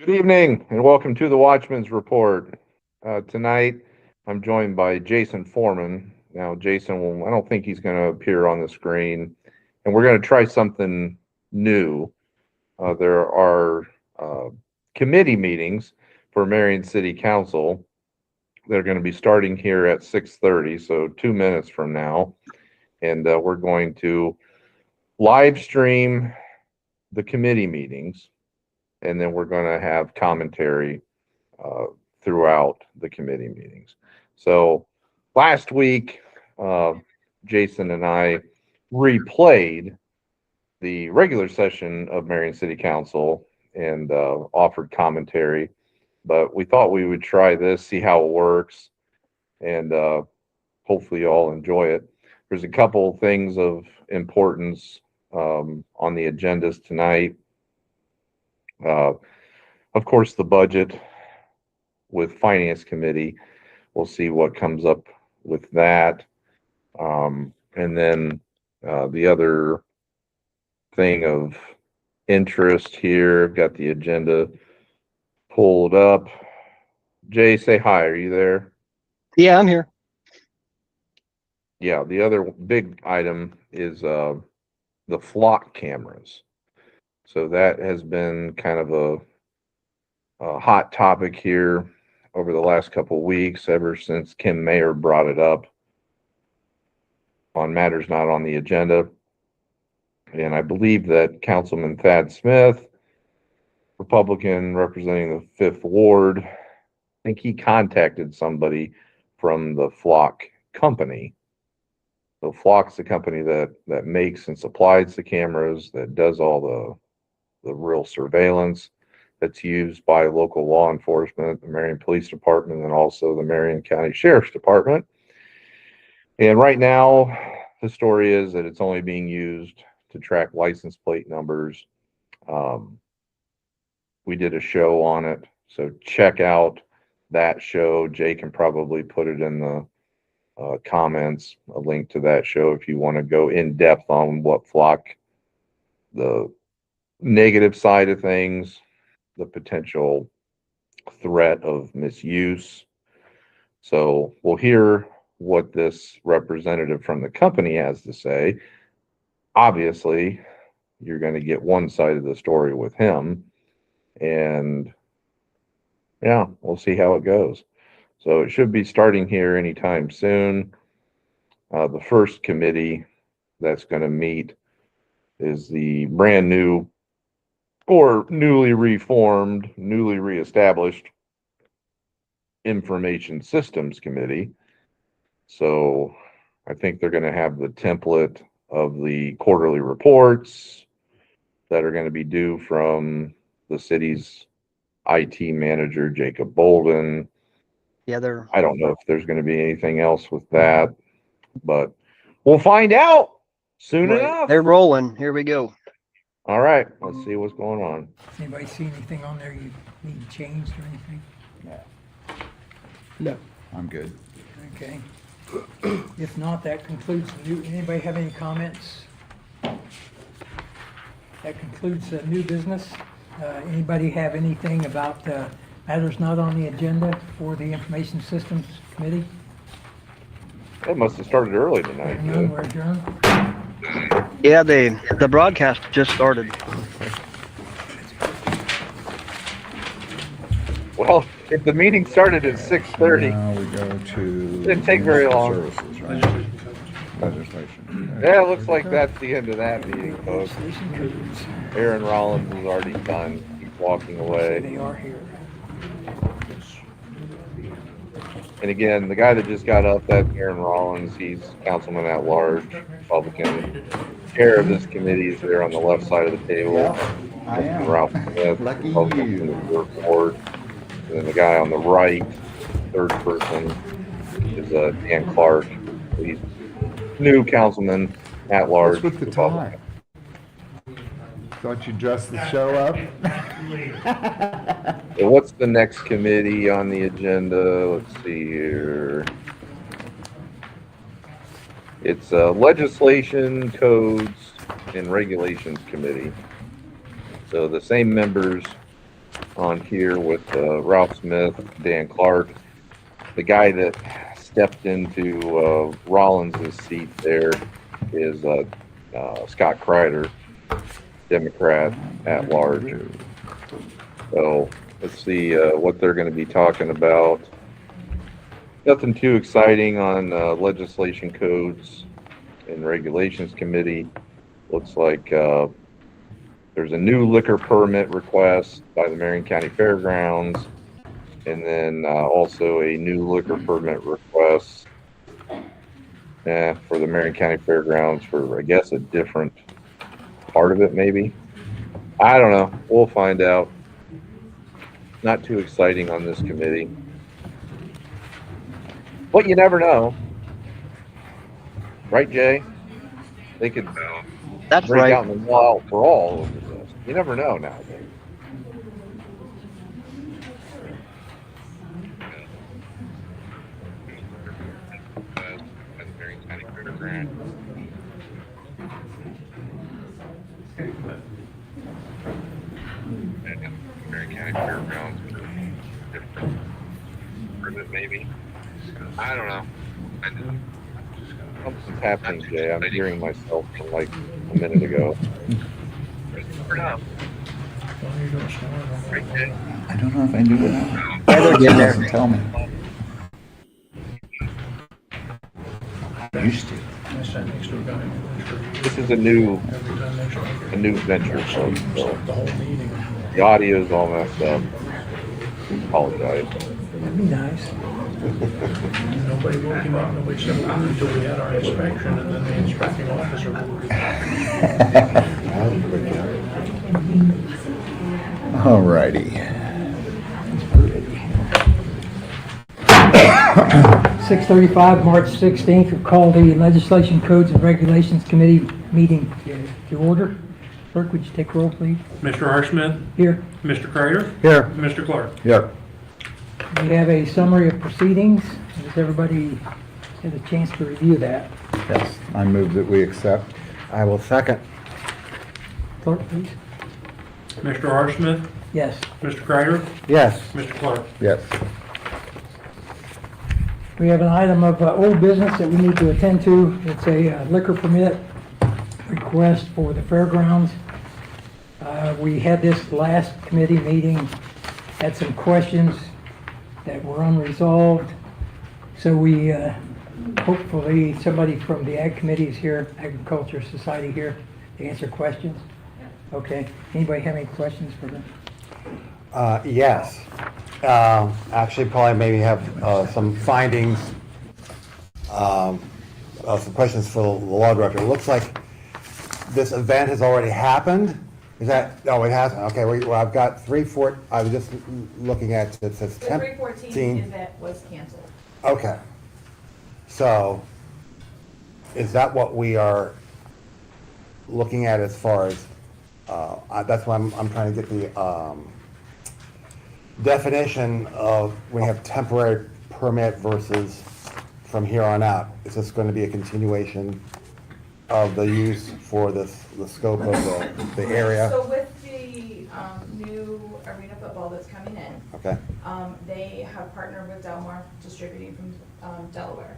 Good evening and welcome to the Watchman's Report. Tonight, I'm joined by Jason Foreman. Now, I don't think he's going to appear on the screen, and we're going to try something new. There are committee meetings for Marion City Council that are going to be starting here at 6:30, so 2 minutes from now. And we're going to live stream the committee meetings, and then we're going to have commentary throughout the committee meetings. So last week, Jason and I replayed the regular session of Marion City Council and offered commentary, but we thought we would try this, see how it works, and hopefully you all enjoy it. There's a couple things of importance on the agendas tonight. Of course, the budget with Finance Committee. We'll see what comes up with that. And then the other thing of interest here, I've got the agenda pulled up. Jay, say hi. Are you there? Yeah, I'm here. Yeah, the other big item is the flock cameras. So that has been kind of a hot topic here over the last couple of weeks, ever since Kim Mayer brought it up on matters not on the agenda. And I believe that Councilman Thad Smith, Republican representing the 5th Ward, I think he contacted somebody from the Flock company. So Flock's the company that makes and supplies the cameras, that does all the real surveillance that's used by local law enforcement, the Marion Police Department, and also the Marion County Sheriff's Department. And right now, the story is that it's only being used to track license plate numbers. We did a show on it, so check out that show. Jay can probably put it in the comments, a link to that show if you want to go in depth on what Flock, the negative side of things, the potential threat of misuse. So we'll hear what this representative from the company has to say. Obviously, you're going to get one side of the story with him, and yeah, we'll see how it goes. So it should be starting here anytime soon. The first committee that's going to meet is the brand new or newly reformed, newly reestablished Information Systems Committee. So I think they're going to have the template of the quarterly reports that are going to be due from the city's IT manager, Jacob Bolden. Yeah, I don't know if there's going to be anything else with that, but we'll find out soon enough. They're rolling. Here we go. All right, let's see what's going on. Does anybody see anything on there you need changed or anything? No. I'm good. Okay. If not, that concludes anybody have any comments? That concludes the new business. Anybody have anything about matters not on the agenda for the Information Systems Committee? It must have started early tonight. None, we're adjourned. Yeah, the broadcast just started. Well, if the meeting started at 6:30, Now we go to. Didn't take very long. Services, right? Legislation. yeah, it looks like that's the end of that meeting, folks. Legislation codes. Aaron Rollins is already done. He's walking away. They are here. And again, the guy that just got up, that's Aaron Rollins. He's councilman at large, Republican. Chair of this committee is there on the left side of the table. I am. Ralph Smith, Lucky Republican you. from the Third Ward. And then the guy on the right, third person, is Dan Clark. He's new councilman at large. What's with the tie? Thought you dressed the show up? So what's the next committee on the agenda? Let's see here. It's Legislation, Codes, and Regulations Committee. So the same members on here with Ralph Smith, Dan Clark. The guy that stepped into Rollins' seat there is Scott Kreider, Democrat at large. So let's see what they're going to be talking about. Nothing too exciting on legislation codes and regulations committee. Looks like there's a new liquor permit request by the Marion County Fairgrounds, and then also a new liquor permit request for the Marion County Fairgrounds for, I guess, a different part of it, maybe. I don't know. We'll find out. Not too exciting on this committee. But you never know. Right, Jay? They could That's break right. out in the wild for all over this. You never know nowadays. Marion County Fairgrounds, different, maybe. I don't know. Something's happening, Jay. I'm hearing myself from like a minute ago. I don't know if I do it now. Yeah, they're getting there. Doesn't tell me. Used to. This is a new venture, so the audio is all messed up. Apologize. That'd be nice. Nobody woke him up, nobody said a word until we had our inspection, and then the inspecting officer woke him up. All righty. 6:35, March 16th, we call the Legislation Codes and Regulations Committee meeting to order. Clerk, would you take roll, please? Mr. Arshmith, Here. Mr. Kreider, Here. Mr. Clark. Yep. We have a summary of proceedings. Has everybody had a chance to review that? Yes, I move that we accept. I will second. Clerk, please. Mr. Arshmith, Yes. Mr. Kreider, Yes. Mr. Clark. Yes. We have an item of old business that we need to attend to. It's a liquor permit request for the fairgrounds. We had this last committee meeting, had some questions that were unresolved. So we, hopefully somebody from the Ag Committee is here, Agriculture Society here to answer questions. Okay, anybody have any questions for them? Yes. Actually, probably maybe have some findings, some questions for the law director. It looks like this event has already happened. Is that, oh, it hasn't? Okay, well, I've got I was just looking at, it says The 314 event was canceled. Okay. So, is that what we are looking at as far as, that's why I'm trying to get the definition of when you have temporary permit versus from here on out. Is this going to be a continuation of the use for the scope of the area? So with the new arena football that's coming in, Okay, they have partnered with Delmar Distributing from Delaware.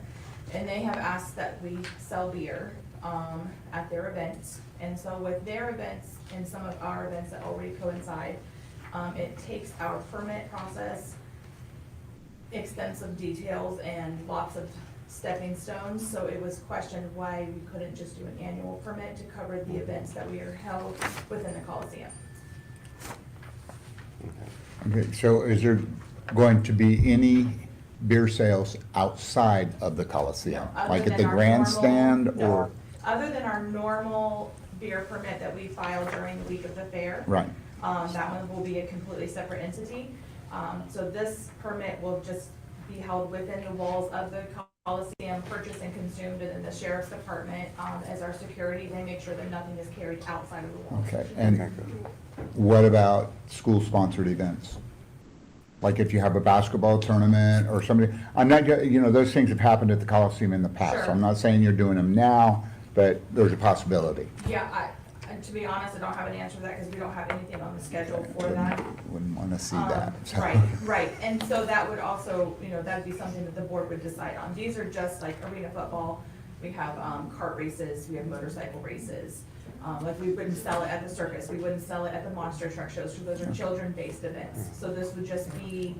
And they have asked that we sell beer at their events. And so with their events and some of our events that already coincide, it takes our permit process, extensive details, and lots of stepping stones. So it was questioned why we couldn't just do an annual permit to cover the events that we are held within the Coliseum. Okay, so is there going to be any beer sales outside of the Coliseum? Other Like at than the our grandstand normal- no. or? Other than our normal beer permit that we file during the week of the fair. Right. That one will be a completely separate entity. So this permit will just be held within the walls of the Coliseum, purchased and consumed, and then the sheriff's department, as our security, they make sure that nothing is carried outside of the walls. Okay, and what about school-sponsored events? Like if you have a basketball tournament or somebody, I'm not, those things have happened at the Coliseum in the past. Sure. I'm not saying you're doing them now, but there's a possibility. Yeah, to be honest, I don't have an answer to that because we don't have anything on the schedule for that. Wouldn't want to see that. Right, and so that would also, that'd be something that the board would decide on. These are just like arena football, we have, kart races, we have motorcycle races. Like we wouldn't sell it at the circus, we wouldn't sell it at the monster truck shows, so those are children-based events. So this would just be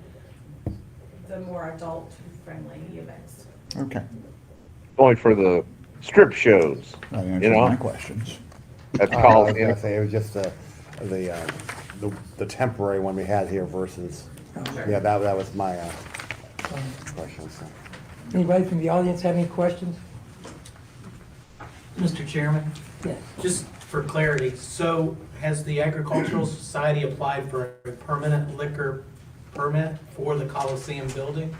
the more adult-friendly events. Okay, Only for the strip shows. that You answers know? my questions. That's I was called, gonna say, it was just the temporary one we had here versus, yeah, that was my question, so. Anybody from the audience have any questions? Mr. Chairman, Yes. just for clarity, so has the Agricultural Society applied for a permanent liquor permit for the Coliseum building?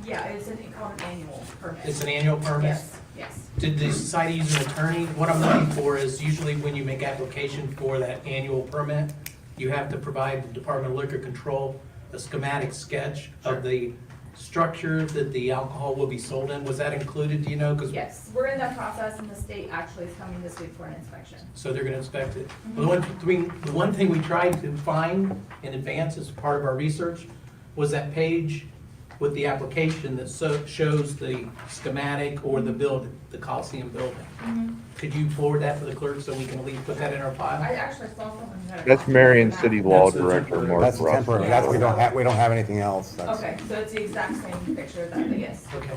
Yeah, it's called an annual permit. It's an annual permit? Yes. Did the society use an attorney? What I'm looking for is usually when you make application for that annual permit, you have to provide the Department of Liquor Control a schematic sketch of the structure that the alcohol will be sold in. Was that included, do you know? 'Cause Yes, we're in that process and the state actually is coming this week for an inspection. So they're gonna inspect it. Well, the one thing we tried to find in advance as part of our research was that page with the application that shows the schematic or the building, the Coliseum building. Could you forward that to the clerk so we can at least put that in our I file? actually saw someone who had a that's copy of Marion that. City Law That's the Director, temporary. Mark That's Russell. temporary, that's, we don't have anything else. That's- Okay, so it's the exact same picture that, yes. Okay.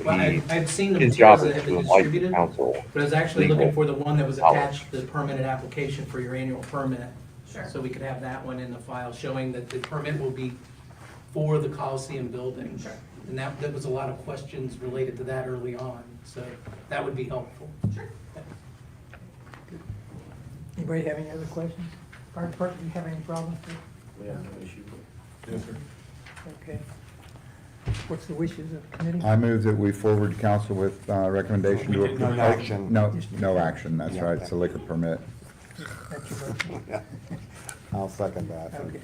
Well, I've seen the His job materials that is have to been enlighten distributed, council. but I was actually legal looking for the one that was knowledge. attached to the permanent application for your annual permit. Sure. So we could have that one in the file showing that the permit will be for the Coliseum building. Sure. And that was a lot of questions related to that early on, so that would be helpful. Sure. Anybody have any other questions? Fire department, do you have any problems? We have no issue. Yes, sir. Okay. What's the wishes of committee? I move that we forward to council with recommendation to We did approve. no action. No action, that's Yeah. right, it's a liquor permit. That's your vote. I'll second that. Okay.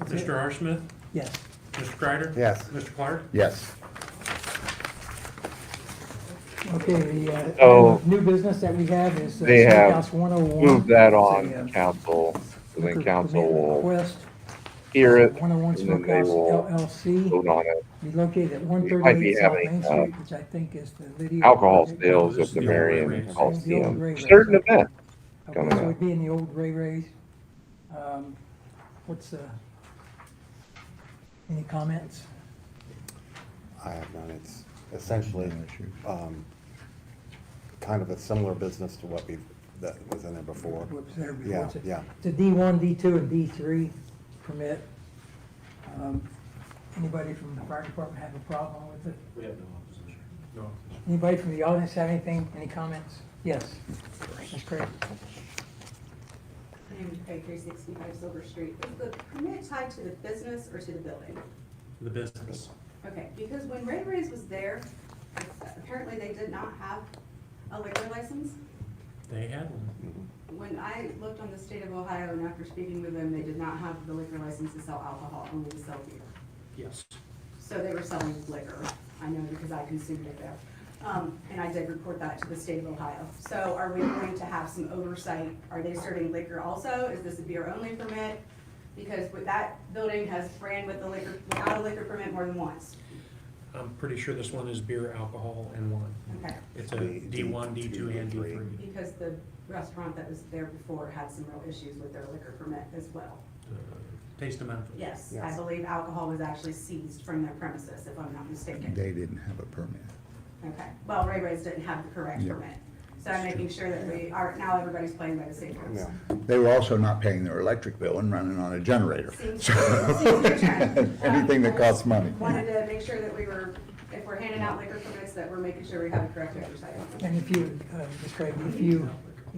Mr. R. Smith? Yes. Mr. Kreider? Yes. Mr. Clark? Yes. Okay, the So, new business that we have is they have Steakhouse 101. Move that It's on a, council, so then liquor council permit will request. hear it, 101 and then they Smokehouse will LLC, vote on it. be located at might be 138 South having, Main Street, which I think is the Lydia. Alcohol project. sales This at the is the old Marion Ray Ray's. Coliseum, Ray Ray's. certain event. Okay, coming so up. it'd be in the old Ray Ray's. What's, any comments? I have none, it's essentially, kind of a similar business to what that was in there before. What was there before? Yeah, It's a- yeah. It's a D1, D2, and D3 permit. Anybody from the fire department have a problem with it? We have no opposition. No. Anybody from the audience have anything, any comments? Yes. Ms. Craig? My name is Craig, 365 Silver Street. Is the permit tied to the business or to the building? The business. Okay, because when Ray Ray's was there, apparently they did not have a liquor license. They had one. When I looked on the state of Ohio and after speaking with them, they did not have the liquor license to sell alcohol, only to sell beer. Yes. So they were selling liquor. I know because I consumed it there. And I did report that to the state of Ohio. So are we going to have some oversight? Are they serving liquor also? Is this a beer only permit? Because with that building has ran with the liquor, without a liquor permit more than once. I'm pretty sure this one is beer, alcohol, and wine. Okay. It's a D1, D2, and D3. Because the restaurant that was there before had some real issues with their liquor permit as well. Taste of Memphis. Yes, Yes. I believe alcohol was actually seized from their premises, if I'm not mistaken. They didn't have a permit. Okay, well, Ray Ray's didn't have the correct Yeah. permit. So I'm making sure that we are, now everybody's playing by the same rules. Yeah. They were also not paying their electric bill and running on a generator. Seems to be a trend. Anything that costs money. Wanted to make sure that we were, if we're handing out liquor permits, that we're making sure we have the correct oversight on them. And if you, Ms. Craig,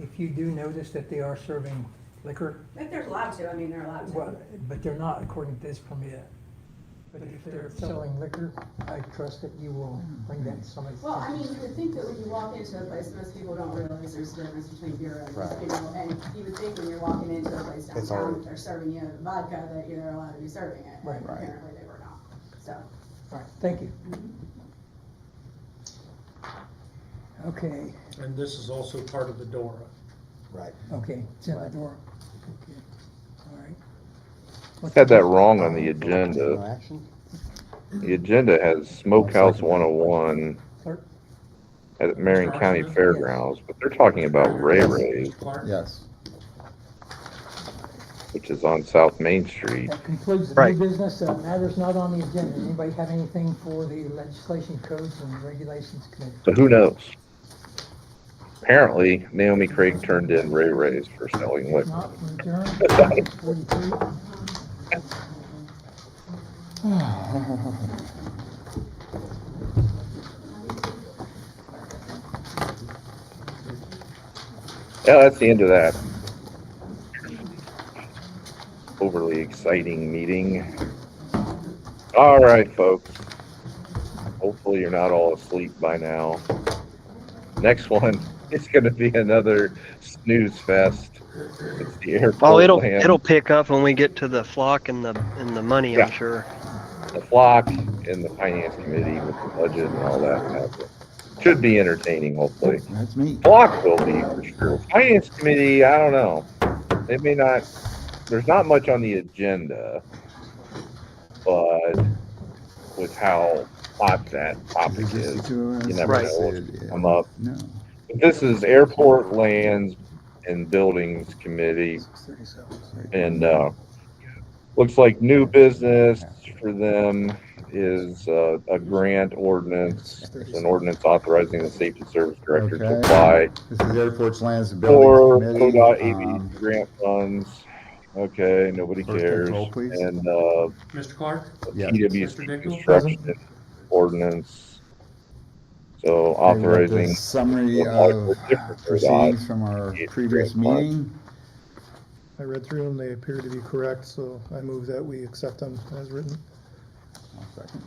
if you do notice that they are serving liquor, If they're allowed to, I mean, they're allowed well, to. but they're not according to this permit. But if they're selling liquor, I trust that you will bring that to somebody's Well, I mean, attention. you would think that when you walk into a place, most people don't realize there's a difference between beer and, Right. you know, and you would think when you're walking into a place It's downtown, already- that they're serving you vodka, that you're allowed to be serving it. Right. And Right. apparently they were not, so. All right, thank you. Okay, And this is also part of the DORA. Right. okay, it's in the door. Okay, all right. What's Had that the- wrong on the No agenda. action? The agenda has Smokehouse 101 Clerk? at Marion County Smith? Fairgrounds, but they're talking about Ray Ray's, Mr. Clark? Yes. which is on South Main Street. That concludes the Right. new business, matters not on the agenda. Anybody have anything for the Legislation, Codes, and Regulations Committee? So who knows? Apparently, Naomi Craig turned in Ray Ray's for selling liquor. Not adjourned, 43. Yeah, that's the end of that. Overly exciting meeting. All right, folks. Hopefully you're not all asleep by now. Next one is going to be another snooze fest. It's the airport Oh, it'll land, pick up when we get to the flock and the money, Yeah. I'm sure. the flock, and the finance committee with the budget and all that. Should be entertaining, hopefully. That's me. Block will be for sure. Finance committee, I don't know. They may not, there's not much on the agenda, but with how hot that topic is, you never Right. know what's come up. No. This is Airport Lands and Buildings Committee, and looks like new business for them is a grant ordinance. It's an ordinance authorizing the Safety Service Director to Okay. apply This is Airports, Lands, and for Buildings Committee. ODOT aviation grant funds. Okay, nobody Clerk, take cares. roll, please. And Mr. Clark? Yeah. TWC Mr. Dickel? construction ordinance. So authorizing. Summary apply of for different proceedings from our ODOT previous grant funds. meeting. I read through them, they appear to be correct, so I move that we accept them as written. One second.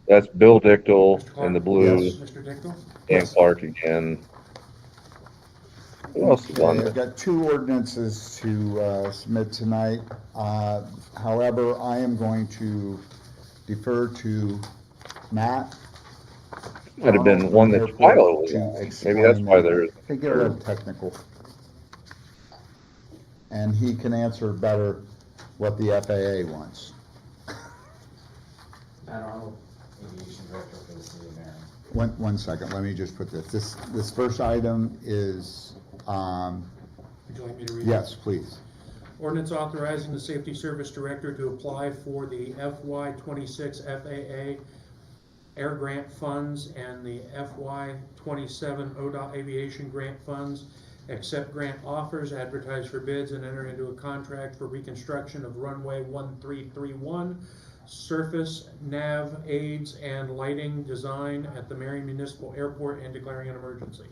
That's Bill Dichtel Mr. Clark? in the blue, Yes. Mr. Dickel? and Clark again. Who else is on Okay, I've there? got two ordinances to submit tonight. However, I am going to defer to Matt. Might have been one that you filed. To Maybe that's explain why that. there's. They get a little technical. And he can answer better what the FAA wants. Matt Arnold, Aviation Director for the City of Marion. One second, let me just put this. This first item is, Would you like me to read it? yes, please. Ordinance authorizing the Safety Service Director to apply for the FY '26 FAA Air Grant Funds and the FY '27 ODOT Aviation Grant Funds, accept grant offers, advertise for bids, and enter into a contract for reconstruction of runway 1331, surface nav aids and lighting design at the Marion Municipal Airport, and declaring an emergency.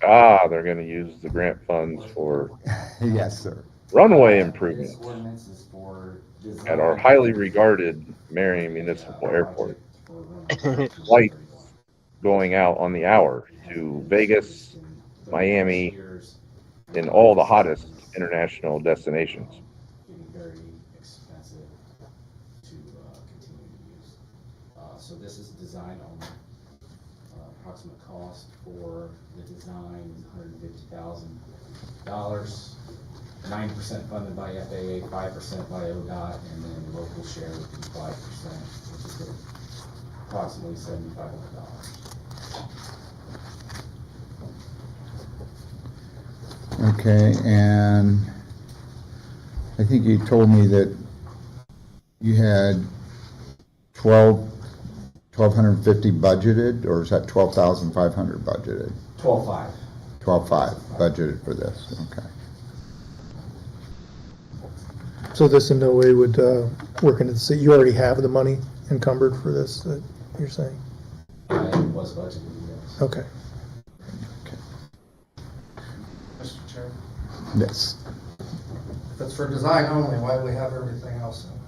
They're gonna use the grant funds for Yes, sir. runway This improvements ordinance is for design. at our highly regarded Marion Municipal Airport. Lights going out on the hour to Vegas, Miami, and all the hottest international destinations. Getting very expensive to continue to use. So this is design only. Approximate cost for the design is $150,000. 9% funded by FAA, 5% by ODOT, and then the local share would be 5%, which is approximately $7,500. Okay, and I think you told me that you had 1,250 budgeted, or is that 12,500 budgeted? 12.5. 12,500 budgeted for this, okay. So this in no way would work into the city, you already have the money encumbered for this, that you're saying? It was budgeted, yes. Okay. Mr. Chair, Yes. if it's for design only, why do we have everything else in there?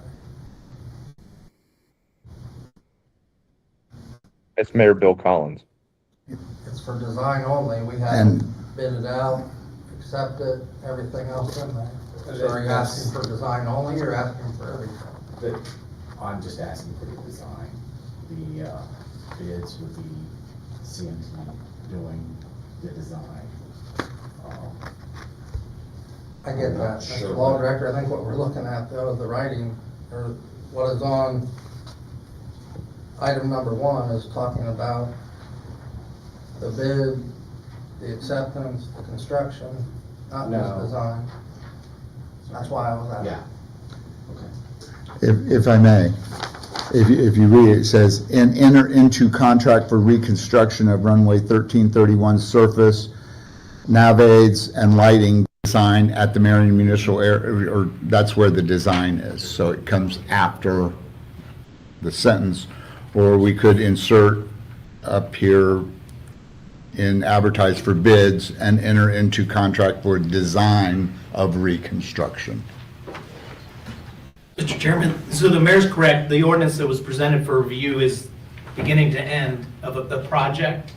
It's Mayor Bill Collins. It's for design only, we And- haven't bid it out, accepted, everything else in there. So are you asking for design only, or asking for everything? I'm just asking for the design. The bids would be CMT doing the design. I get that, Mr. Law Director. I think what we're looking at though, the writing, or what is on item number 1 is talking about the bid, the acceptance, the construction, not just No. design. That's why I was asking. Yeah. Okay. If I may, if you read it, it says, "And enter into contract for reconstruction of runway 1331 surface, navaids, and lighting design at the Marion Municipal Air," or that's where the design is, so it comes after the sentence. Or we could insert up here in advertise for bids and enter into contract for design of reconstruction. Mr. Chairman, so the mayor's correct, the ordinance that was presented for review is beginning to end of the project.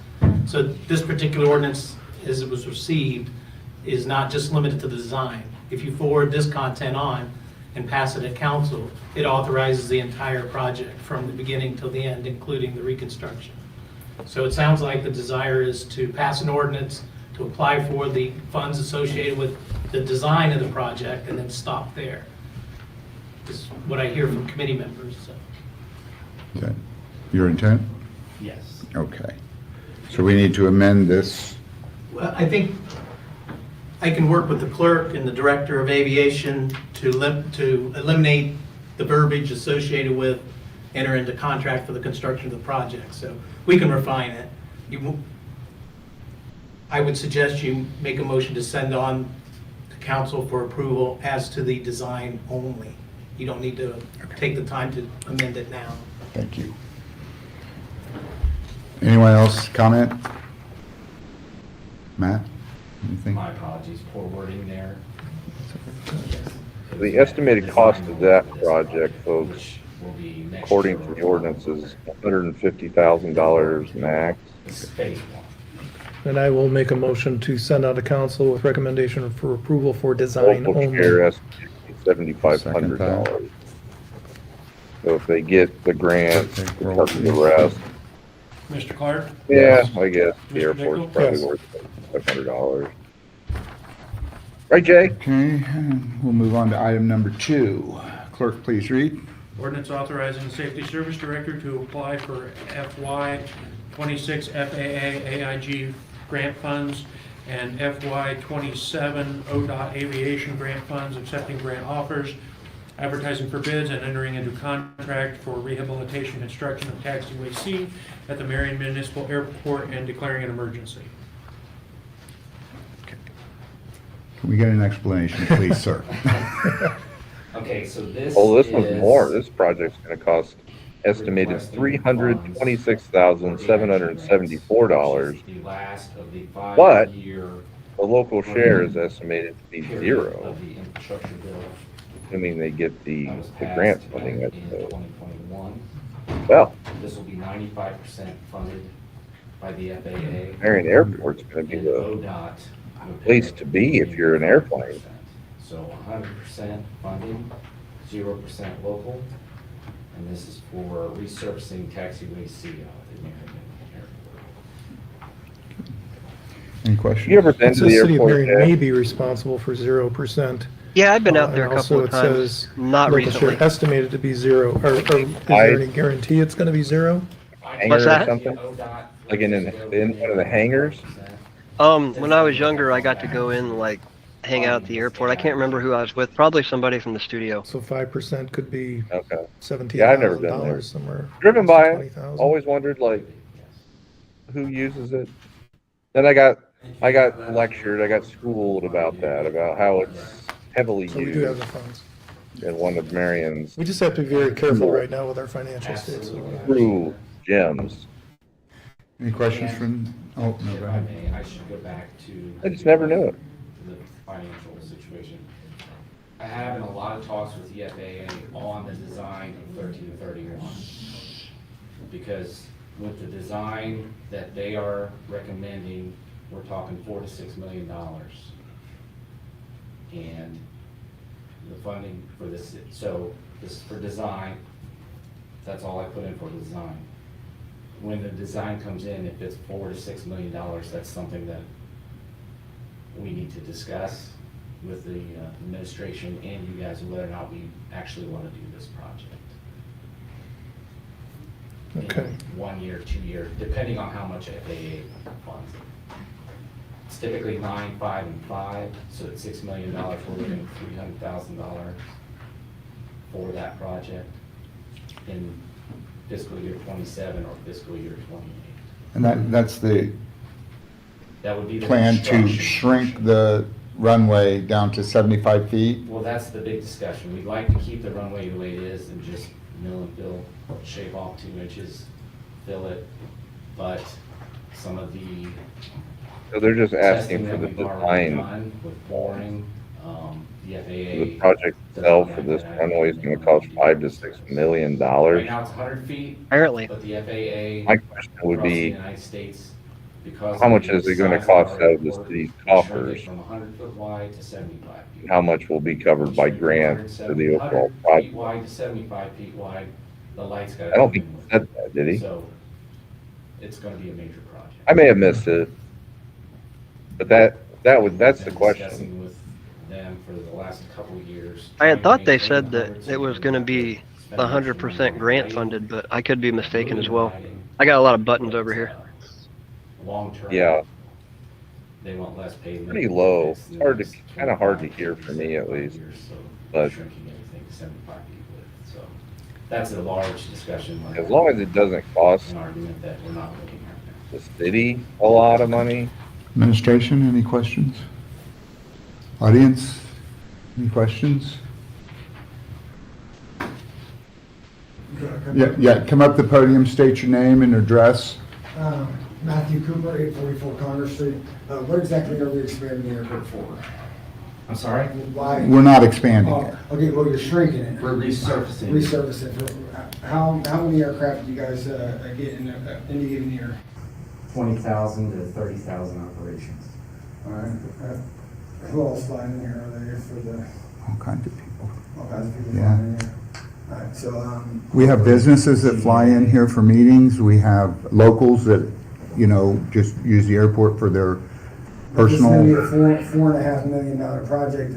So this particular ordinance, as it was received, is not just limited to the design. If you forward this content on and pass it at council, it authorizes the entire project from the beginning till the end, including the reconstruction. So it sounds like the desire is to pass an ordinance to apply for the funds associated with the design of the project and then stop there. Is what I hear from committee members, so. Is that your intent? Yes. Okay. So we need to amend this. Well, I think I can work with the clerk and the director of aviation to eliminate the verbiage associated with enter into contract for the construction of the project. So we can refine it. I would suggest you make a motion to send on to council for approval as to the design only. You don't need to take the time to amend it now. Thank you. Anyone else comment? Matt, anything? My apologies, poor wording there. The estimated cost of that project, folks, Which will be next according year. to the ordinance, is $150,000 max. This is phase 1. And I will make a motion to send out to council with recommendation for approval for design Local only. share estimated $7,500. So if they get the grant, Okay, to cover the rest, Mr. Clark? yeah, I guess the Mr. airport's Nichol? probably Yes. worth $500. Right, Jay? Okay, we'll move on to item number 2. Clerk, please read. Ordinance authorizing the Safety Service Director to apply for FY 26 FAA AIG grant funds and FY 27 ODOT Aviation grant funds, accepting grant offers, advertising for bids, and entering into contract for rehabilitation construction of taxiway C at the Marion Municipal Airport and declaring an emergency. Can we get an explanation, please, sir? Okay, so this Oh, this one's is- more. This project's gonna cost estimated $326,774. The last of the But 5-year the local share is estimated to be period zero, of the infrastructure bill assuming they get the that was grant passed funding. in That's, 2021. well, This will be 95% funded by the FAA. Marion Airport's gonna be And the ODOT would place pay to be if you're an airplane. 100%. So 100% funding, 0% local, and this is for resurfacing taxiway C out at Marion Airport. Any questions? You ever been It to the says City of airport, Marion may Jay? be responsible for 0%. Yeah, I've been out there a And couple also of times, it says not local share recently. estimated to be 0, or is there any guarantee it's gonna be 0? Hangar or that? something? Like in one of the hangars? When I was younger, I got to go in, like, hang out at the airport. I can't remember who I was with, probably somebody from the studio. So 5% could be Okay. $17,000 Yeah, I've never been there. somewhere. Driven by it, 20,000. always wondered like who uses it. Then I got lectured, I got schooled about that, about how it's heavily So we do have used the funds. in one of Marion's We just have to be very careful right now with our financial states. true gems. Any questions from, oh, no, If go I ahead. may, I should go back to. I just never knew it. The financial situation. I have in a lot of talks with the FAA on the design of 1331. Because with the design that they are recommending, we're talking $4 to $6 million. And the funding for this, so this is for design, that's all I put in for design. when the design comes in, if it's $4 to $6 million, that's something that we need to discuss with the administration and you guys, whether or not we actually want to do this project. Okay. In 1 year, 2 years, depending on how much FAA funds it. It's typically 9, 5, and 5, so at $6 million, we're looking at $300,000 for that project in fiscal year 27 or fiscal year 28. And that's the That would be the plan to construction. shrink the runway down to 75 feet? Well, that's the big discussion. We'd like to keep the runway the way it is and just mill and fill, shave off 2 inches, fill it, but some of the So they're just testing asking for that the we've already design. done with boring, the FAA. The project itself for this runway is gonna cost $5 to $6 million. Right now it's 100 feet, Apparently. but the FAA My question would across the be, United States, because how of much the is it gonna size of cost our out of the airport, city's we shrunk it coffers? from 100 foot wide to 75 feet. how much will be covered by grants for the overall 100 feet project? wide to 75 feet wide, the lights got. I don't think he said that, did he? So, it's gonna be a major project. I may have missed it, but that's the Been question. discussing with them for the last couple of years. I had thought they trying to said that maintain it was the gonna be spend extra money 100% on grant lighting, funded, but I could be mistaken as well. lighting, I got a lot of buttons over here. Long-term. Yeah. They want less pavement. Pretty low. It's It's hard to, next kind of hard to 25 hear for me at least, years, so but- Shrinking everything to 75 feet width, so that's a large discussion. as long as it doesn't cost An argument that we're not looking at now. the city a lot of money. Administration, any questions? Audience, any questions? Yeah, come up to the podium, state your name and address. Matthew Cooper, 844 Congress Street. What exactly are we expanding the airport for? I'm sorry? Why? We're not expanding Oh, it. okay, well, you're shrinking it. We're resurfacing. Resurfacing. How many aircraft do you guys get in any given year? 20,000 to 30,000 operations. All right. Who else flying in here? Are they for the, All kinds of people. all kinds of people Yeah. flying in here? All right, so, We have businesses that fly in here for meetings. We have locals that, just use the airport for their this is gonna be a personal. $4.5 million project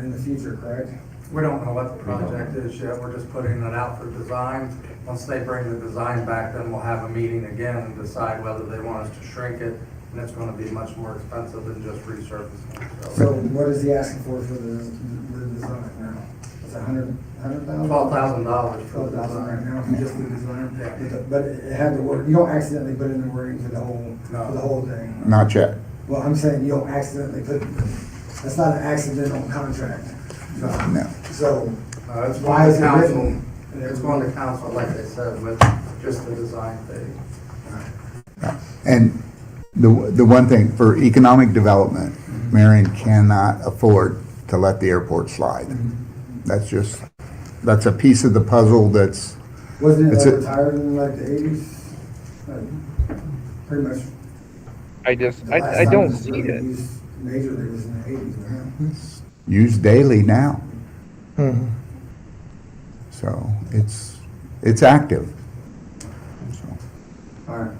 in the future, correct? We don't know what the project is yet, we're just putting it out for design. Once they bring the design back, then we'll have a meeting again and decide whether they want us to shrink it, and it's gonna be much more expensive than just resurfacing. So what is he asking for the design now? It's $100,000? $12,000 for the $12,000 right design. now, for just the design? Yeah. But it had to work, you don't accidentally put in the wording for the whole thing? Not yet. Well, I'm saying you don't accidentally put, that's not an accidental contract. No. So, It's why going is to it council, written? it's going to council, like they said, with just the design phase. And the one thing, for economic development, Marion cannot afford to let the airport slide. That's a piece of the puzzle that's, Wasn't It's it a- retired in like the 80s? Pretty much. I don't see it. Majorly was in the 80s, man. it's used daily now. Mhm. So it's active. So, All right.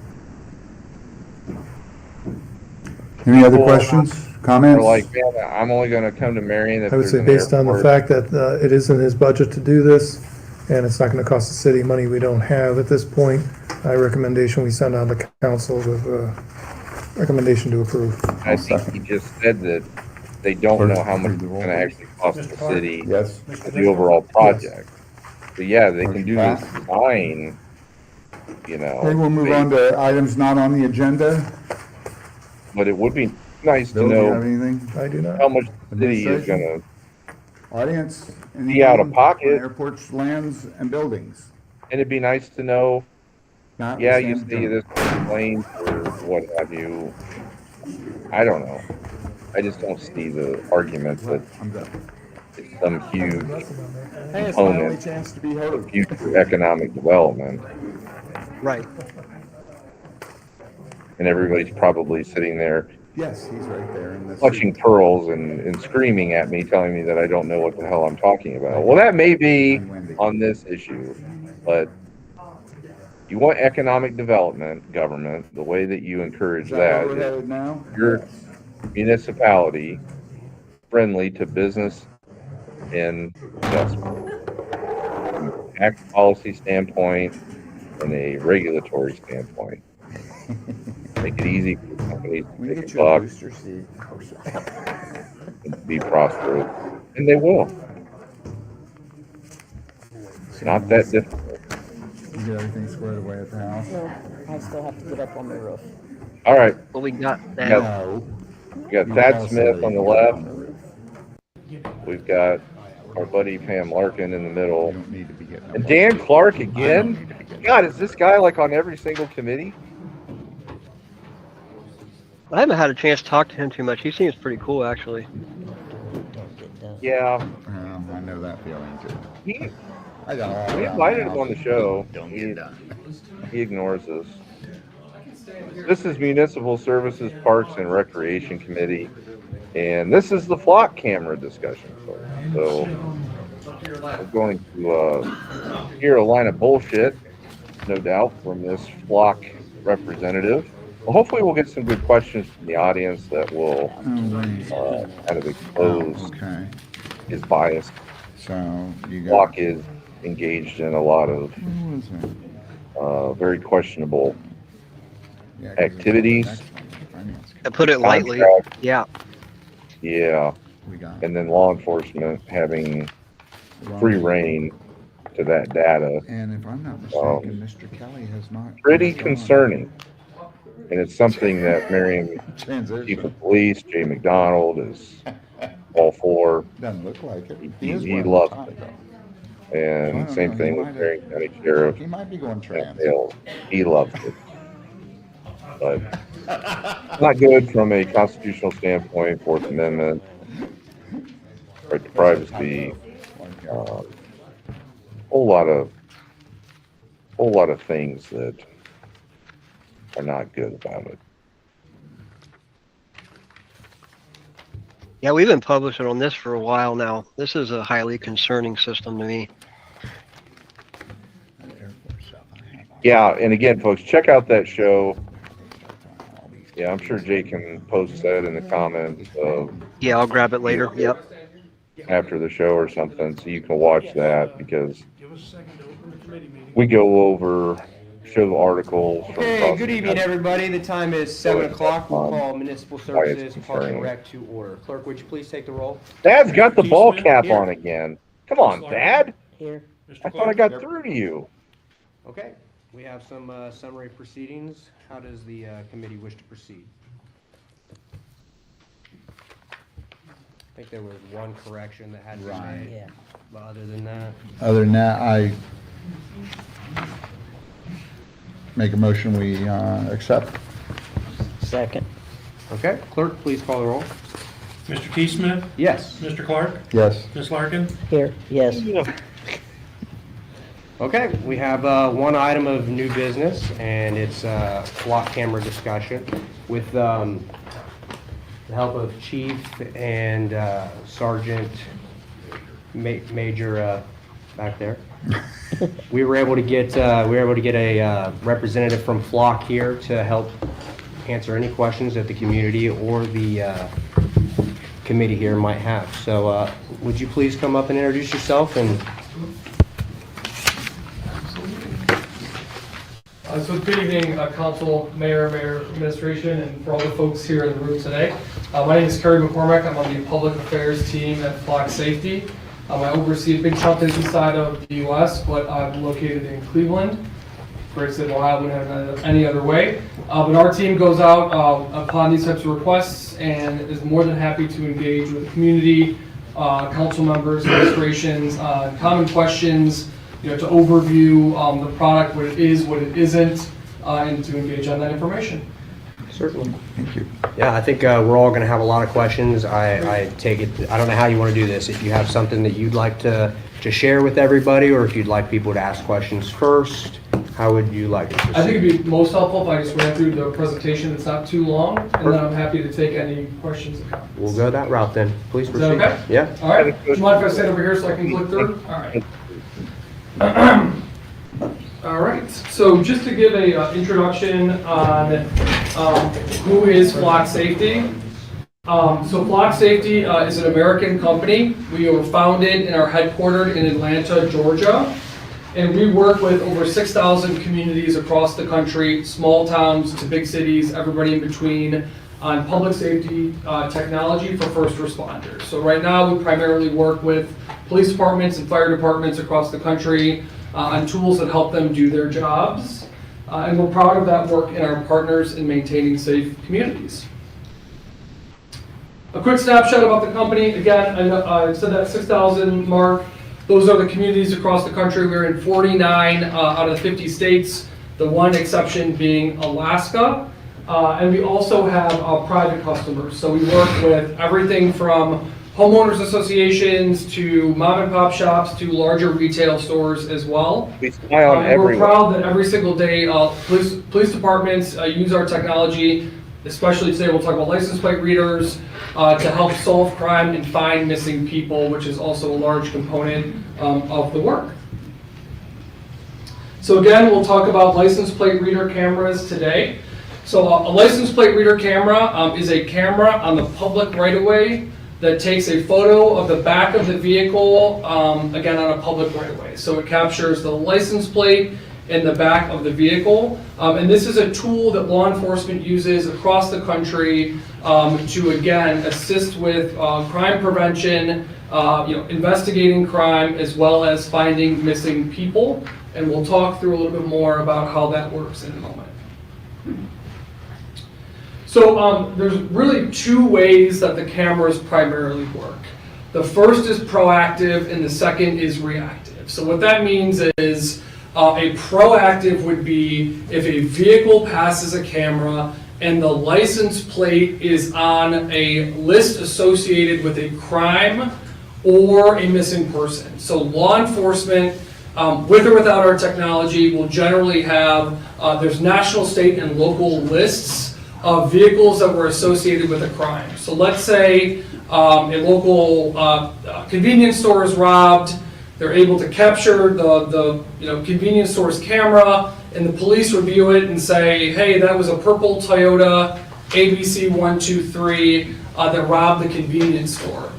any other Well, questions, Or comments? like, man, I'm only gonna come to Marion if I would there's say an based on the airport. fact that it is in his budget to do this, and it's not gonna cost the city money we don't have at this point, my recommendation, we send out the council with a recommendation to approve. I think he just said that they don't know how much it's gonna actually cost the city Yes. for the overall project. But yeah, they can do this design, Okay, we'll move on to items not on the agenda. but it would be nice to Bill, do you have know anything? I do not. how much the city is Administration? gonna, Audience? Be out of anything pocket. on Airports, lands, and buildings. and it'd be nice to know, Not yeah, you withstand see this planes or what have you. I don't know. I just don't see the argument that I'm done. it's some huge Hey, it's my only component chance to be of heard. future economic development. Right. And everybody's probably sitting there Yes, he's right there in the. clutching pearls and screaming at me, telling me that I don't know what the hell I'm talking about. Well, that may be on this issue, but You want economic development, government, the way that you encourage that We're is headed now? your municipality friendly to business and investment. From a tax policy standpoint and a regulatory standpoint. Make it easy for companies We to get make a you a buck booster seat. and be prosperous, and they will. It's not that difficult. You get everything squared away at the house? I still have to get up on the roof. All right, What we got we now? got, we got Thad Smith on the left. We've got our buddy Pam Larkin in the middle. You don't need to be getting up. And Dan Clark again? God, is this guy like on every single committee? I haven't had a chance to talk to him too much. He seems pretty cool, actually. Yeah, I know that feeling too. he, I got all we around invited the him on the house. show. Don't get done. He ignores us. This is Municipal Services, Parks and Recreation Committee, and this is the flock camera discussion. So we're going to hear a line of bullshit, no doubt, from this flock representative. Well, hopefully we'll get some good questions from the audience that will kind of expose Okay, his bias. so you got. Flock is engaged in a lot of What was it? very questionable Yeah, 'cause it's activities. the next one, finance To put it lightly, contract. yeah. Yeah, We got and then law enforcement having free reign to that data. And if I'm not mistaken, Mr. Kelly has not. Pretty concerning. And it's something that Marion Chief Transition. of Police, Jay McDonald, is all for. Doesn't look like it. He is he wearing loves a tie, it. though. And I don't same know, thing he with might Marion County Sheriff. He might be going trans. He loves it. But not good from a constitutional standpoint, Fourth Amendment, right to privacy, whole lot of things that are not good about it. Yeah, we've been publishing on this for a while now. This is a highly concerning system to me. Yeah, and again, folks, check out that show. Yeah, I'm sure Jay can post that in the comments Yeah, I'll grab it later. Yep. after the show or something, so you can watch that, because we go over, show articles. from Okay, across good the evening, country. everybody. The time is 7 o'clock. We'll Um, call Municipal why it's Services, Park and concerning. Rec to order. Clerk, would you please take the roll? Dad's got the ball Keith cap Smith, here. on again. Come on, Dad. Here. I thought I got through to you. Okay, we have some summary proceedings. How does the committee wish to proceed? I think there was one correction that had to be Right. made, Yeah. but other than that, Other than that, I make a motion, we accept. Second. okay, clerk, please call the roll. Mr. Keith Smith, Yes. Mr. Clark, Yes. Ms. Larkin, Here, yes. Okay, we have one item of new business, and it's flock camera discussion with the help of Chief and Sergeant Major back there. We were able to get a representative from Flock here to help answer any questions that the community or the committee here might have. So would you please come up and introduce yourself and So good evening, Council, Mayor, Administration, and for all the folks here in the room today. My name is Kerry McCormack. I'm on the Public Affairs team at Flock Safety. I oversee a big chunk of the side of the U.S., but I'm located in Cleveland. Great state of Ohio, wouldn't have it any other way. But our team goes out upon these types of requests and is more than happy to engage with the community, council members, administrations, common questions, to overview the product, what it is, what it isn't, and to engage on that information. Certainly. Thank you. Yeah, I think we're all going to have a lot of questions. I take it, I don't know how you want to do this. If you have something that you'd like to share with everybody, or if you'd like people to ask questions first, how would you like to proceed? I think it'd be most helpful if I just ran through the presentation. It's not too long, and then I'm happy to take any questions and comments. We'll go that route then. Please Is proceed. that okay? Yeah. All right. Do you mind if I sit over here so I can click through? All right. All right. right, so just to give a introduction on who is Flock Safety. So Flock Safety is an American company. We were founded and are headquartered in Atlanta, Georgia. And we work with over 6,000 communities across the country, small towns to big cities, everybody in between, on public safety technology for first responders. So right now we primarily work with police departments and fire departments across the country on tools that help them do their jobs. And we're proud of that work and our partners in maintaining safe communities. A quick snapshot about the company. Again, I said that 6,000 mark. Those are the communities across the country. We're in 49 out of the 50 states, the one exception being Alaska. And we also have private customers. So we work with everything from homeowners associations to mom and pop shops to larger retail stores as well. We spy on everyone. We're proud that every single day police departments use our technology, especially today we'll talk about license plate readers, to help solve crime and find missing people, which is also a large component of the work. So again, we'll talk about license plate reader cameras today. So a license plate reader camera is a camera on the public right-of-way that takes a photo of the back of the vehicle, again on a public right-of-way. So it captures the license plate in the back of the vehicle. And this is a tool that law enforcement uses across the country to, again, assist with crime prevention, investigating crime, as well as finding missing people. And we'll talk through a little bit more about how that works in a moment. So there's really two ways that the cameras primarily work. The first is proactive and the second is reactive. So what that means is a proactive would be if a vehicle passes a camera and the license plate is on a list associated with a crime or a missing person. So law enforcement, with or without our technology, will generally have, there's national, state, and local lists of vehicles that were associated with a crime. So let's say a local convenience store is robbed. They're able to capture the convenience store's camera, and the police review it and say, hey, that was a purple Toyota ABC 123 that robbed the convenience store.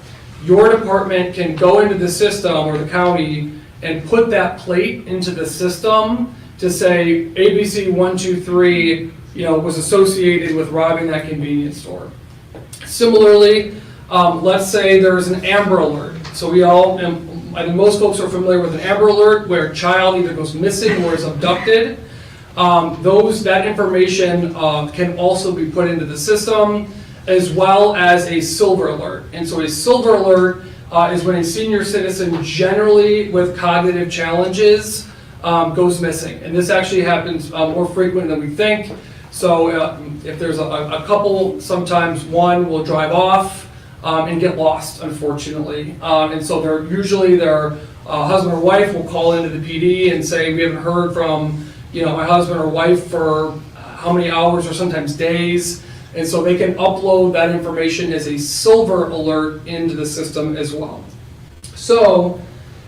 Your department can go into the system, or the county, and put that plate into the system to say ABC 123 was associated with robbing that convenience store. Similarly, let's say there's an Amber Alert. So I think most folks are familiar with an Amber Alert, where a child either goes missing or is abducted. That information can also be put into the system, as well as a Silver Alert. And so a Silver Alert is when a senior citizen, generally with cognitive challenges, goes missing. And this actually happens more frequent than we think. So if there's a couple, sometimes one will drive off and get lost, unfortunately. And so their husband or wife will call into the PD and say, we haven't heard from my husband or wife for how many hours or sometimes days. And so they can upload that information as a Silver Alert into the system as well. So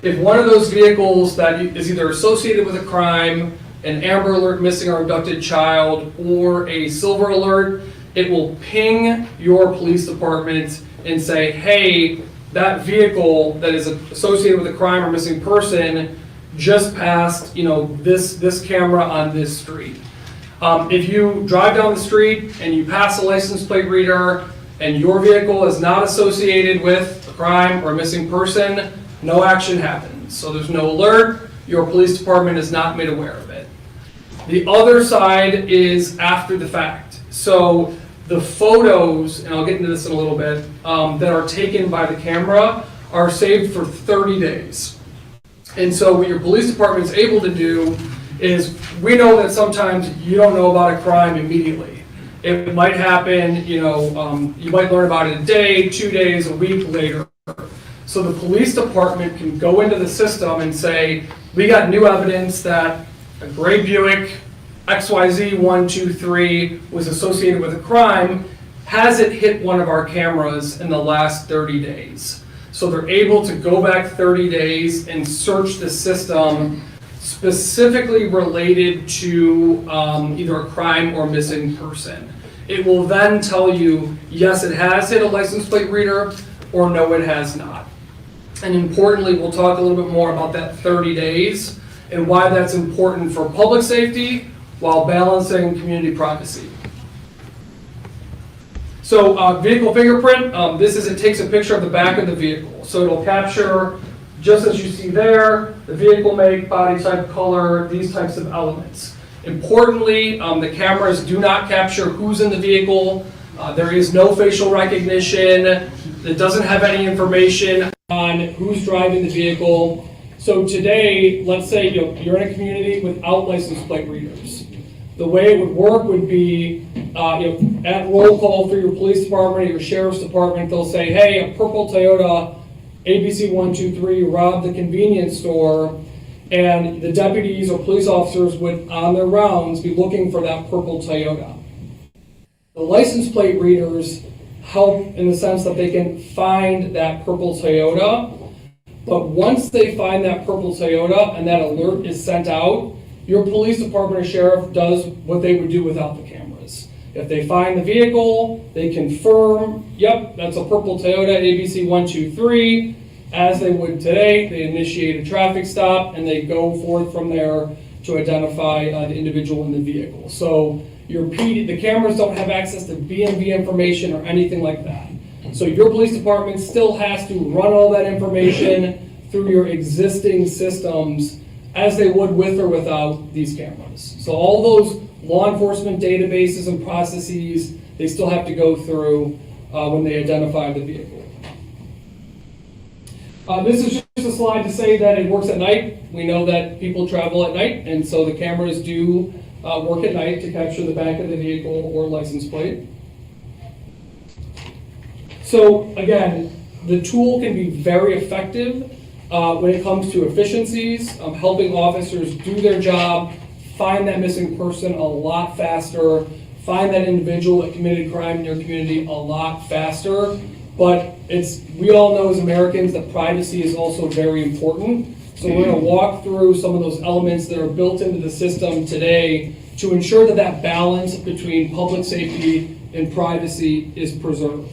if one of those vehicles that is either associated with a crime, an Amber Alert, missing or abducted child, or a Silver Alert, it will ping your police department and say, hey, that vehicle that is associated with a crime or missing person just passed this camera on this street. If you drive down the street and you pass a license plate reader and your vehicle is not associated with a crime or a missing person, no action happens. So there's no alert, your police department is not made aware of it. The other side is after the fact. So the photos, and I'll get into this in a little bit, that are taken by the camera are saved for 30 days. And so what your police department is able to do is, we know that sometimes you don't know about a crime immediately. It might happen, you might learn about it a day, 2 days, a week later. So the police department can go into the system and say, we got new evidence that a gray Buick XYZ 123 was associated with a crime. Has it hit one of our cameras in the last 30 days? So they're able to go back 30 days and search the system specifically related to either a crime or missing person. It will then tell you, yes, it has hit a license plate reader, or no, it has not. And importantly, we'll talk a little bit more about that 30 days and why that's important for public safety while balancing community privacy. So vehicle fingerprint, it takes a picture of the back of the vehicle. So it'll capture, just as you see there, the vehicle make, body type, color, these types of elements. Importantly, the cameras do not capture who's in the vehicle. There is no facial recognition. It doesn't have any information on who's driving the vehicle. So today, let's say you're in a community without license plate readers. The way it would work would be at roll call for your police department or your sheriff's department, they'll say, hey, a purple Toyota ABC 123 robbed the convenience store, and the deputies or police officers would, on their rounds, be looking for that purple Toyota. The license plate readers help in the sense that they can find that purple Toyota, but once they find that purple Toyota and that alert is sent out, your police department or sheriff does what they would do without the cameras. If they find the vehicle, they confirm, yep, that's a purple Toyota ABC 123. As they would today, they initiate a traffic stop and they go forth from there to identify the individual in the vehicle. So the cameras don't have access to BMV information or anything like that. So your police department still has to run all that information through your existing systems as they would with or without these cameras. So all those law enforcement databases and processes, they still have to go through when they identify the vehicle. This is just a slide to say that it works at night. We know that people travel at night, and so the cameras do work at night to capture the back of the vehicle or license plate. So again, the tool can be very effective when it comes to efficiencies, helping officers do their job, find that missing person a lot faster, find that individual that committed crime in your community a lot faster. But we all know as Americans that privacy is also very important. So we're going to walk through some of those elements that are built into the system today to ensure that that balance between public safety and privacy is preserved.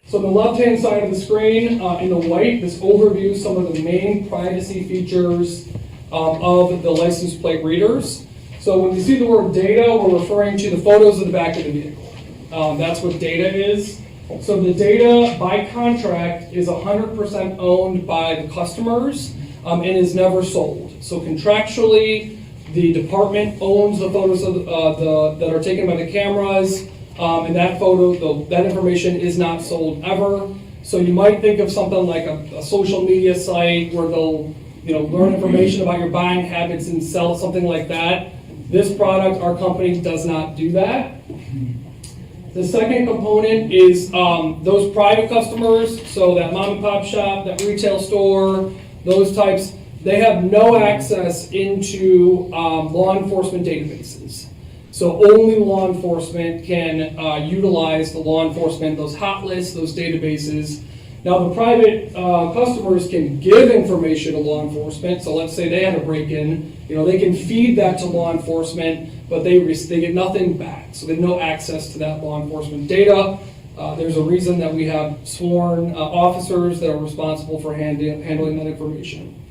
So on the left-hand side of the screen, in the white, this overviews some of the main privacy features of the license plate readers. So when we see the word data, we're referring to the photos of the back of the vehicle. That's what data is. So the data, by contract, is 100% owned by the customers and is never sold. So contractually, the department owns the photos that are taken by the cameras, and that information is not sold ever. So you might think of something like a social media site where they'll learn information about your buying habits and sell something like that. This product, our company, does not do that. The second component is those private customers, so that mom and pop shop, that retail store, those types, they have no access into law enforcement databases. So only law enforcement can utilize the law enforcement, those hot lists, those databases. Now the private customers can give information to law enforcement. So let's say they had a break-in, they can feed that to law enforcement, but they get nothing back. So they have no access to that law enforcement data. There's a reason that we have sworn officers that are responsible for handling that information.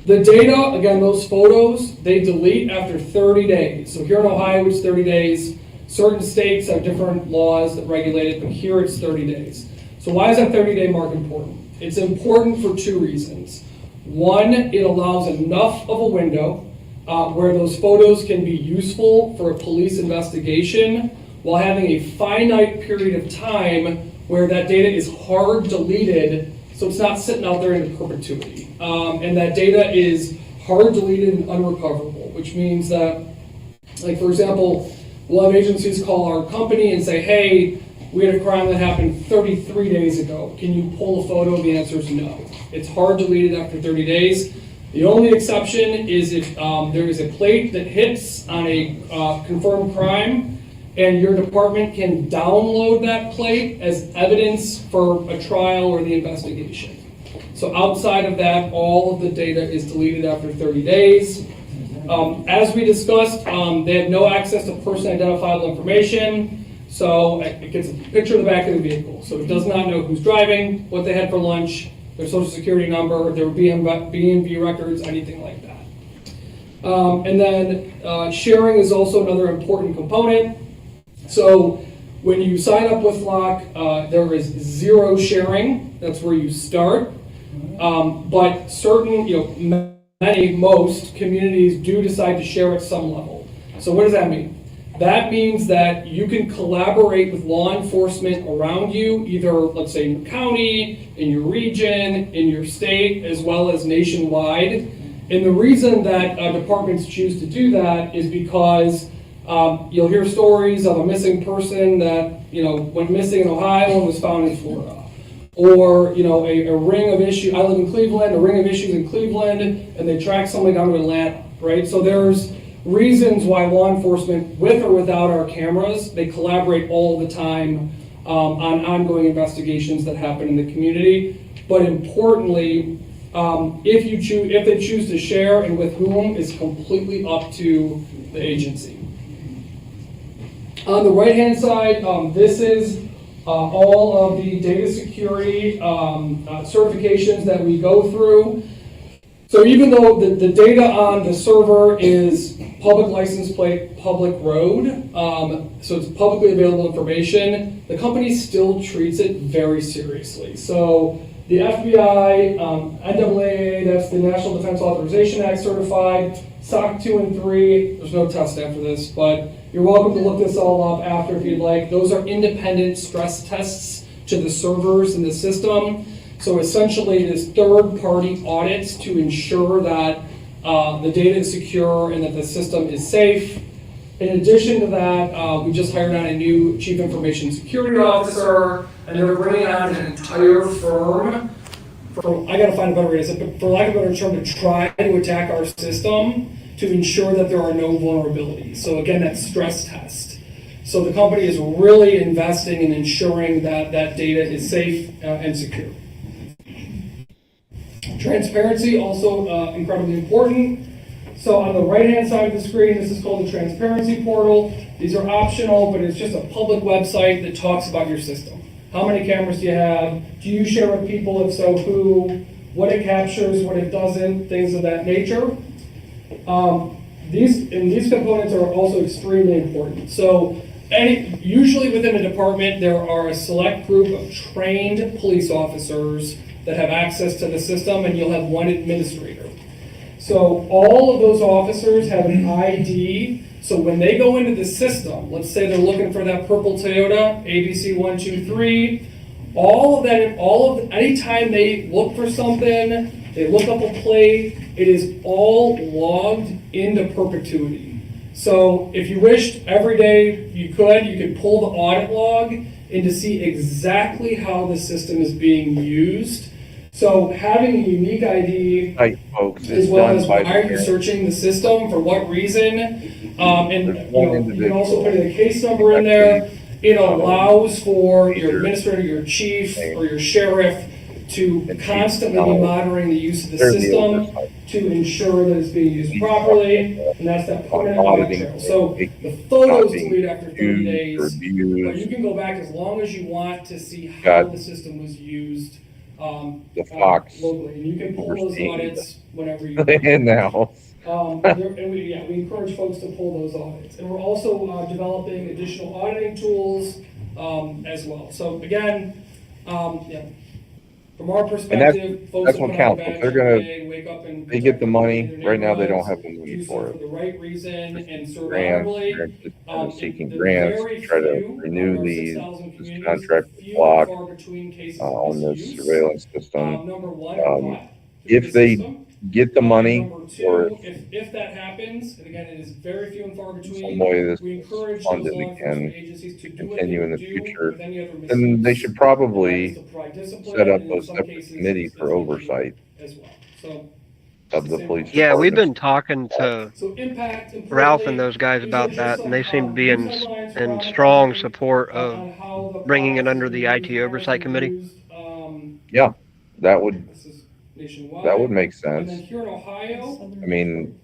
The data, again, those photos, they delete after 30 days. So here in Ohio, it's 30 days. Certain states have different laws that regulate it, but here it's 30 days. So why is that 30-day mark important? It's important for two reasons. One, it allows enough of a window where those photos can be useful for a police investigation while having a finite period of time where that data is hard deleted, so it's not sitting out there in perpetuity. And that data is hard deleted and unrecoverable, which means that, like for example, we'll have agencies call our company and say, hey, we had a crime that happened 33 days ago. Can you pull a photo? The answer is no. It's hard deleted after 30 days. The only exception is if there is a plate that hits on a confirmed crime and your department can download that plate as evidence for a trial or the investigation. So outside of that, all of the data is deleted after 30 days. As we discussed, they have no access to personally identifiable information. So it gets a picture of the back of the vehicle. So it does not know who's driving, what they had for lunch, their social security number, their B&B records, anything like that. And then sharing is also another important component. So when you sign up with Flock, there is zero sharing. That's where you start. But certain, most communities do decide to share at some level. So what does that mean? That means that you can collaborate with law enforcement around you, either, let's say, in your county, in your region, in your state, as well as nationwide. And the reason that departments choose to do that is because you'll hear stories of a missing person that, went missing in Ohio and was found in Florida. Or, a ring of issues. I live in Cleveland, a ring of issues in Cleveland, and they track somebody down to Atlanta, right? So there's reasons why law enforcement, with or without our cameras, they collaborate all the time on ongoing investigations that happen in the community. But importantly, if they choose to share and with whom is completely up to the agency. On the right-hand side, this is all of the data security certifications that we go through. So even though the data on the server is public license plate, public road, so it's publicly available information, the company still treats it very seriously. So the FBI, NAAA, that's the National Defense Authorization Act certified, SOC 2 and 3, there's no test after this, but you're welcome to look this all up after if you'd like. Those are independent stress tests to the servers in the system. So essentially it is third-party audits to ensure that the data is secure and that the system is safe. In addition to that, we just hired on a new Chief Information Security Officer, and they're bringing on an entire firm. I gotta find a better way to say it, but for lack of a better term, to try to attack our system to ensure that there are no vulnerabilities. So again, that stress test. So the company is really investing in ensuring that that data is safe and secure. Transparency, also incredibly important. So on the right-hand side of the screen, this is called the Transparency Portal. These are optional, but it's just a public website that talks about your system. How many cameras do you have? Do you share with people? If so, who? What it captures, what it doesn't, things of that nature. These components are also extremely important. So usually within a department, there are a select group of trained police officers that have access to the system, and you'll have one administrator. So all of those officers have an ID. So when they go into the system, let's say they're looking for that purple Toyota, ABC 123, anytime they look for something, they look up a plate, it is all logged into perpetuity. So if you wished every day you could pull the audit log and to see exactly how the system is being used. So having a unique ID, as well as why are you searching the system, for what reason, and you can also put in a case number in there. It allows for your administrator, your chief, or your sheriff to constantly be monitoring the use of the system to ensure that it's being used properly, and that's that permanent audit trail. So the photos delete after 30 days, but you can go back as long as you want to see how the system was used. Locally, and you can pull those audits whenever you want. In the house. We encourage folks to pull those audits. And we're also developing additional auditing tools as well. So again, from our perspective, folks that's what counts. They get the money. Right now, they don't have the money for it. For the right reason and serve Grants, honorably. they're seeking grants to try to renew this contract with Flock on this surveillance system. If they get the money, or if that happens, and again, it is very few and far between, some way this we encourage is funded those law enforcement again agencies to continue in the future, then then they should probably set up a separate committee for oversight of the police. Yeah, we've department. been talking to Ralph and those guys about that, and they seem to be in strong support of bringing it under the IT Oversight Committee. Yeah, that would nationwide. That would make And then sense. here in Ohio, I mean,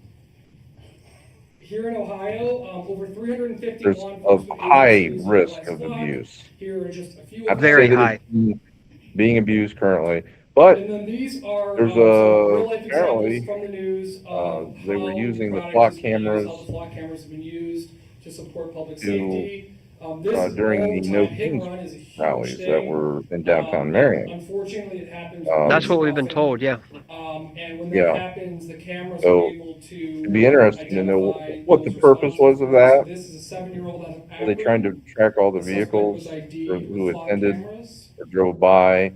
over 350 there's law a enforcement high agencies risk utilize of Flock. abuse. Here are just a few Not of to say Very that high. it's being abused currently, but And then these are there's some real life examples apparently from the news of they were how using the product flock has been used, cameras how the flock cameras have been used to support public to safety. This during the No all-time hit and Kings run is a huge rallies that thing. were in downtown Marion. Unfortunately, it happens. That's way what too we've been often. told, yeah. And when that Yeah. happens, the cameras are So able to it'd be interesting to know identify what the those purpose was of responsible for it. So that. this is a 7-year-old out of Were they Akron. trying to track all the The suspect was vehicles ID'd or with who flock attended cameras. or drove by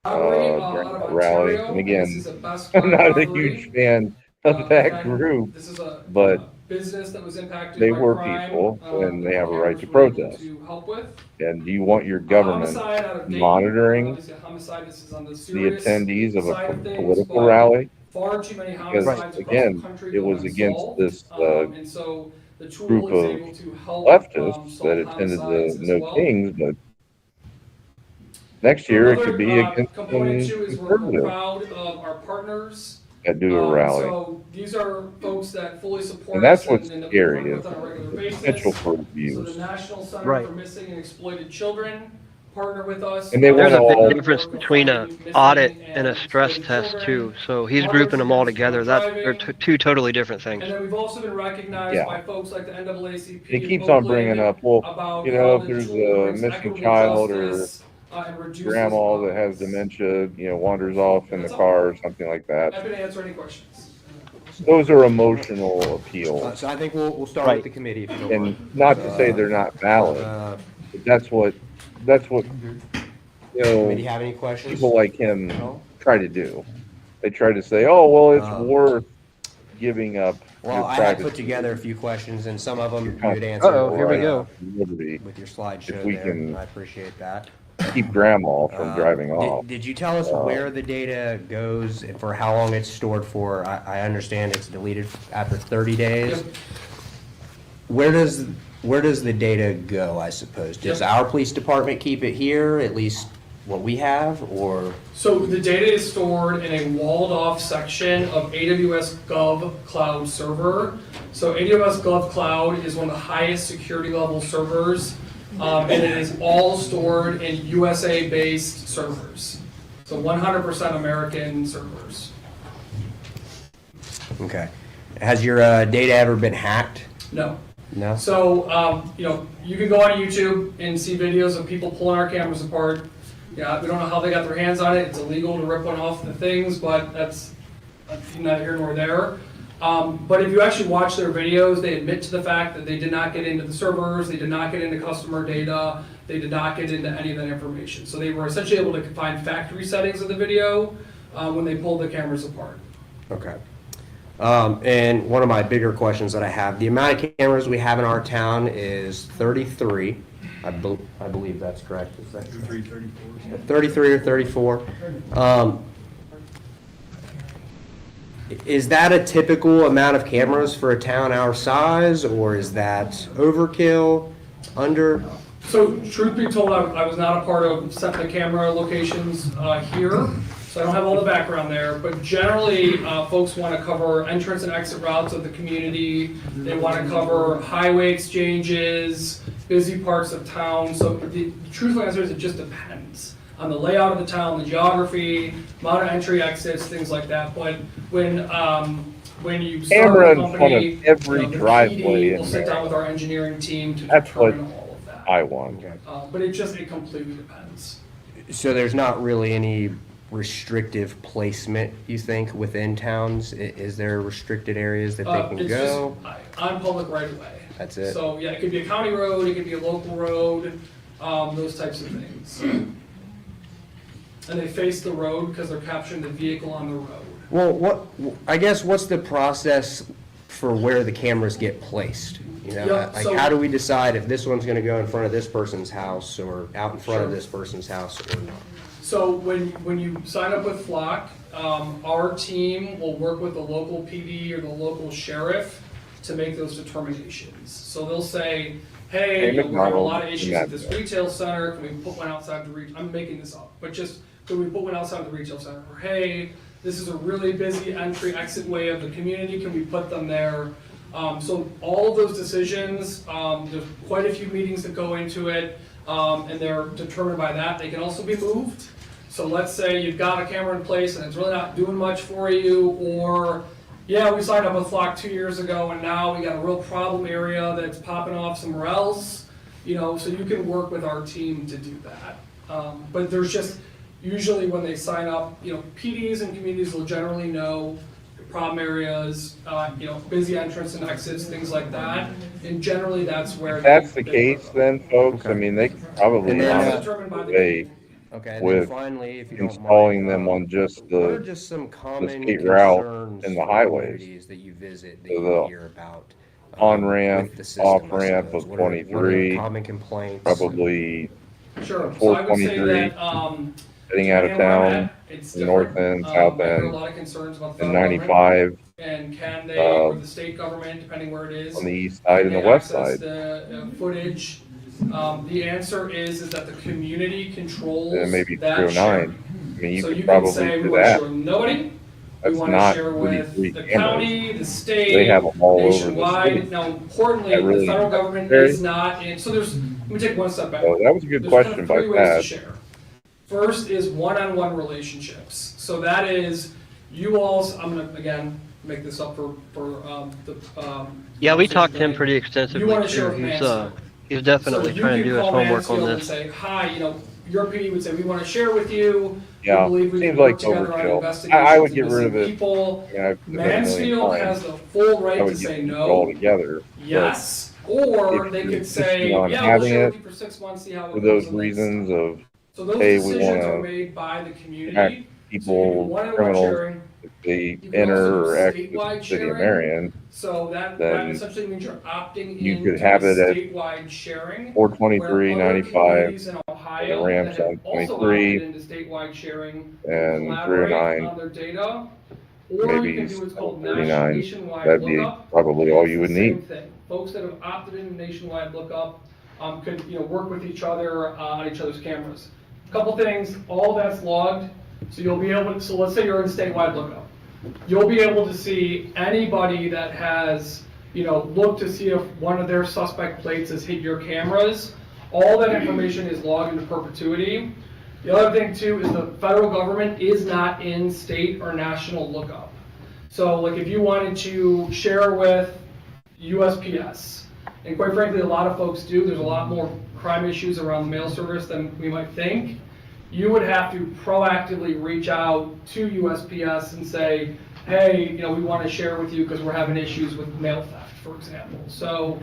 Operate, during out of that rally? Ontario, And and again, this is a Best I'm Buy not a property. huge fan of In that fact, group, This is a but business that was impacted they by were crime, people and that they have a the right to cameras were able protest. to help with. And do you want your government Homicide out of Dayton, monitoring obviously homicide, this is on the the serious attendees of a side of things, political but rally? far too many Because homicides across again, the country it go was against unsolved. this And so the tool group is of able to help leftists solve that attended homicides the as No well. Kings, but next So year it another could be against component some too is we're conservatives proud of our partners. that do a rally. So these are folks that fully support And that's us what's and that we scary work is with on a regular the basis. potential for So abuse. the National Center Right. for Missing and Exploited Children partner with us. And they There's won't a all, big difference between a audit and a stress test too. So he's grouping them all together. They're two totally different things. And then we've also been recognized Yeah. by folks like the NAACP. he keeps in on Oakland bringing up, well, about you know, how if the there's tool a brings missing equitable child or justice, and reduces grandma that has violence. dementia, you know, wanders off in the car or something like that. Happy to answer any questions. Those are emotional appeals. So I think we'll start with the committee if you don't mind. And not to say they're not valid, but that's what, you Committee know, have any questions? people like him try to do. They try to say, oh, well, it's worth giving up your Well, I had privacy. put together a few questions, and some of them you Your would answer. Uh-oh, here we go. Liberty, With your slideshow If we there, can- I appreciate that. keep grandma from driving off. Did you tell us where the data goes, and for how long it's stored for? I understand it's deleted after 30 days. Yep. Where does the data go, I suppose? Does Yep. our police department keep it here, at least what we have, or? So the data is stored in a walled off section of AWS Gov Cloud server. So AWS Gov Cloud is one of the highest security level servers, and it is all stored in USA based servers. So 100% American servers. Okay. Has your data ever been hacked? No. No? So, you can go on YouTube and see videos of people pulling our cameras apart. Yeah, we don't know how they got their hands on it. It's illegal to rip one off the things, but that's neither here nor there. But if you actually watch their videos, they admit to the fact that they did not get into the servers, they did not get into customer data, they did not get into any of that information. So they were essentially able to find factory settings of the video when they pulled the cameras apart. Okay. And one of my bigger questions that I have, the amount of cameras we have in our town is 33. I believe that's correct. Is that 33 or 34? Is that a typical amount of cameras for a town our size, or is that overkill, under? So truth be told, I was not a part of setting the camera locations here, so I don't have all the background there. But generally, folks want to cover entrance and exit routes of the community. They want to cover highway exchanges, busy parts of town. So the truthful answer is it just depends on the layout of the town, the geography, amount of entry, exits, things like that. But when you start Camera with in a front company, of every the driveway PD in will sit there. down with our engineering team to That's what determine all of that. I want. But it completely depends. So there's not really any restrictive placement, you think, within towns? Is there restricted areas that they can It's go? just on public right of way. That's it? So, yeah, it could be a county road, it could be a local road, those types of things. And they face the road because they're capturing the vehicle on the road. Well, I guess what's the process for where the cameras get placed? You know, Yeah, so- how do we decide if this one's gonna go in front of this person's house or out in front of Sure. this person's house or not? So when you sign up with Flock, our team will work with the local PD or the local sheriff to make those determinations. So they'll say, hey, Hey, we're having a lot of McDonald's, issues yeah. at this retail center, can we put one outside the I'm making this up, but just So we put one outside of the retail center, or hey, this is a really busy entry exit way of the community, can we put them there? So all of those decisions, there's quite a few meetings that go into it, and they're determined by that. They can also be moved. So let's say you've got a camera in place and it's really not doing much for you, or yeah, we signed up with Flock 2 years ago and now we got a real problem area that's popping off somewhere else, you know, so you can work with our team to do that. But there's just, usually when they sign up, you know, PDs and communities will generally know problem areas, you know, busy entrance and exits, things like that. And generally that's where. If that's the case then, folks, I mean, they could probably And then, honestly Okay, and then with finally, if you don't mind, installing them on just what are the just some common state route concerns and the from highways. communities that you visit, that So you the hear about? on-ramp, with the system, I off-ramp suppose? of What are the 23, common complaints? probably Sure, so I would say 423, that, heading out of depending on where I'm town, at, it's the north different. end, south I hear a end, lot of concerns about the and federal government, 95 and can they, or the state government, depending where it is. on the east side and can the they west access side. the footage? The answer is that the community controls And maybe that 309. sharing. I mean, you So could you can probably say, we do want to that. share with nobody, we That's want to not share with 33 the cameras. county, the state, They have them all over the nationwide. city. Now, importantly, That really the federal government necessary? is not in, so there's, let me take one step back. So that was a good There's question kind of by three ways to Pat. share. First is one-on-one relationships. So that is, you all, I'm gonna, again, make this up for Yeah, we talked to him today. pretty You extensively want to share too. with He's Mansfield. he's definitely So you trying to can do his call homework on Mansfield and this. say, hi, you know, your PD would say, we want to share with you. Yeah, We believe we seems can work like together on overkill. investigations I would of get rid missing of it. people. Yeah, I've said that a million Mansfield times. has the full I right to would say get it all no, together. yes, or if they you're could say, insisting on yeah, we'll having share with it you for 6 months, see how it for goes. those and then reasons stop. of, So those hey, we decisions are wanna made by the track community. people, one-on-one criminals, sharing. if they You can enter also or do exit the statewide city of sharing. Marion, So that then essentially means you're opting you into could have it at statewide sharing. 423, where other 95, communities in and Ohio the ramps that on have also 23, opted into statewide sharing can and collaborate 309, on their data. Or you maybe can do what's called 39. nationwide That'd be lookup. probably all you would It's the same need. thing. Folks that have opted into nationwide lookup could, you know, work with each other on each other's cameras. Couple things, all that's logged, so you'll be able to, so let's say you're in statewide lookup. You'll be able to see anybody that has, you know, looked to see if one of their suspect plates has hit your cameras. All that information is logged into perpetuity. The other thing too is the federal government is not in state or national lookup. So like if you wanted to share with USPS, and quite frankly a lot of folks do, there's a lot more crime issues around the mail service than we might think. You would have to proactively reach out to USPS and say, hey, you know, we want to share with you because we're having issues with mail theft, for example. So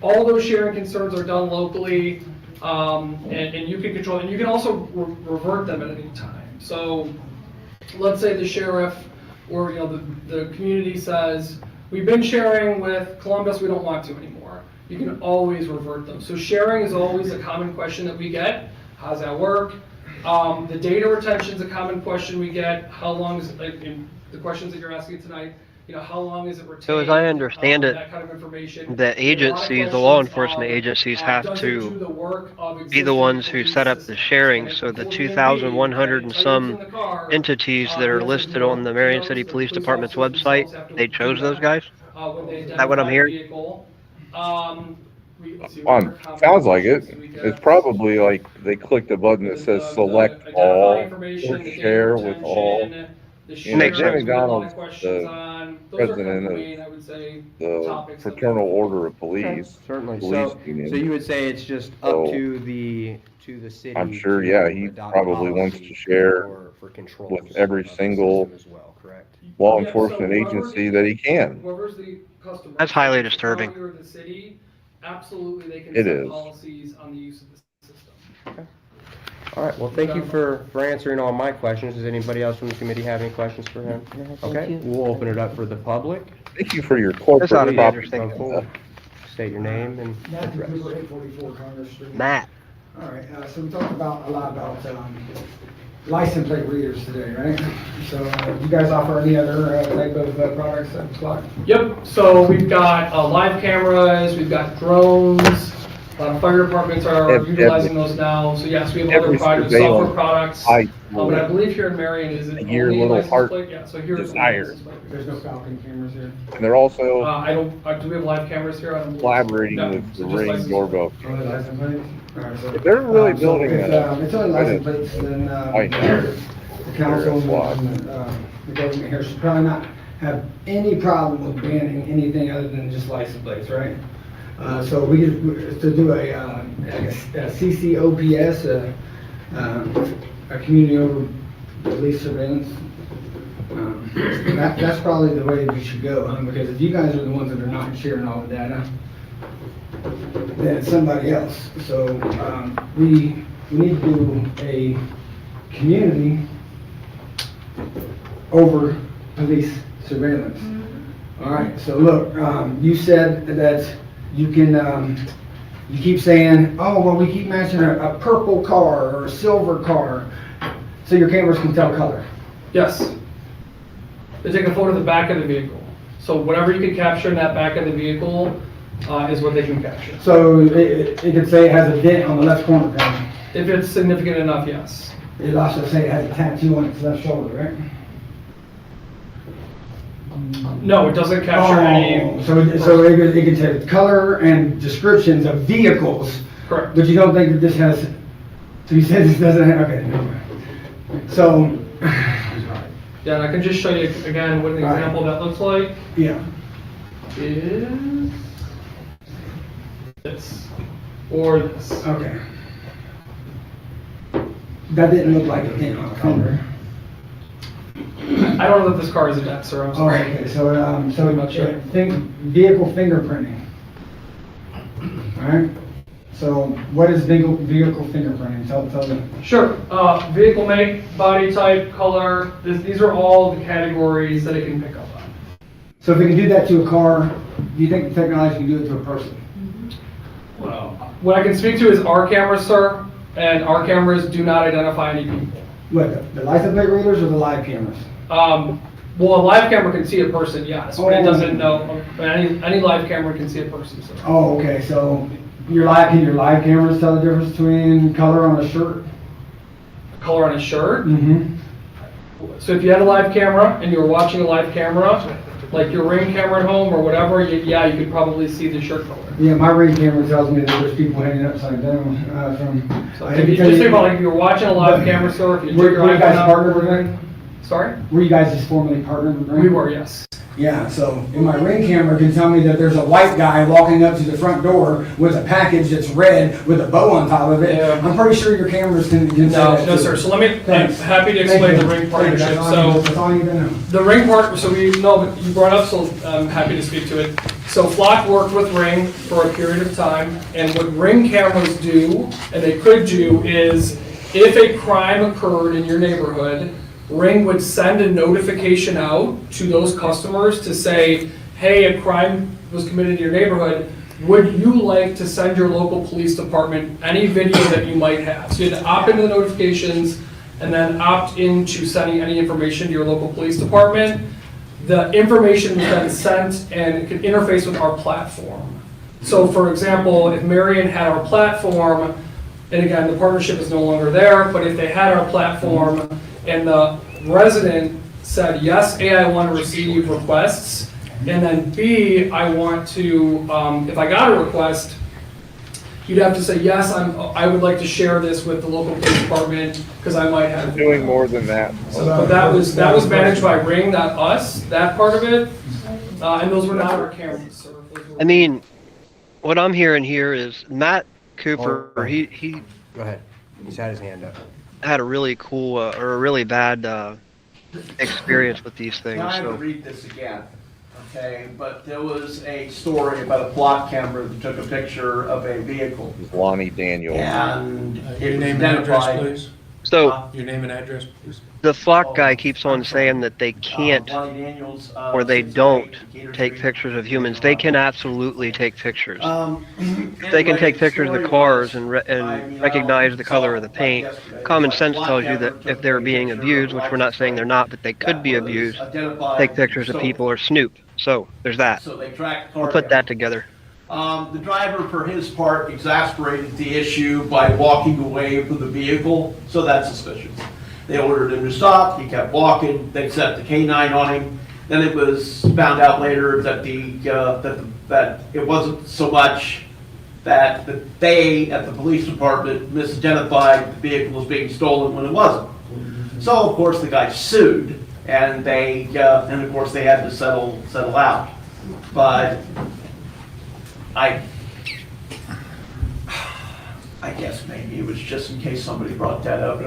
all those sharing concerns are done locally, and you can control, and you can also revert them at any time. So let's say the sheriff or, you know, the community says, we've been sharing with Columbus, we don't want to anymore. You can always revert them. So sharing is always a common question that we get. How does that work? The data retention is a common question we get. How long is it, like, in the questions that you're asking tonight, you know, how long is it retained? So as I understand it, that kind of information. the agencies, the law enforcement agencies have to be the ones who set up the sharing, so the 2,100 and some entities that are listed on the Marion City Police Department's website, they chose those guys? Is that what I'm hearing? Sounds like it. It's probably like they clicked a button that says select all or share with all. You know, Makes Jim sense. McDonald's the president of the Fraternal Order of Police. Certainly. Police So union. you would say it's just So, up to the city. I'm sure, to yeah, he adopt probably wants policy to share for controls with every of the single system as well, correct? law enforcement agency that he can. Whoever's the customer. That's highly if it's the disturbing. county or the city, absolutely they can It set is. policies on the use of the system. All right, well, thank you for answering all my questions. Does anybody else from the committee have any questions for him? Okay, we'll open it up for the public. Thank you for your corporate ought to be propaganda. interesting. Come forward. State your name and Matthew address. Cooper, 844 Congress Street. Matt. All right, so we talked a lot about license plate readers today, right? So you guys offer any other type of products at Flock? Yep, so we've got live cameras, we've got drones, A lot of fire departments are Every- utilizing those now, so yes, we have other every projects, software surveillance products. I But I believe here in Marion, is it your only little license heart plate? Yeah, so here it's only desire. license plate. There's no Falcon cameras here. And they're also I don't, do we have live cameras here? I don't believe so. collaborating No, with the so just Ring license doorbell. Only license plates? All right, so- They're really so building if, that. It's only license plates, then, I know. the council They're a lot. and, the government here should probably not have any problem with banning anything other than just license plates, right? So we could, to do a CCOPS, a community over police surveillance. That's probably the way we should go, because if you guys are the ones that are not sharing all the data, then it's somebody else. So, we need to do a community over police surveillance. All right, so look, you said that you can, you keep saying, oh, well, we keep mentioning a purple car or a silver car, so your cameras can tell color. Yes. They take a photo of the back of the vehicle. So whatever you can capture in that back of the vehicle is what they can capture. So it could say it has a dent on the left corner panel. If it's significant enough, yes. It'll also say it has a tattoo on its left shoulder, right? No, it doesn't capture any. So it can tell color and descriptions of vehicles. Correct. But you don't think that this has, so you said this doesn't have, okay, never mind. So. Yeah, and I can just show you again what an example that looks like. Yeah. Is this or this. Okay. That didn't look like a dent on the fender. I don't know that this car is a dent, sir. I'm Oh, sorry. okay, so, I'm not sure. Vehicle fingerprinting. All right, so what is vehicle fingerprinting? Tell me. Sure. Vehicle make, body type, color. These are all the categories that it can pick up on. So if it can do that to a car, do you think the technology can do it to a person? What I can speak to is our cameras, sir, and our cameras do not identify any people. What, the license plate readers or the live cameras? Well, a live camera can see a person, yes, but it doesn't know. Any live camera can see a person, sir. Oh, okay, so can your live cameras tell the difference between color on a shirt? Color on a shirt? Mm-hmm. So if you had a live camera and you were watching a live camera, like your Ring camera at home or whatever, yeah, you could probably see the shirt color. Yeah, my Ring camera tells me that there's people hanging upside down So if you just think about like if you're watching a live camera, sir, if you took your Were you guys iPhone out- partnered with Ring? Sorry? Were you guys just formally partnered with Ring? We were, yes. Yeah, so if my Ring camera can tell me that there's a white guy walking up to the front door with a package that's red with a bow on top of it, Yeah. I'm pretty sure your cameras can say No, that no, too. sir. So let me, I'm Thanks. happy to Thank explain you. the Ring Thank you. partnership. That's all you need to know. The Ring part, so we know, but you brought up, so I'm happy to speak to it. So Flock worked with Ring for a period of time, and what Ring cameras do, and they could do, is if a crime occurred in your neighborhood, Ring would send a notification out to those customers to say, hey, a crime was committed in your neighborhood. Would you like to send your local police department any video that you might have? So you had to opt into the notifications and then opt into sending any information to your local police department. The information was then sent and it could interface with our platform. So for example, if Marion had our platform, and again, the partnership is no longer there, but if they had our platform and the resident said, yes, A, I want to receive requests, and then B, I want to, if I got a request, you'd have to say, yes, I would like to share this with the local police department because I might have. Doing more than that. But that was managed by Ring, not us, that part of it. And those were not our cameras, sir. I mean, what I'm hearing here is Matt Cooper, he Go ahead. He's had his hand up. had a really cool or a really bad experience with these things. Now I have to So read this again, okay? But there was a story about a flock camera that took a picture of a vehicle. Lonnie Daniel. And Your it was name and address, identified. please. So Your name and address, please. the Flock guy keeps on saying that they can't Lonnie Daniels, or they 608 don't Decatur take Street. pictures of humans. They can absolutely take pictures. They can Anyway, take pictures of the story cars was, and recognize the color of the paint. Common sense tells you that if they're being abused, which we're not saying they're not, but they could be abused, take pictures of people or snoop. So there's that. So they tracked the I'll car put down. that together. The driver, for his part, exasperated the issue by walking away from the vehicle, so that's suspicious. They ordered him to stop, he kept walking, they set the K-9 on him. Then it was found out later that that it wasn't so much that they at the police department misidentified the vehicle as being stolen when it wasn't. So of course the guy sued, and of course they had to settle out. But I guess maybe it was just in case somebody brought that up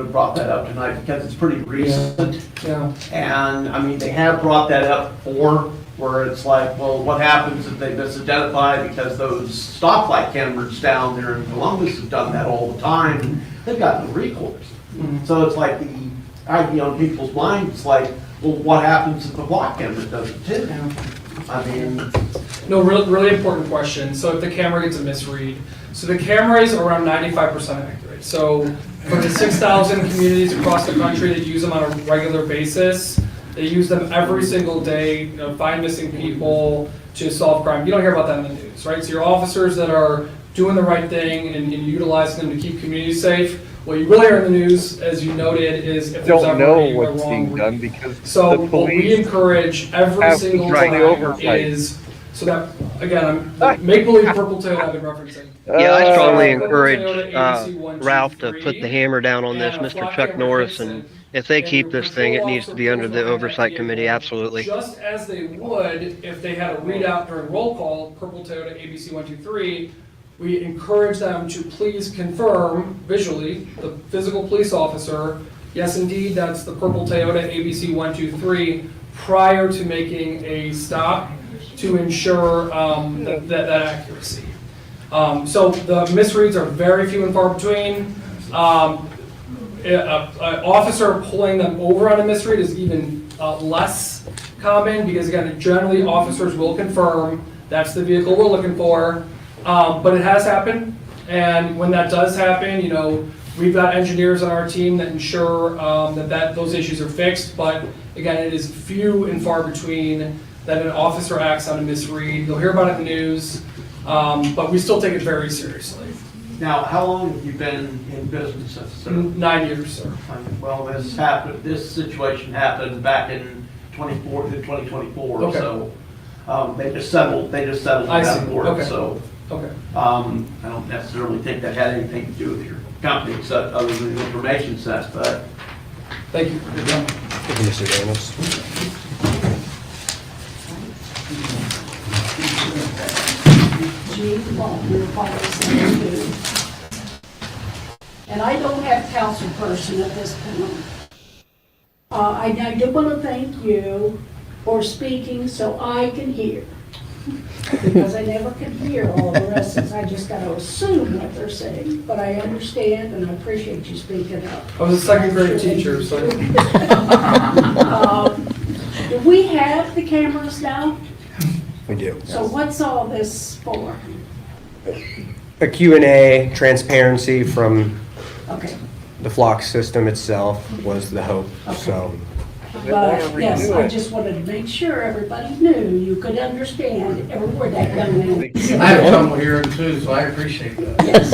tonight, because it's pretty recent. Yeah. And I mean, they have brought that up before, where it's like, well, what happens if they misidentify, because those stoplight cameras down there in Columbus have done that all the time. They've got no recourse. So it's like the idea on people's minds, it's like, well, what happens if the block camera does it too? I mean, No, really important question. So if the camera gets a misread, so the cameras are around 95% accurate. So for the 6,000 communities across the country that use them on a regular basis, they use them every single day, you know, find missing people, to solve crime. You don't hear about that in the news, right? So your officers that are doing the right thing and utilizing them to keep communities safe. What you really hear in the news, as you noted, is if there's ever a what's wrong being done because so the what we police encourage every have single to try the time oversight. is, so that, again, I'm make-believe purple tail I've been referencing. Yeah, I strongly Purple encourage Toyota ABC 123, Ralph to put the hammer down on this, and a Mr. flock Chuck camera Norris, fits and in, if they and keep your this thing, it patrol needs to officer be under pulls the behind that oversight vehicle, committee, absolutely. Just as they would if they had a readout during roll call, purple Toyota ABC 123, we encourage them to please confirm visually, the physical police officer, yes, indeed, that's the purple Toyota ABC 123, prior to making a stop to ensure that accuracy. So the misreads are very few and far between. An officer pulling them over on a misread is even less common, because again, generally officers will confirm that's the vehicle we're looking for. But it has happened, and when that does happen, you know, we've got engineers on our team that ensure that those issues are fixed. But again, it is few and far between that an officer acts on a misread. You'll hear about it in the news, but we still take it very seriously. now, how long have you been in business, sir? 9 years, sir. Well, this situation happened back in 2024, Okay. so, they just settled I that see. board, Okay. so. Okay. I don't necessarily think that had anything to do with your company, except other than the information set, but. Thank you. Thank you, Mr. Daniels. And I don't have councilperson at this point. I do want to thank you for speaking so I can hear. Because I never can hear all the rest, I just got to assume what they're saying. But I understand and I appreciate you speaking up. I was a second grade teacher, so. Do we have the cameras now? We do. So what's all this for? A Q&A, transparency from Okay. the flock system itself was the hope, so. But yes, I just wanted to make sure everybody knew, you could understand every word that young man said. I have trouble hearing too, so I appreciate that. Yes,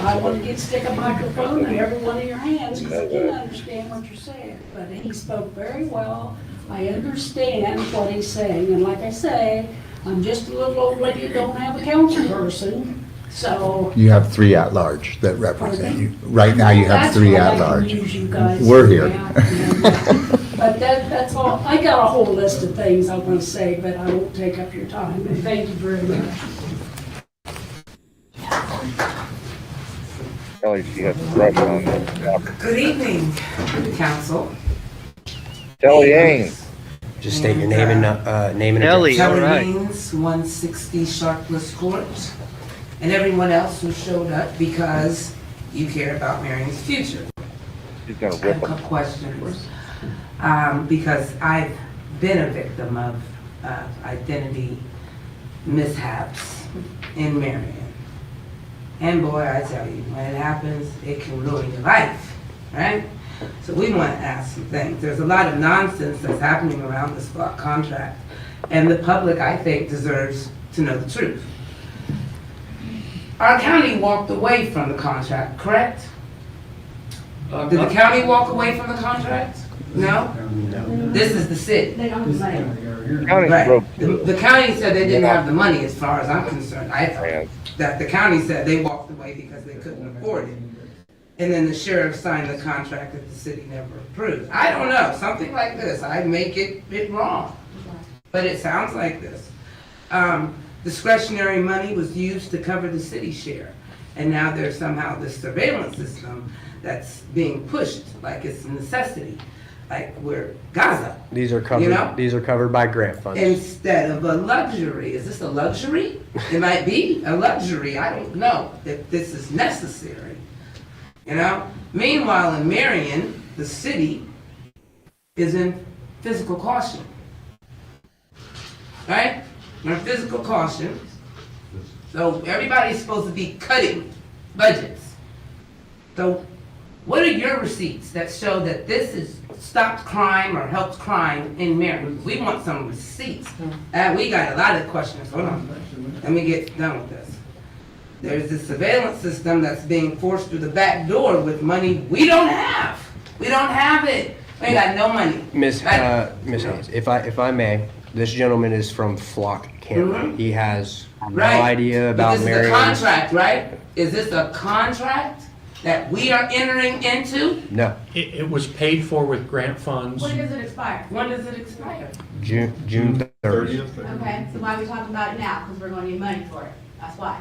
I want to stick a microphone in every one of your hands, because I didn't understand what you're saying. But he spoke very well. I understand what he's saying, and like I say, I'm just a little old lady who don't have a council person, so. You have 3 at-large that represent you. Right now, you have That's 3 why I can at-large. use you guys. We're here. But that's all, I got a whole list of things I want to say, but I won't take up your time, and thank you very much. Kelly, she has a crush on the Good evening, council. Kelly Haynes. Just state your name and name and Kelly, address. all right. Haynes, 160 Sharpless Court, and everyone else who showed up because you care about Marion's future. She's gonna I rip have a them. couple questions. Because I've been a victim of identity mishaps in Marion. And boy, I tell you, when it happens, it can ruin your life, right? So we want to ask some things. There's a lot of nonsense that's happening around this block contract, and the public, I think, deserves to know the truth. Our county walked away from the contract, correct? Did the county walk away from the contract? No? This is the city. They don't have money. County Right. broke The county said they didn't have the money as far as I'm concerned. That the county said they walked away because they couldn't afford it. And then the sheriff signed the contract that the city never approved. I don't know, something like this. I make it wrong. But it sounds like this. Discretionary money was used to cover the city share. And now there's somehow this surveillance system that's being pushed like it's a necessity. Like we're Gaza. These are covered, You know? these are covered by grant funds. Instead of a luxury. Is this a luxury? It might be a luxury. I don't know if this is necessary. You know? Meanwhile, in Marion, the city is in physical caution. Right? We're in physical caution. So everybody's supposed to be cutting budgets. So what are your receipts that show that this has stopped crime or helped crime in Marion? We want some receipts. And we got a lot of questions. Hold on. Let me get done with this. There's this surveillance system that's being forced through the back door with money we don't have. We don't have it. We ain't got no money. Miss Hayes, if I may, this gentleman is from Flock Camera. Mhm. He has no Right. idea But about this is a Marion. contract, right? Is this a contract that we are entering into? No, It was paid for with grant funds. When does it expire? When does it expire? June 30th. Okay, so why are we talking about it now? Because we're gonna need money for it. That's why.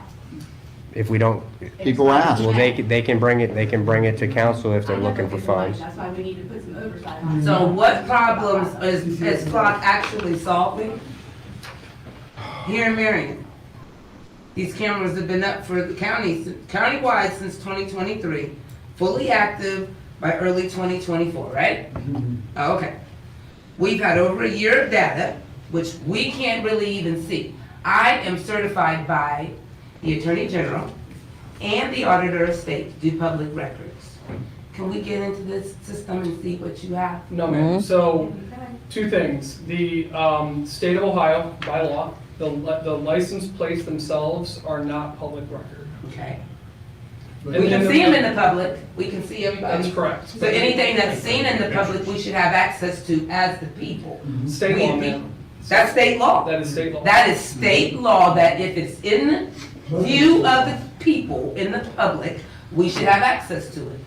If we don't, People ask. well, they can bring it to council if they're I know looking we're for getting money. funds. That's why we need to put some oversight on it. So what problems is Flock actually solving here in Marion? These cameras have been up for the county, countywide since 2023, fully active by early 2024, right? Okay. We've had over a year of data, which we can't really even see. I am certified by the Attorney General and the Auditor of State to do public records. Can we get into this system and see what you have? No, ma'am. So, two things. The state of Ohio, by law, the license plates themselves are not public record. Okay. And- We can and see them in the public, we can see everybody. That's correct. So anything that's seen in the public, we should have access to as the people. State We law, the ma'am. people. That's state law. That is state law. That is state law, that if it's in view of the people, in the public, we should have access to it.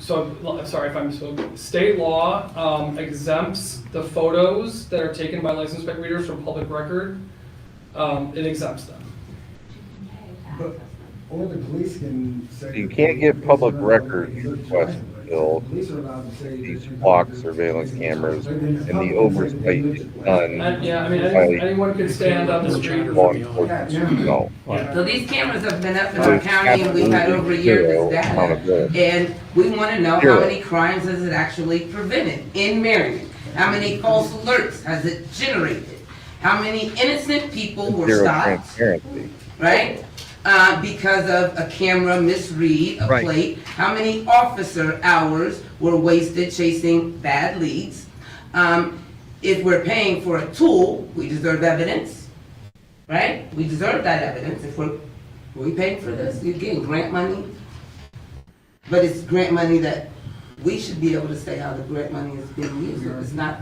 So, sorry if I misspoke. State law exempts the photos that are taken by license plate readers from public record. It exempts them. Or the police can say. You can't get public records requests until Police are allowed to say. these flock surveillance cameras and the oversight is done And, yeah, I mean, by anyone could stand on the street. law enforcement. No. So these cameras have been up in our county and we've had over a year of this data. And we want to know how many crimes has it actually prevented in Marion? How many false alerts has it generated? How many innocent people were Zero stopped, transparency. right? Because of a camera misread, a Right. plate. How many officer hours were wasted chasing bad leads? If we're paying for a tool, we deserve evidence, right? We deserve that evidence. If we paying for this, you're getting grant money. But it's grant money that we should be able to say how the grant money is being used. If it's not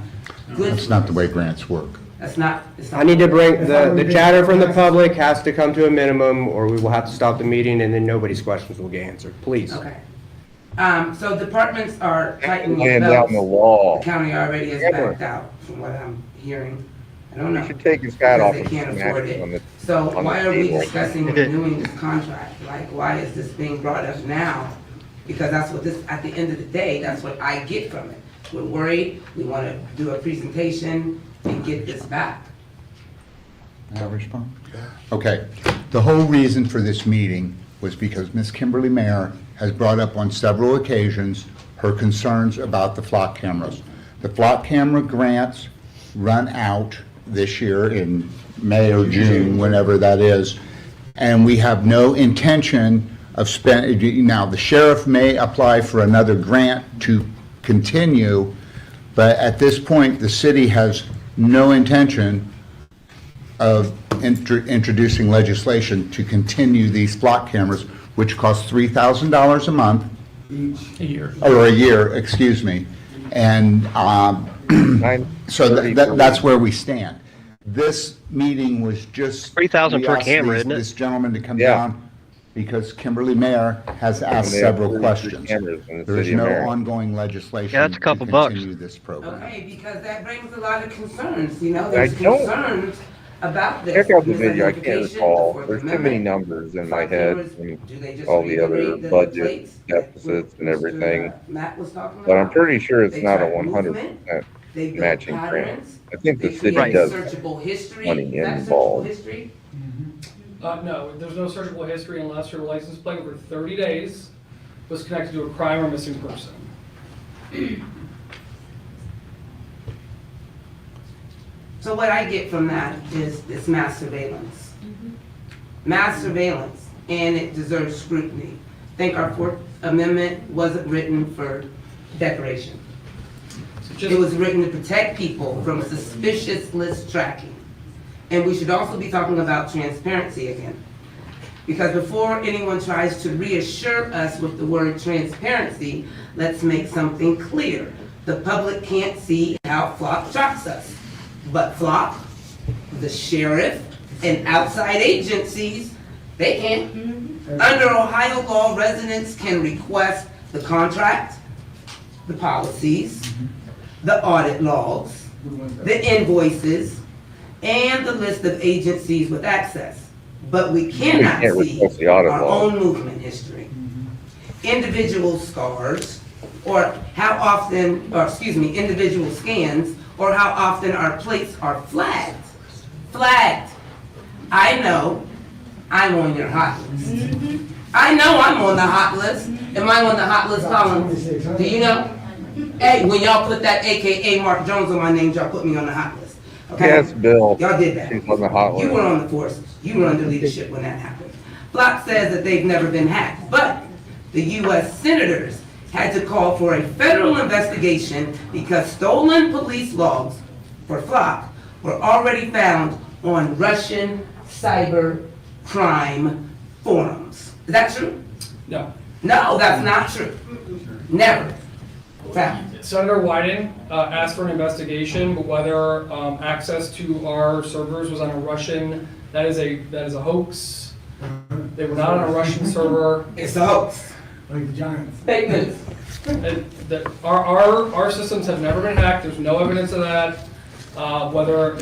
good. That's not the way grants work. That's not, it's not. I need to bring, the chatter from the public has to come to a minimum, or we will have to stop the meeting, and then nobody's questions will get answered. Please. Okay. So departments are tightening Laying their belts. down the law. The county already has Yeah. backed out, from what I'm hearing. I don't know. You should take his hat off Because and they can't smack afford it on it. the, So on the why are we table. discussing renewing this contract? Like, why is this being brought up now? Because that's what this, at the end of the day, that's what I get from it. We're worried, we want to do a presentation and get this back. May I respond? Okay. The whole reason for this meeting was because Ms. Kimberly Mayer has brought up on several occasions her concerns about the flock cameras. The flock camera grants run out this year in May or June, whenever that is, and we have no intention of spending. Now, the sheriff may apply for another grant to continue, but at this point, the city has no intention of introducing legislation to continue these flock cameras, which cost $3,000 a month. A year. Or a year, excuse me. And so that's where we stand. This meeting was just. $3,000 per we asked camera, isn't it? This gentleman to come Yeah. down because Kimberly Mayer has asked they have several 33 questions. cameras in the There's city of no Marion. ongoing legislation. Yeah, that's a couple to bucks. continue this program. Okay, because that brings a lot of concerns, you know, I there's don't- concerns about this. Check out the video, I can't misidentification, recall. Fourth There's too many Amendment. numbers in my Some head cameras, and do they just all the other reiterate the budget plates deficits and Mr. everything. Matt was talking But I'm about? pretty sure it's They not a track 100% They build matching grant. patterns. I think the They city create does searchable history. money Is that searchable involved. history? No, there's no searchable history unless your license plate over 30 days was connected to a crime or missing person. So what I get from that is this mass surveillance. Mass surveillance, and it deserves scrutiny. I think our Fourth Amendment wasn't written for decoration. It was written to protect people from suspicious list tracking. And we should also be talking about transparency again. Because before anyone tries to reassure us with the word transparency, let's make something clear. The public can't see how Flock tracks us. But Flock, the sheriff, and outside agencies, they can. Under Ohio law, residents can request the contract, the policies, the audit logs, the invoices, and the list of agencies with access. But we cannot can't see request the audit our log. own movement history. Individual scars, or how often, or excuse me, individual scans, or how often our plates are flagged. Flagged. I know I'm on your hot list. I know I'm on the hot list. Am I on the hot list, Colin? Do you know? Hey, when y'all put that AKA Mark Jones on my name, y'all put me on the hot list. Okay? Yes, Bill. Y'all did that. She's on the hot You list. were on the forces. You were under leadership when that happened. Flock says that they've never been hacked, but the U.S. senators had to call for a federal investigation because stolen police logs for Flock were already found on Russian cyber crime forums. Is that true? No. No, that's not true. Never found. Senator Wyden asked for an investigation, but whether access to our servers was on a Russian, that is a hoax. They were not on a Russian server. It's a hoax. Like the Giants. Fake news. Our systems have never been hacked. There's no evidence of that. Whether,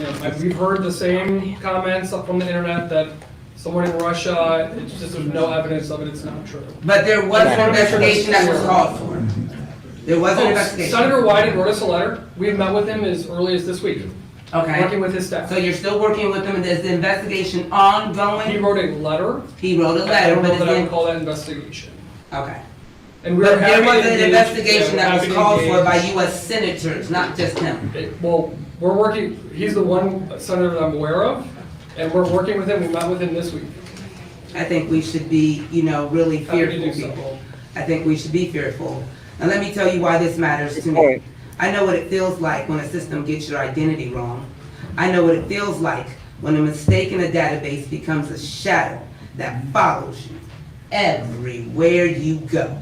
we've heard the same comments from the internet that someone in Russia, it's just, there's no evidence of it. It's not true. But there was an investigation that was called for. There was an investigation. Senator Wyden wrote us a letter. We have met with him as early as this week. Okay. Working with his staff. So you're still working with him, and is the investigation ongoing? He wrote a letter. He wrote a I letter, don't but know it's that I would in, call that investigation. okay. And we're But there happy was to an engage- investigation yeah, that was happy to called for by engage. US senators, not just him. Well, we're working, he's the one senator that I'm aware of, and we're working with him. We met with him this week. I think we should be, really Happy to do fearful so. people. I think we should be fearful. Now, let me tell you why this matters to me. I know what it feels like when a system gets your identity wrong. I know what it feels like when a mistake in a database becomes a shadow that follows you everywhere you go.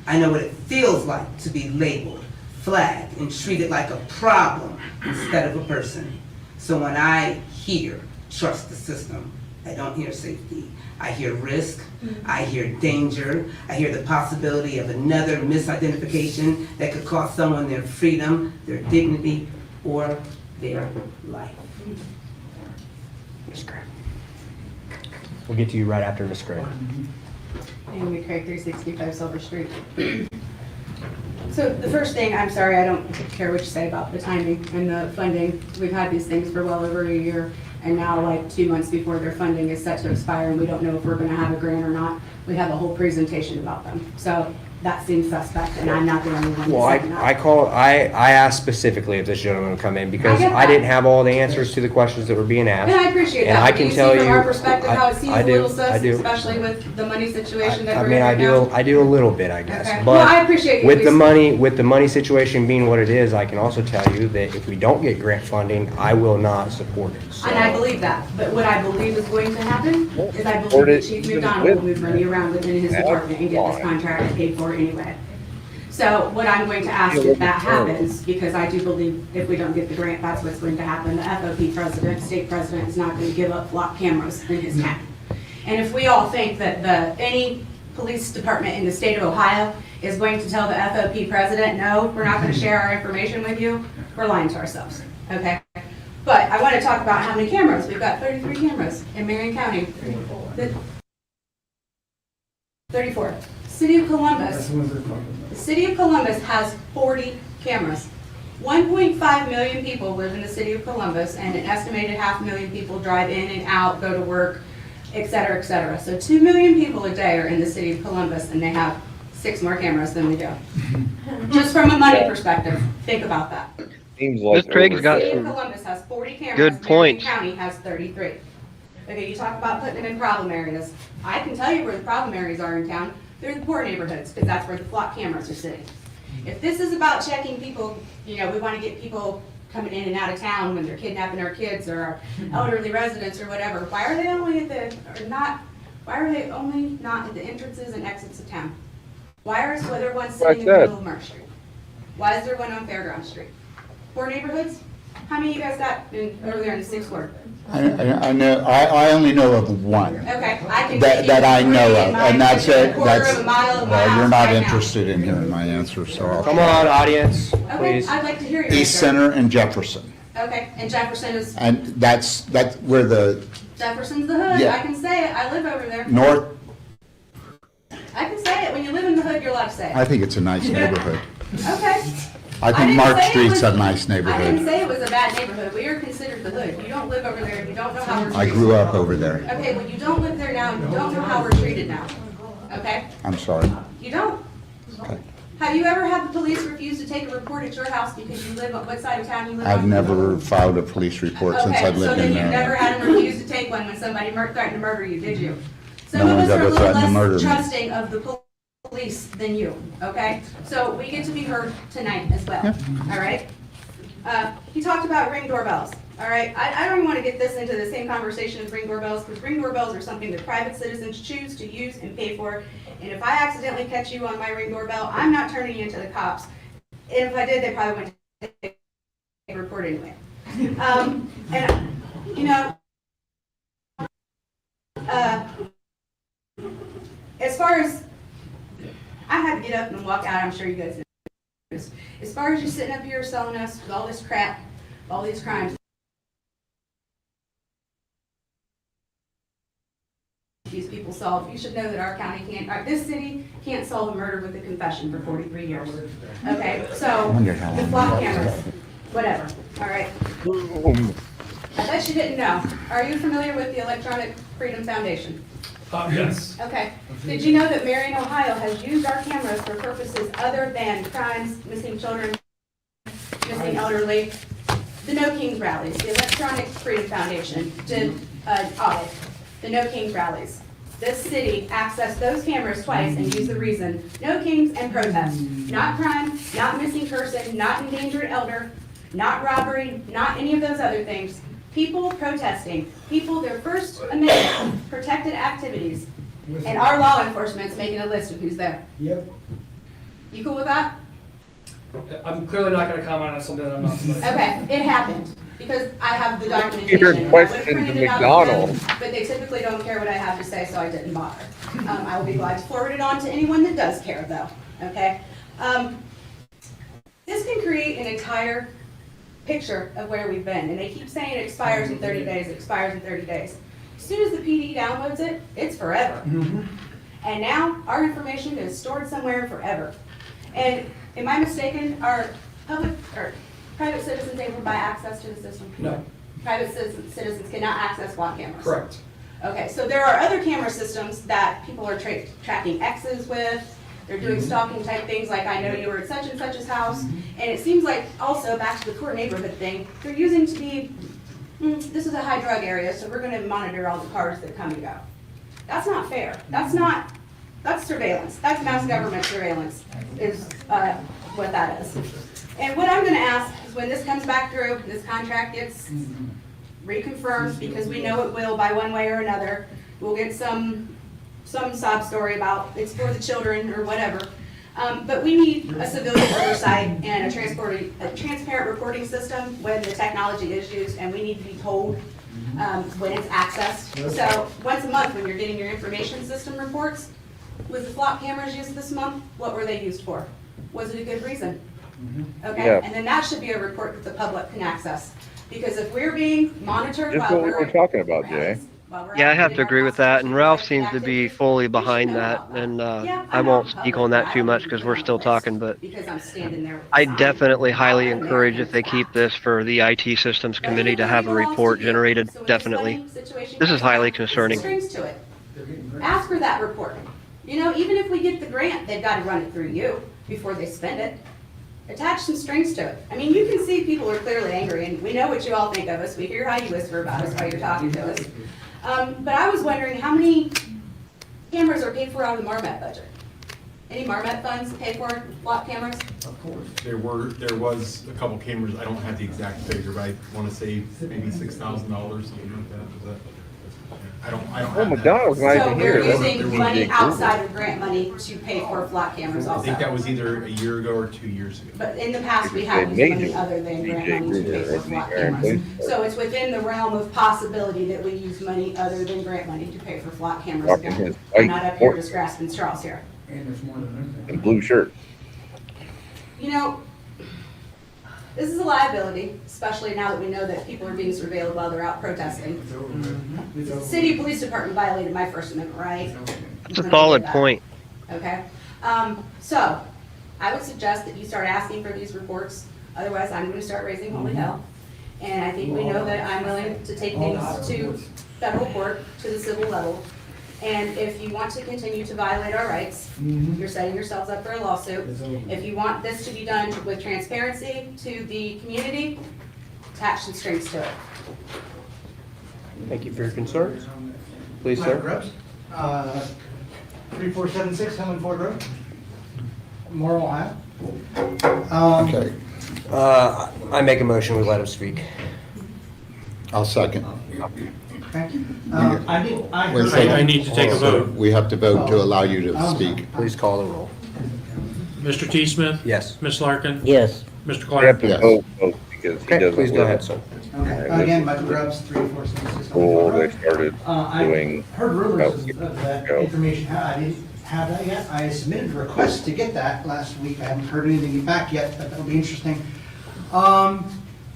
I know what it feels like to be labeled, flagged, and treated like a problem instead of a person. So when I hear trust the system, I don't hear safety. I hear risk, I hear danger, I hear the possibility of another misidentification that could cost someone their freedom, their dignity, or their life. Ms. Gray. We'll get to you right after Ms. Gray. Amy Craig, 365 Silver Street. So the first thing, I'm sorry, I don't care what you say about the timing and the funding. We've had these things for well over a year, and now like 2 months before their funding is set to expire, and we don't know if we're gonna have a grant or not. We have a whole presentation about them. So that seems suspect, and I'm not the only one Well, that's saying that. I asked specifically if this gentleman would come in because I get I that. didn't have all the answers to the questions that were being asked. And I appreciate And that. I but can you tell see from you- our perspective how it seems I a do, little I sus, do. especially with the money situation that I we're mean, in right now. I do a little bit, I guess. Okay. But Well, I appreciate you with the at least- money situation being what it is, I can also tell you that if we don't get grant funding, I will not support it. So- And I believe that, but what I believe is going to happen is I Support believe it that Chief even McDonald with will move money around within his that department and get this line. contract paid for anyway. So what I'm going to ask if that happens, because I do believe if we don't get the grant, that's what's going to happen. The FOP president, state president is not going to give up flock cameras in his town. And if we all think that any police department in the state of Ohio is going to tell the FOP president, no, we're not going to share our information with you, we're lying to ourselves, okay? But I want to talk about how many cameras. We've got 33 cameras in Marion County. 34. City of Columbus. The City of Columbus has 40 cameras. 1.5 million people live in the City of Columbus, and an estimated 500,000 people drive in and out, go to work, et cetera, et cetera. So 2 million people a day are in the City of Columbus, and they have 6 more cameras than we do. Just from a money perspective, think about that. Seems like Ms. Triggs got City of some Columbus has 40 cameras. good Marion points. County has 33. Okay, you talk about putting them in problem areas. I can tell you where the problem areas are in town. They're the poor neighborhoods, because that's where the flock cameras are sitting. If this is about checking people, we want to get people coming in and out of town when they're kidnapping our kids or our elderly residents or whatever, why are they only not at the entrances and exits of town? Why is there one sitting in the middle of Mark Street? Why is there one on Fairground Street? Poor neighborhoods? How many of you guys got over there in the 6th Ward? I know, I only know of one. Okay, I can. That I know of, and that's it. Quarter of a mile of my Well, you're house not right now. interested in hearing my answer, so I'll. Come on, audience, Okay, please. I'd like to hear your East answer. Center and Jefferson. Okay, and Jefferson is, And that's where the Jefferson's the hood, Yeah. I can say it, I live over there. north, I can say it, when you live in the hood, you're allowed to say I it. think it's a nice neighborhood. Okay. I think didn't Mark say it Street's was- a nice I didn't neighborhood. say it was a bad neighborhood, we are considered the hood, you don't live over there, you don't know how we're treated. I grew up over there. Okay, well, you don't live there now, you don't know how we're treated now, okay? I'm sorry. You don't. Okay. Have you ever had the police refuse to take a report at your house because you live on, what side of town you live on? I've never filed a police report since I've lived in Okay, so then you've never there. had them refuse to take one when somebody threatened to murder you, did you? Some No of us one's are a ever little threatened to murder less me. trusting of the police than you, okay? So we get to be heard tonight as well, all right? He talked about ring doorbells, all right? I don't even want to get this into the same conversation as ring doorbells, because ring doorbells are something that private citizens choose to use and pay for. And if I accidentally catch you on my ring doorbell, I'm not turning you into the cops. And if I did, they probably wouldn't take a report anyway. As far as, I had to get up and walk out, I'm sure you guys know this. As far as you sitting up here selling us with all this crap, all these crimes, these people solve, you should know that our county can't, this city can't solve a murder with a confession for 43 years. Okay, so, wonder how the long flock that cameras, whatever, all right. I bet you didn't know. Are you familiar with the Electronic Freedom Foundation? Yes. Okay. Did you know that Marion, Ohio has used our cameras for purposes other than crimes, missing children, missing elderly? The No Kings rallies, the Electronic Freedom Foundation did an audit, the No Kings rallies. This city accessed those cameras twice and used the reason, no kings and protest. Not crime, not missing person, not endangered elder, not robbery, not any of those other things. People protesting, people, their First Amendment protected activities, and our law enforcement's making a list of who's there. Yep. You cool with that? I'm clearly not gonna comment on something that I'm not supposed to. Okay, it happened, because I have the documentation. Your I would've question printed to it out McDonald. of them, But they typically don't care what I have to say, so I didn't bother. I will be glad to forward it on to anyone that does care, though, okay? This can create an entire picture of where we've been, and they keep saying it expires in 30 days, it expires in 30 days. As soon as the PD downloads it, it's forever. And now, our information is stored somewhere forever. And am I mistaken, are public, or private citizens able to buy access to the system? No. Private citizens cannot access SWAT cameras? Correct. Okay, so there are other camera systems that people are tracking X's with, They're doing stalking type things like, I know you were at such and such's house. And it seems like also, back to the core neighborhood thing, they're using to be, this is a high drug area, so we're gonna monitor all the cars that come and go. That's not fair. That's surveillance. That's mass government surveillance is what that is. And what I'm gonna ask is when this comes back through, this contract gets reconfirmed, because we know it will by one way or another, we'll get some sob story about it's for the children or whatever. But we need a civilian oversight and a transparent reporting system when the technology is used, and we need to be told when it's accessed. So once a month, when you're getting your information system reports, was the flock cameras used this month? What were they used for? Was it a good reason? Okay, Yeah. and then that should be a report that the public can access. Because if we're being monitored Just while what we were talking about, Jay. Yeah, I have to agree with that, and Ralph seems to be fully behind that, and I won't speak on that too much because we're still talking, but because I'm standing there. I definitely highly encourage if they keep this for the IT Systems Committee to have a report generated, definitely. This is highly concerning. Strings to it. Ask for that report. You know, even if we get the grant, they've got to run it through you before they spend it. Attach some strings to it. I mean, you can see people are clearly angry, and we know what you all think of us. We hear how you whisper about us while you're talking to us. But I was wondering how many cameras are paid for out of the Marmet budget? Any Marmet funds paid for flock cameras? Of course. There was a couple cameras, I don't have the exact figure, but I want to say maybe $6,000, something like that. Was that? I don't Oh, have that. McDonald's not So even we're here. using money outside of grant money to pay for flock cameras I also. think that was either a year ago or 2 years ago. But in the past, we have used money other than grant money to pay for flock cameras. So it's within the realm of possibility that we use money other than grant money to pay for flock cameras again. I'm not up here just grasping straws here. And blue shirt. You know, this is a liability, especially now that we know that people are being surveilled while they're out protesting. The City Police Department violated my First Amendment right. That's a solid point. Okay, so I would suggest that you start asking for these reports. Otherwise, I'm gonna start raising holy hell. And I think we know that I'm willing to take things to federal court, to the civil level. And if you want to continue to violate our rights, you're setting yourselves up for a lawsuit. If you want this to be done with transparency to the community, attach some strings to it. Thank you for your concerns. Please, Michael sir. Grubbs, 3476 Hillman Ford Road, Morrow, Ohio. Okay, I make a motion, we let him speak. I'll second. Thank you. Wait a heard. second. I need to take a vote. We have to vote to allow you to speak. Please call the roll. Mr. T. Smith? Yes. Ms. Larkin? Yes. Mr. We Clark? have to Yes. vote because he Okay, doesn't. please go ahead, sir. Okay, again, Michael Grubbs, 3476 Hillman School, Ford they Road. started I doing. heard rumors about- of that go. information. I didn't have that yet. I submitted a request to get that last week. I haven't heard anything back yet, but that'll be interesting.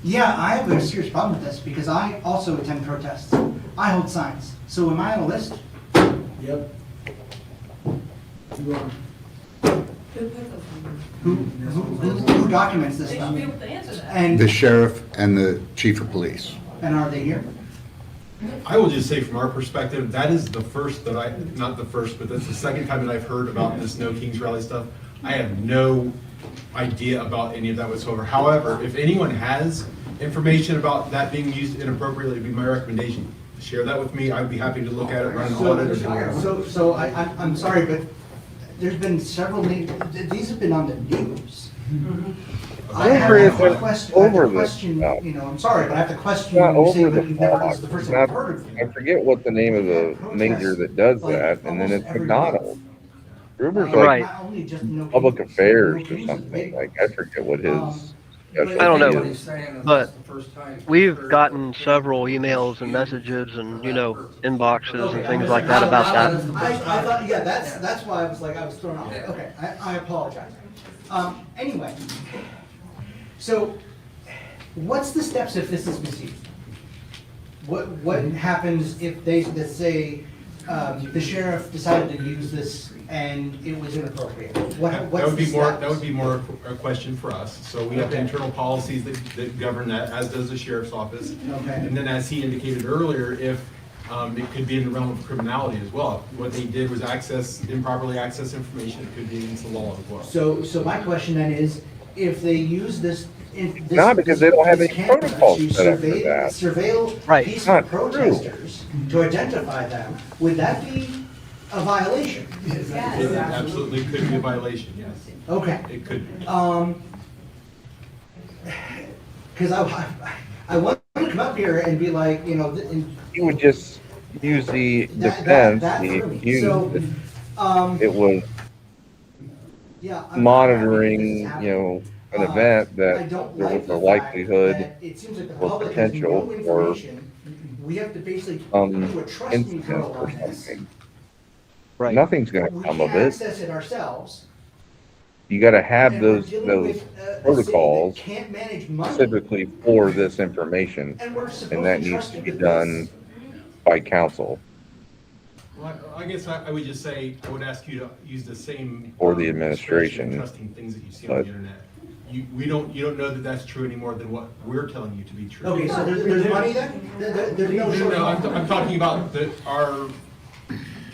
Yeah, I have a serious problem with this because I also attend protests. I hold signs. So am I on a list? Yep. You are. Who documents this stuff? And, The sheriff and the chief of police. and are they here? I will just say from our perspective, that is the first not the first, but that's the second time that I've heard about this No Kings Rally stuff. I have no idea about any of that whatsoever. However, if anyone has information about that being used inappropriately, it'd be my recommendation. Share that with me. I'd be happy to look at it, run an audit, or do whatever. So I'm sorry, but there's been several, these have been on the news. I have a question, you know, I'm sorry, but I have to question Not when you say over that the you've never, block. this is the first It's time I've not- heard of it. I forget what the name of the major that does that, and then it's McDonald's. Gruber's Right. like Not only just no public cases, affairs no or cases, something, big like, I forget what his. I don't know, is. but we've gotten several emails and messages and, inboxes and things like that about that. I thought, yeah, that's why I was like, I was thrown off. Okay, I apologize. Anyway, so what's the steps if this is misused? What happens if let's say, the sheriff decided to use this and it was inappropriate? That What's would the be more, steps? that would be more a question for us. So we have Okay. internal policies that govern that, as does the sheriff's office. Okay. And then as he indicated earlier, if It could be in the realm of criminality as well. What they did was improperly access information. It could be against the law as well. So my question then is, if they use this. Not because they don't have any camera protocols to set up for that. Surveil Right. peaceful Not true. protesters to identify them, would that be a violation? It absolutely could be a violation, yes. Okay. It could be. Because I want to come up here and be like, you know, and You would just use the that defense, threw me. the So, it was yeah. I'm monitoring, happy you that know, an this is event happening. that I don't there like was the a fact likelihood that it seems like the or public has potential no for information. We have to basically do a trust me incident drill or on this. something. Right. Nothing's gonna We come can't of it. access it ourselves. You gotta have And we're those dealing with a city that protocols can't manage money. specifically for this information, And we're supposed and that to needs trust to you be with done this. by council Well, I guess I would just say, I would ask you to use the same. or the discretion in administration. Trusting things that you see on But- the internet. You don't know that that's true any more than what we're telling you to be true. Okay, so there's money then? There's no No, I'm shortfall? talking about our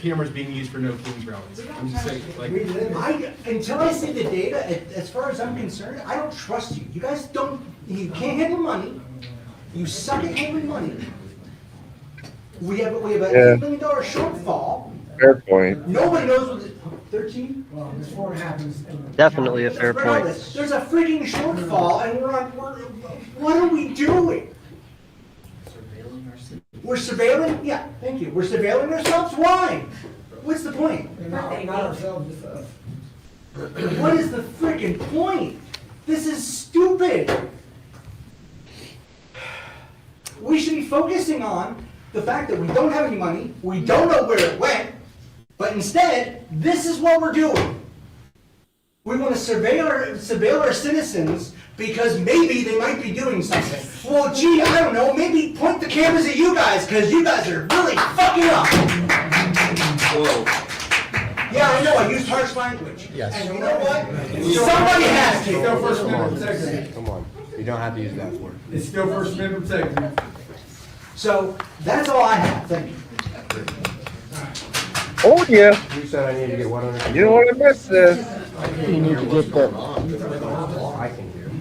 cameras being used for no Kings rallies. I'm just saying, like, Until I see the data, as far as I'm concerned, I don't trust you. You guys don't, you can't handle money. You suck at handling money. We have an Yeah. $8 million shortfall. fair point. Nobody knows what the, 13? Well, before it happens. Definitely a fair point. Regardless, there's a freaking shortfall and what are we doing? We're surveilling, yeah, thank you. We're surveilling ourselves? Why? What's the point? Not ourselves, just us. What is the freaking point? This is stupid. We should be focusing on the fact that we don't have any money, we don't know where it went, but instead, this is what we're doing. We want to surveil our citizens because maybe they might be doing something. Well, gee, I don't know, maybe point the cameras at you guys because you guys are really fucking up. whoa. Yeah, I know, I used harsh language. Yes. And you know what? Somebody has to. Still First Amendment protected. Come on, you don't have to use that word. It's still First Amendment protected. So, that's all I have, thank you. Oh, yeah, You said I need to get one under control. you don't wanna miss this. You need to get the, I can hear.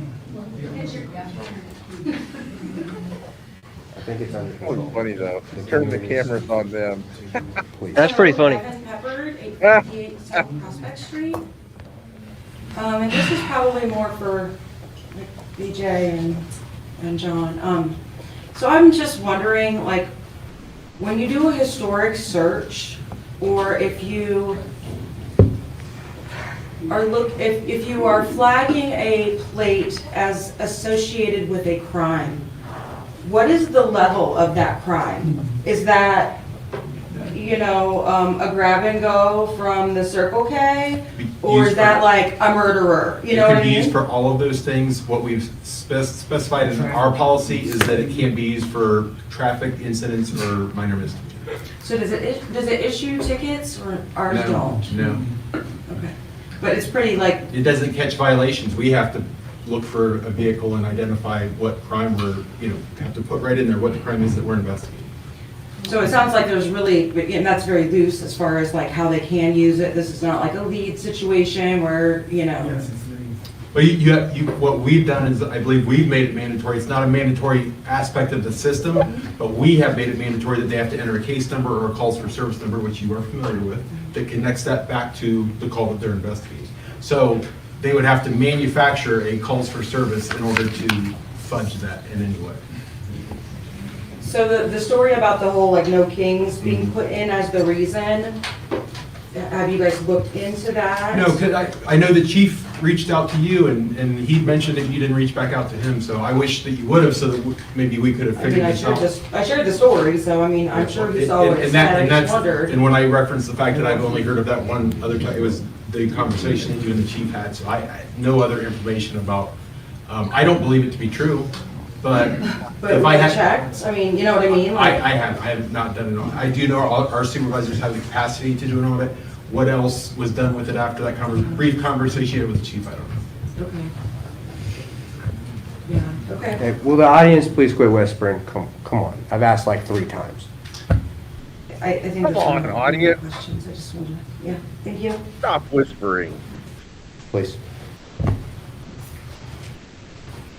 I think it's under That was control. funny though. Turn the cameras on them. That's pretty funny. Kevin Peppard, 858 South Prospect Street. And this is probably more for like, BJ and John. So I'm just wondering, like, when you do a historic search, or if you are if you are flagging a plate as associated with a crime, what is the level of that crime? Is that, you know, a grab and go from the Circle K? Or is that like a murderer? You know what I It could be used mean? for all of those things. What we've specified in our policy is that it can't be used for traffic incidents or minor misdemeanors. So does it issue tickets or ours don't? No, Okay. But it's pretty like, it doesn't catch violations. We have to look for a vehicle and identify what crime we're, have to put right in there what the crime is that we're investigating. so it sounds like there's really, and that's very loose as far as like how they can use it. This is not like a lead situation where, you know. Yes, it's the. But what we've done is, I believe we've made it mandatory. It's not a mandatory aspect of the system, but we have made it mandatory that they have to enter a case number or a calls for service number, which you are familiar with, that connects that back to the call that they're investigating. So they would have to manufacture a calls for service in order to fudge that in any way. So the story about the whole like no kings being put in as the reason, have you guys looked into that? No, because I know the chief reached out to you and he mentioned that you didn't reach back out to him, so I wish that you would have so that maybe we could have I mean, figured I this shared out. this, I shared the story, so I mean, I'm sure you saw what it And said, I that's- just wondered. And when I referenced the fact that I've only heard of that one other time, it was the conversation that you and the chief had, so I no other information about, I don't believe it to be true, but But if we I had. checked, I mean, you know what I mean? Like- I have not done an audit. I do know our supervisors have the capacity to do an audit. What else was done with it after that brief conversation with the chief, I don't know. Okay. Yeah, okay. Okay, will the audience please quit whispering? Come on, I've asked like 3 times. I think. Come there's on, some audience. questions. I just wanted, yeah, thank you. Stop whispering. Please.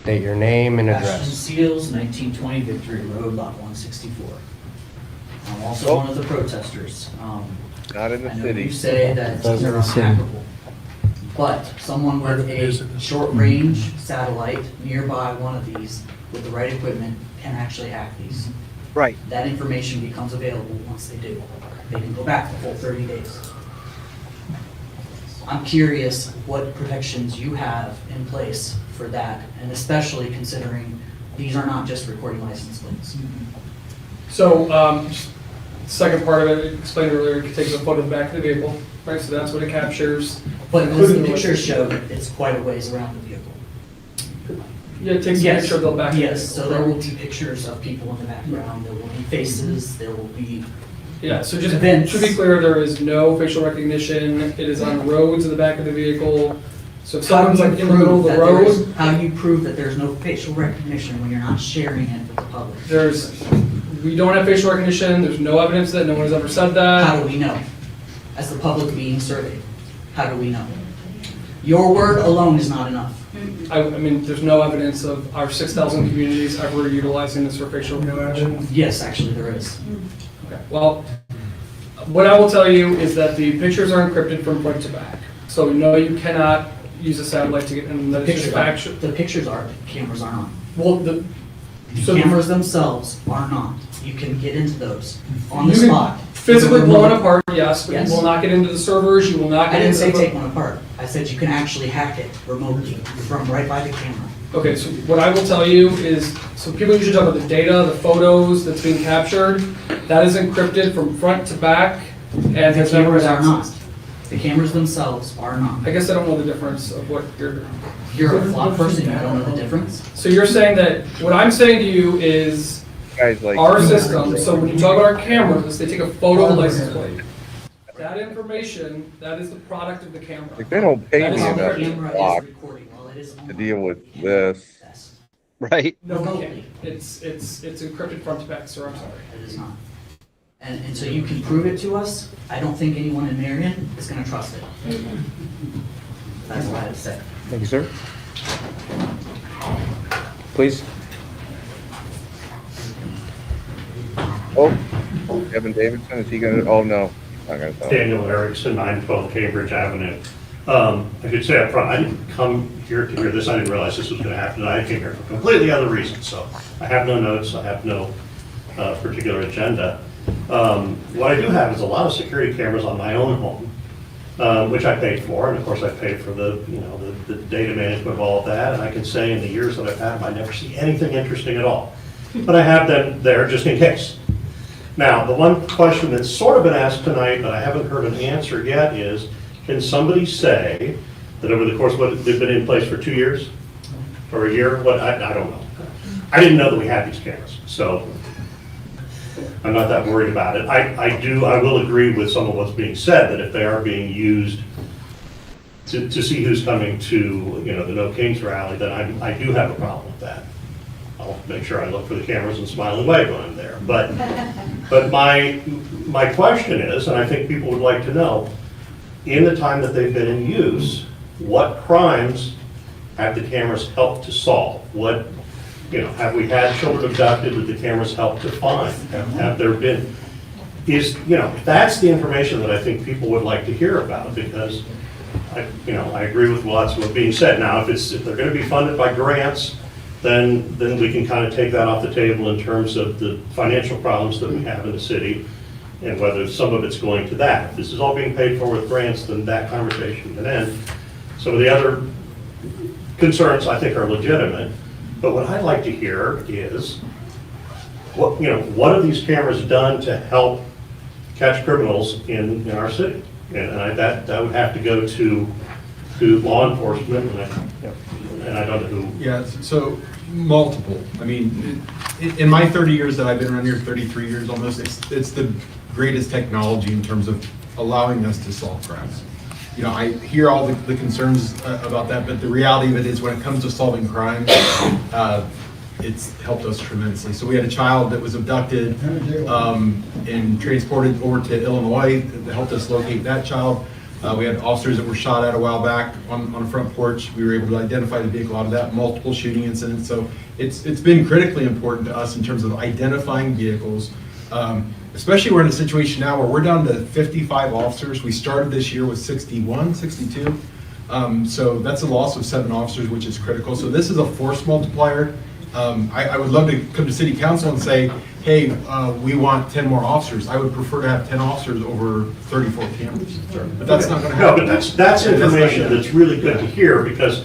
State your name and Ashton address. Seals, 1920 Victory Road, Lot 164. I'm also one of the protesters. Not in the I know city. you say that these are unhackable, but someone with a short-range satellite nearby one of these with the right equipment can actually hack these. Right. That information becomes available once they do. They can go back the full 30 days. I'm curious what protections you have in place for that, and especially considering these are not just recording license plates. So, second part of it, explained earlier, it takes a photo of the back of the vehicle, right? So that's what it captures. But as including the pictures license show, plate. it's quite a ways around the vehicle. Yeah, it takes a Yes. picture of the back of the Yes, so vehicle. there will be pictures of people in the background, there will be faces, there will be Yeah, so just events. to be clear, there is no facial recognition. It is on roads in the back of the vehicle. So if someone's like in the middle of the road, How do you prove that there's no facial recognition when you're not sharing it with the public? we don't have facial recognition. There's no evidence that no one has ever said that. How do we know? As the public being surveyed, how do we know? Your word alone is not enough. I mean, there's no evidence of our 6,000 communities ever utilizing this for facial recognition. Yes, actually there is. Okay, well, what I will tell you is that the pictures are encrypted from front to back. So no, you cannot use a satellite to get in. That's just factual. The pictures are, cameras are not. Well, The so cameras themselves are not. You can get into those on the you can spot. physically You can blow one remove- apart, yes, but Yes. you will not get into the servers. You will not I get didn't into say the. take one apart. I said you can actually hack it remotely from right by the camera. Okay, so what I will tell you is, so people usually talk about the data, the photos that's being captured. That is encrypted from front to back and The has never cameras been are not. accessed. The cameras themselves are not. I guess I don't know the difference of what you're. You're a flawed person, you don't know the difference? So you're saying that, what I'm saying to you is, Guys like. our system, so when you talk about our cameras, they take a photo of the license plate. That information, that is the product of the camera. Like, they don't pay That me is enough encrypted. to Camera walk is recording while it is to deal with this. Yes, Right. No, we can't. remotely. It's encrypted front to back, sir, I'm sorry. It is not. And so you can prove it to us. I don't think anyone in Marion is gonna trust it. That's what I have to say. Thank you, sir. Please. Oh, Evan Davidson, is he gonna, oh, no. he's not gonna tell. Daniel Erickson, 912 Cambridge Avenue. I should say up front, I didn't come here to hear this, I didn't realize this was gonna happen, I came here for completely other reasons, so I have no notes, I have no particular agenda. What I do have is a lot of security cameras on my own home, which I paid for, and of course I paid for the data management of all of that, and I can say in the years that I've had them, I never see anything interesting at all. But I have them there just in case. Now, the one question that's sort of been asked tonight, but I haven't heard an answer yet is, can somebody say that over the course of what, they've been in place for 2 years? Or a year? What, I don't know. I didn't know that we had these cameras, so I'm not that worried about it. I will agree with some of what's being said, that if they are being used to see who's coming to, the No Kings rally, then I do have a problem with that. I'll make sure I look for the cameras and smile and wave when I'm there. But my question is, and I think people would like to know, in the time that they've been in use, what crimes have the cameras helped to solve? What, have we had children abducted that the cameras helped to find? Have there been, that's the information that I think people would like to hear about, because I agree with lots of what's being said. Now, if they're going to be funded by grants, then we can kind of take that off the table in terms of the financial problems that we have in the city, and whether some of it's going to that. If this is all being paid for with grants, then that conversation can end. Some of the other concerns I think are legitimate, but what I'd like to hear is, what have these cameras done to help catch criminals in our city? And that would have to go to law enforcement, and I don't know who. Yeah, so multiple. I mean, in my 30 years that I've been around here, 33 years almost, it's the greatest technology in terms of allowing us to solve crimes. I hear all the concerns about that, but the reality of it is when it comes to solving crimes, it's helped us tremendously. So we had a child that was abducted and transported over to Illinois that helped us locate that child. We had officers that were shot at a while back on a front porch. We were able to identify the vehicle out of that, multiple shooting incidents. So it's been critically important to us in terms of identifying vehicles. Especially we're in a situation now where we're down to 55 officers. We started this year with 61, 62. So that's a loss of 7 officers, which is critical. So this is a force multiplier. I would love to come to city council and say, hey, we want 10 more officers. I would prefer to have 10 officers over 34 cameras. But that's not going to happen. No, but that's information that's really good to hear, because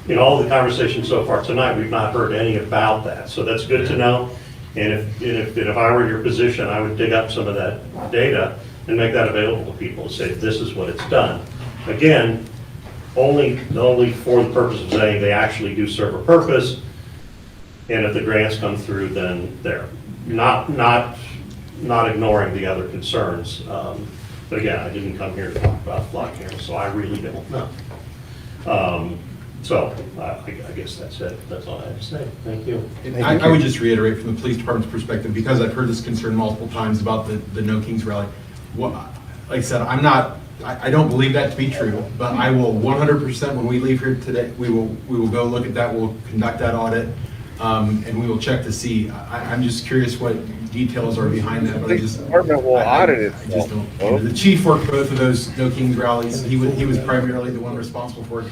in all the conversations so far tonight, we've not heard any about that. So that's good to know. And if I were in your position, I would dig up some of that data and make that available to people, to say this is what it's done. Again, only for the purpose of saying they actually do serve a purpose, and if the grants come through, then they're not ignoring the other concerns. But again, I didn't come here to talk about flock cameras, so I really don't know. So I guess that's it. That's all I have to say. Thank you. I would just reiterate from the police department's perspective, because I've heard this concern multiple times about the No Kings rally. Like I said, I don't believe that to be true, but I will 100% when we leave here today, we will go look at that. We'll conduct that audit, and we will check to see. I'm just curious what details are behind that. But I just department will audit it. I just don't. The chief worked both of those No Kings rallies. He was primarily the one responsible for it.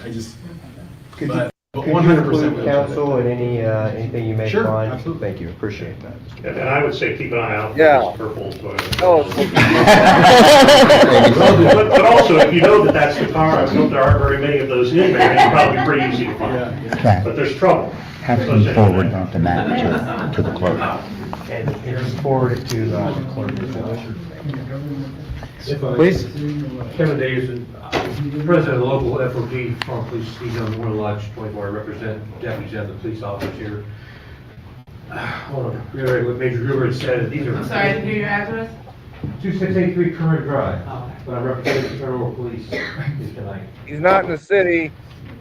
But 100% council and anything you may Sure, find. absolutely. Thank you, appreciate that. And I would say keep an eye out for Yeah. this purple toilet. Oh. But also, if you know that that's the car, I know there aren't very many of those in there, it's probably pretty easy to find. But there's trouble. Have them forward on to Matt, to the clerk. And forward it to the clerk. Please. Kevin Davison, President of the local FOP, Farm Police Station on Warren Lodge 24. I represent deputies and the police officers here. Hold on, reiterate what Major Gruber had said. These are. I'm sorry, I didn't hear your address? 2683 Current Drive, but I'm representing the federal police tonight. He's not in the city.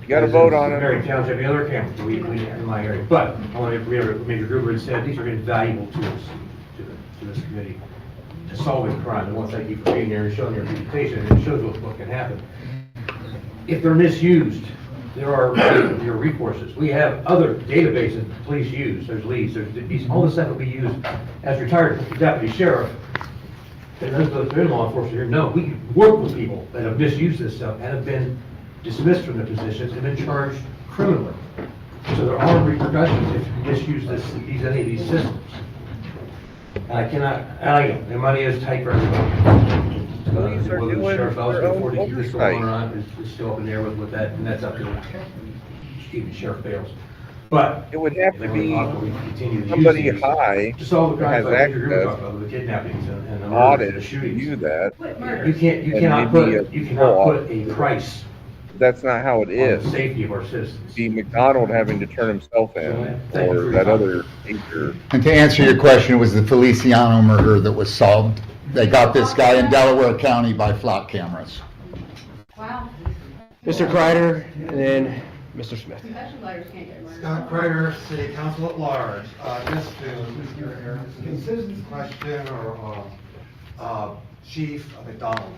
You got to vote on Marion it. Township, the other camp, we in my area. But I want to reiterate what Major Gruber had said. These are invaluable tools to this committee to solving crime. I want to thank you for being there and showing your presentation. It shows what can happen. If they're misused, there are recourses. We have other databases the police use. There's leads. All this stuff will be used as retired deputy sheriff. And those that are in law enforcement here know we work with people that have misused this stuff and have been dismissed from their positions and been charged criminally. So there are repercussions if you misuse any of these systems. And I know, the money is tight for everybody. Police are Whether the doing sheriff's office their can own afford to keep this oversight. going on is still up in the air with that, and that's up to Stephen Sheriff Bales. But It would have to be continue to somebody use these high to solve the who has crimes like Major Gruber access, talked about, the kidnappings and the murders and audit the to shootings. do that. You And cannot maybe put a price That's not how it on is. the safety of our citizens. Be McDonald having to turn himself in, Thank you for or your that time. other teacher. And to answer your question, it was the Feliciano murder that was solved. They got this guy in Delaware County by flock cameras. Wow. Mr. Kreider, and then Mr. Smith. Confession letters can't get murdered. Scott Kreider, City Council at Large. Just to consider this question, or Chief McDonald,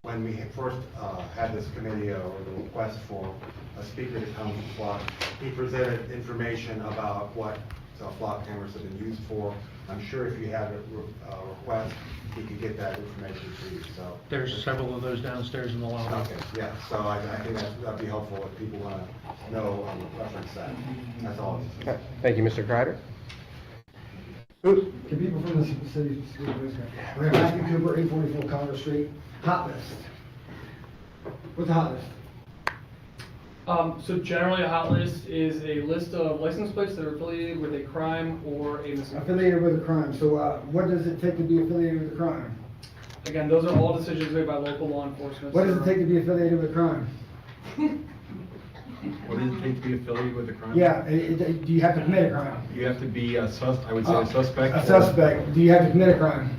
when we first had this committee or the request for a speaker to come to flock, he presented information about what flock cameras have been used for. I'm sure if you had a request, he could get that information to you, so. There's several of those downstairs in the lobby. Okay, yeah, so I think that'd be helpful if people want to know and reference that. That's all. Okay, thank you, Mr. Kreider. Can people from the city speak this guy? We have Matthew Cooper, 844 Congress Street, hot list. What's the hot list? So generally, a hot list is a list of license plates that are affiliated with a crime or a misdemeanor. Affiliated with a crime, so what does it take to be affiliated with a crime? Again, those are all decisions made by local law enforcement. What does it take to be affiliated with a crime? What does it take to be affiliated with a crime? Yeah, do you have to commit a crime? You have to be I would say a suspect. A suspect, do you have to commit a crime?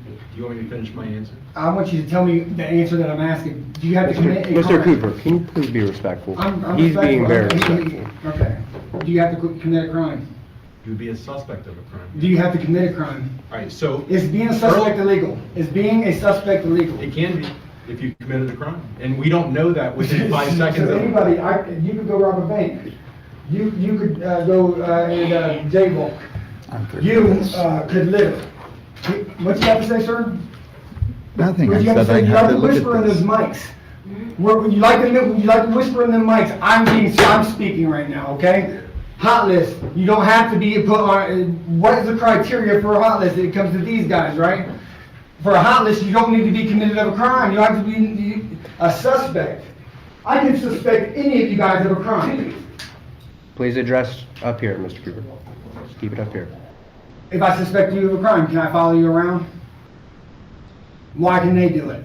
Do you want me to finish my answer? I want you to tell me the answer that I'm asking. Do you have to commit a crime? Mr. Cooper, can you please be respectful? I'm He's being very respectful. respectful. Okay. do you have to commit a crime? You would be a suspect of a crime. Do you have to commit a crime? All right, so. Is being a suspect illegal? Is being a suspect illegal? It can be if you committed a crime, and we don't know that within 5 seconds. So anybody, you could go rob a bank. You could go and jaywalk. You could live. What you have to say, sir? Nothing. What I you have to said say? I You have like to to look whisper in at those this. mics. Would you like to whisper in them mics? I'm speaking right now, okay? Hot list. You don't have to be put on. What is the criteria for a hot list? It comes to these guys, right? For a hot list, you don't need to be committed of a crime. You have to be a suspect. I can suspect any of you guys of a crime. Please address up here, Mr. Cooper. Just keep it up here. If I suspect you of a crime, can I follow you around? Why can they do it?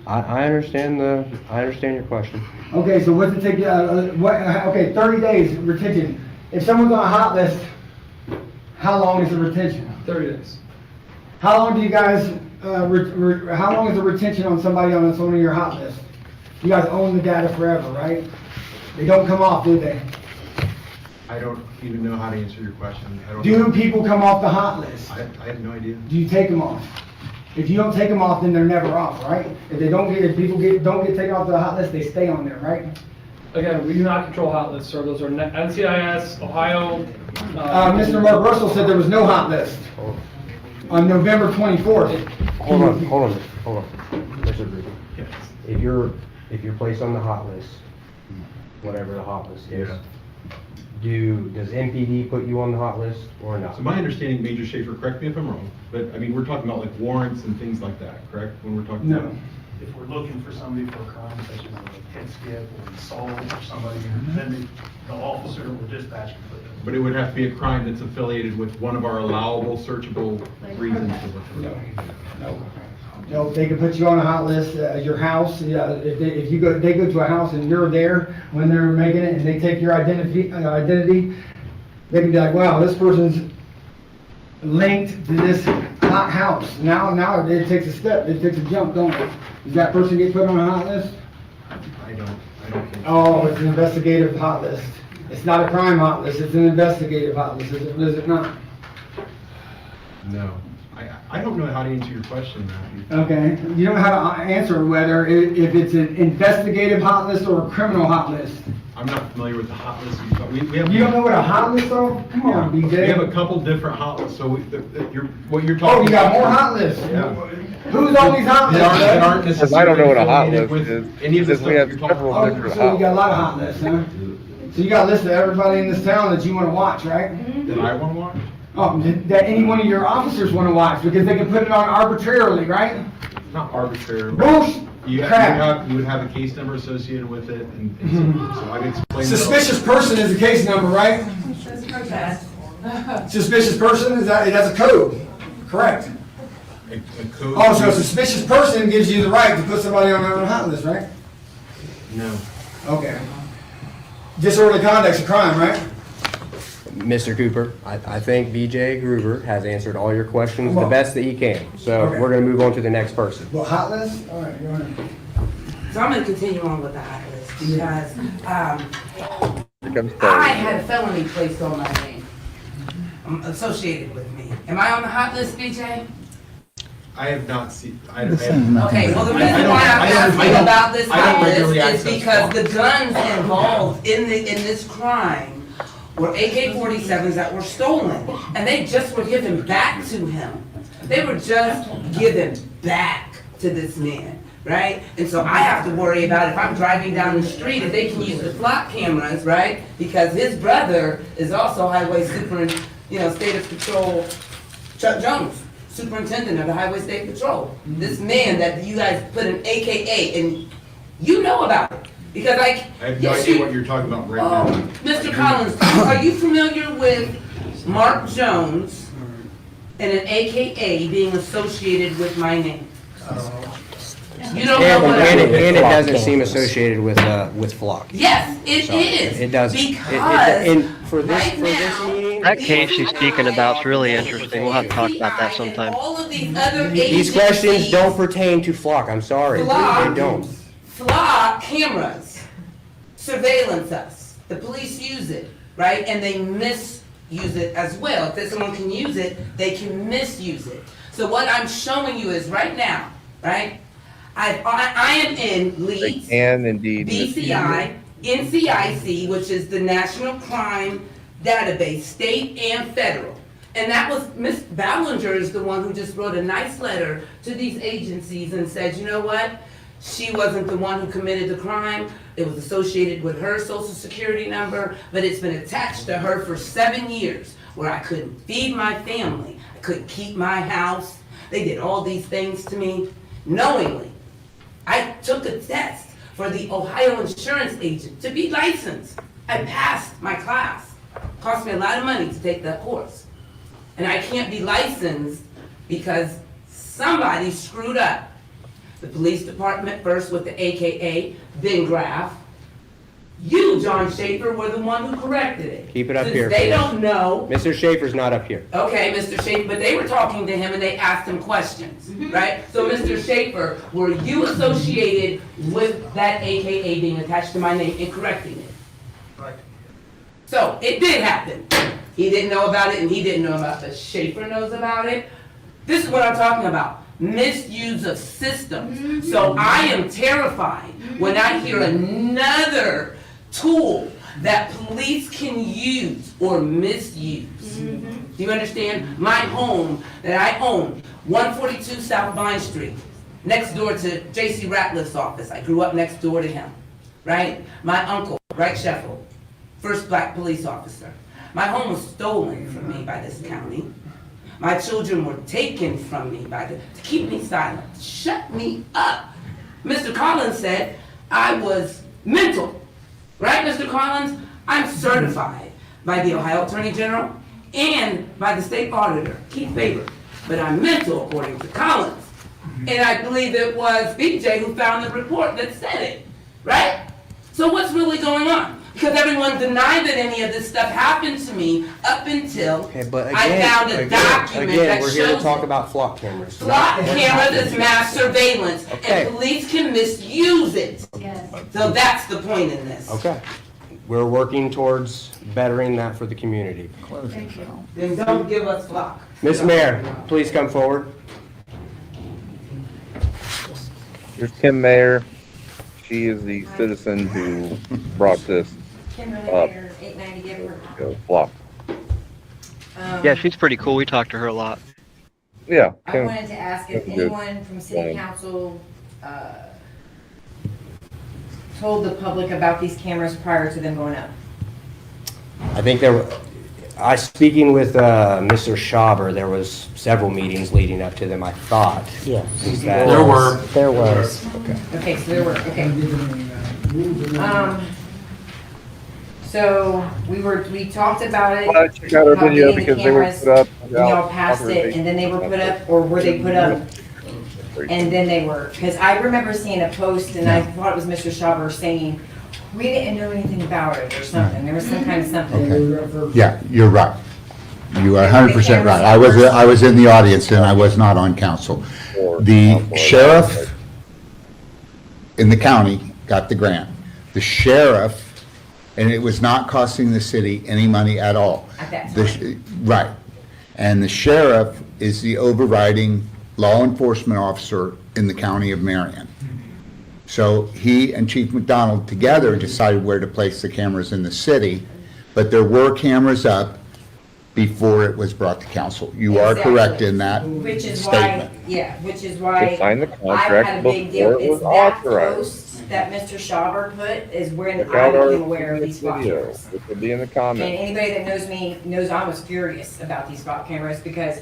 I understand your question. Okay, so what's it take, okay, 30 days retention. If someone's on a hot list, how long is the retention? 30 days. How long do you guys, how long is the retention on somebody on one of your hot lists? You guys own the data forever, right? They don't come off, do they? I don't even know how to answer your question. Do people come off the hot list? I have no idea. Do you take them off? If you don't take them off, then they're never off, right? If people don't get taken off the hot list, they stay on there, right? Again, we do not control hot lists, sir. Those are NCIS, Ohio. Mr. Mark Russell said there was no hot list on November 24th. Hold on. Mr. Gruber. If you're placed on the hot list, whatever the hot list is, does MPD put you on the hot list or not? So my understanding, Major Schaefer, correct me if I'm wrong, but I mean, we're talking about like warrants and things like that, correct? When we're talking about. If we're looking for somebody for a crime such as a head skip or assault or somebody, then the officer will dispatch can put them. But it would have to be a crime that's affiliated with one of our allowable searchable reasons to look for that. No, they can put you on a hot list, your house, if they go to a house and you're there when they're making it and they take your identity, they can be like, wow, this person's linked to this hot house. Now it takes a step, it takes a jump, don't it? Does that person get put on a hot list? I don't think so. Oh, it's an investigative hot list. It's not a crime hot list, it's an investigative hot list, is it not? No. I don't know how to answer your question, Matthew. Okay, you don't know how to answer whether if it's an investigative hot list or a criminal hot list. I'm not familiar with the hot list. You don't know what a hot list is? Come on, BJ. We have a couple different hot lists, so what you're talking. Oh, you got more hot lists? Yeah. Who's on these hot lists? Because I don't know what a hot list is. Any of the Because we have several different So hot you got a lot of hot lists, huh? So you got a list of everybody in this town that you want to watch, right? That I want to watch? Oh, that any one of your officers want to watch, because they can put it on arbitrarily, right? Not arbitrary. Bullshit. You would have a case number associated with it, and so I've explained. Suspicious person is a case number, right? Suspicious person, that's a code, correct? A code. Oh, so a suspicious person gives you the right to put somebody on a hot list, right? No. Okay. Disorderly conduct's a crime, right? Mr. Cooper, I think BJ Gruber has answered all your questions the Well, best that he can. So okay. we're going to move on to the next person. Well, hot list? All right, go ahead. So I'm gonna continue on with the hot list because, I had a felony placed on my name, associated with me. Am I on the hot list, BJ? I have not seen. Okay, well, the reason why I'm asking about this hot list is because the guns involved in this crime were AK-47s that were stolen, and they just were given back to him. They were just given back to this man, right? And so I have to worry about if I'm driving down the street, if they can use the flock cameras, right? Because his brother is also Highway State of Patrol, Chuck Jones, Superintendent of the Highway State Patrol. This man that you guys put an AKA, and you know about it. Because I have no idea what you're talking about right now. Mr. Collins, are you familiar with Mark Jones and an AKA being associated with my name? You don't know what And it doesn't seem associated with Flock. Yes, it is. It does. Because for this meeting, That case she's speaking about is really interesting. We'll have to talk about that sometime. all of these other these questions don't pertain to Flock. I'm sorry. Flock. They don't. Flock cameras surveillance us. The police use it. right? And they misuse it as well. If someone can use it, they can misuse it. So what I'm showing you is right now, right? I am in They LEADS, can indeed. BCI, NCIC, which is the National Crime Database, state and federal. And that was, Ms. Ballinger is the one who just wrote a nice letter to these agencies and said, you know what? She wasn't the one who committed the crime. It was associated with her social security number, but it's been attached to her for 7 years, where I couldn't feed my family. I couldn't keep my house. They did all these things to me knowingly. I took a test for the Ohio insurance agent to be licensed. I passed my class. Cost me a lot of money to take that course. And I can't be licensed because somebody screwed up. The police department first with the AKA, then Graf. You, John Schaefer, were the one who corrected it. Keep it up Since here. they please. don't know. Mr. Schaefer's not up here. Okay, Mr. Schaefer, but they were talking to him and they asked him questions, right? So, Mr. Schaefer, were you associated with that AKA being attached to my name and correcting it? Right. So, it did happen. He didn't know about it and he didn't know about it, but Schaefer knows about it. This is what I'm talking about. Misuse of systems. So I am terrified when I hear another tool that police can use or misuse. Do you understand? My home that I own, 142 South Vine Street, next door to J.C. Ratliff's office. I grew up next door to him, right? My uncle, Wright Sheffield, first black police officer. My home was stolen from me by this county. My children were taken from me to keep me silent, shut me up. Mr. Collins said I was mental, right, Mr. Collins? I'm certified by the Ohio Attorney General and by the state auditor, Keith Faber, but I'm mental according to Collins. And I believe it was BJ who found the report that said it, right? So what's really going on? Because everyone denied that any of this stuff happened to me up until Okay, but I again, found a document that we're here to shows talk it. about flock cameras. Flock cameras is mass surveillance, Okay. and police can misuse it. Yes. So that's the point in this. Okay. We're working towards bettering that for the community. Thank you. Then don't give us flock. Ms. Mayor, please come forward. Here's Kim Mayer. She is the citizen who brought this Kimberly up. Mayer, 890 Deborah. Go block. Yeah, she's pretty cool. We talk to her a lot. Yeah. I Kim, wanted to ask if that's good. anyone from city Fine. council told the public about these cameras prior to them going up. I think speaking with Mr. Schauber, there was several meetings leading up to them, I thought. Yes. Is that- There were. There was. Okay, so there were, okay. So we talked about it. Well, check out our about video getting the because they were cameras, put up Y'all without passed it authorization. and then they were put up, or were they put up and then they were? Because I remember seeing a post and I thought it was Mr. Schauber saying, we didn't know anything about it or something. There was some kind of something. Okay. Yeah, you're right. You are 100% right. I was in the audience and I was not on council. The sheriff in the county got the grant. The sheriff, and it was not costing the city any money at all. At that Right. And the sheriff is the overriding law enforcement officer in the county of Marion. So he and Chief McDonald together decided where to place the cameras in the city, but there were cameras up before it was brought to council. You are correct in that Which is statement. why, yeah, which is why They signed the I contract had a big before deal. it was It's that authorized. post that Mr. Schauber put is when Check I out our became aware of these spot video, cameras. which will be in the And comments. anybody that knows me knows I was furious about these spot cameras because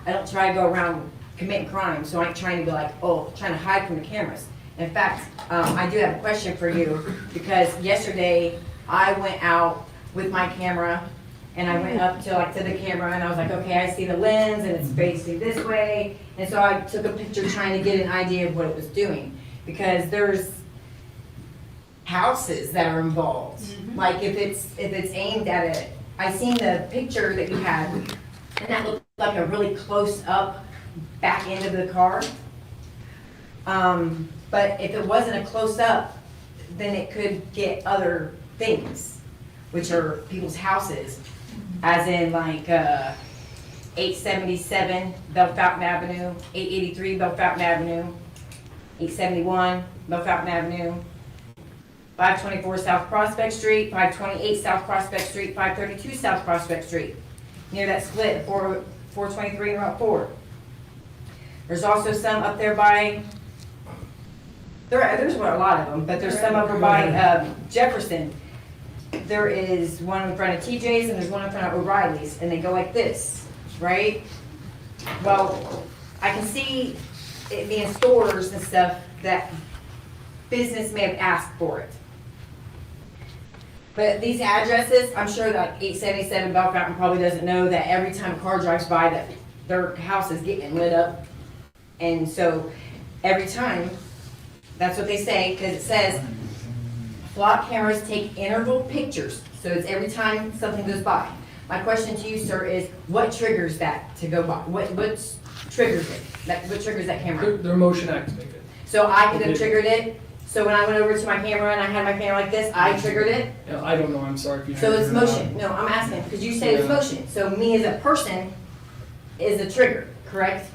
I don't try to go around committing crime, so I ain't trying to be like, oh, trying to hide from the cameras. In fact, I do have a question for you because yesterday I went out with my camera and I went up to the camera and I was like, okay, I see the lens and it's facing this way. And so I took a picture trying to get an idea of what it was doing because there's houses that are involved. Like if it's aimed at it, I seen the picture that you had and that looked like a really close up back end of the car. But if it wasn't a close up, then it could get other things. which are people's houses, as in like 877 Bell Fountain Avenue, 883 Bell Fountain Avenue, 871 Bell Fountain Avenue, 524 South Prospect Street, 528 South Prospect Street, 532 South Prospect Street, near that split, 423 and Route 4. There's also some up there by, there's a lot of them, but there's some over by Jefferson. There is one in front of TJ's and there's one in front of O'Reilly's, and they go like this, right? Well, I can see it being stores and stuff that business may have asked for it. But these addresses, I'm sure that 877 Bell Fountain probably doesn't know that every time a car drives by that their house is getting lit up. And so every time, that's what they say, because it says flock cameras take interval pictures. So it's every time something goes by. My question to you, sir, is what triggers that to go by? What triggers it? What triggers that camera? They're motion activated. So I could have triggered it? So when I went over to my camera and I had my camera like this, I triggered it? Yeah, I don't know, I'm sorry if you. So had it's it or not. motion. No, I'm asking, because you said it's motion. So me as a person is a trigger, correct?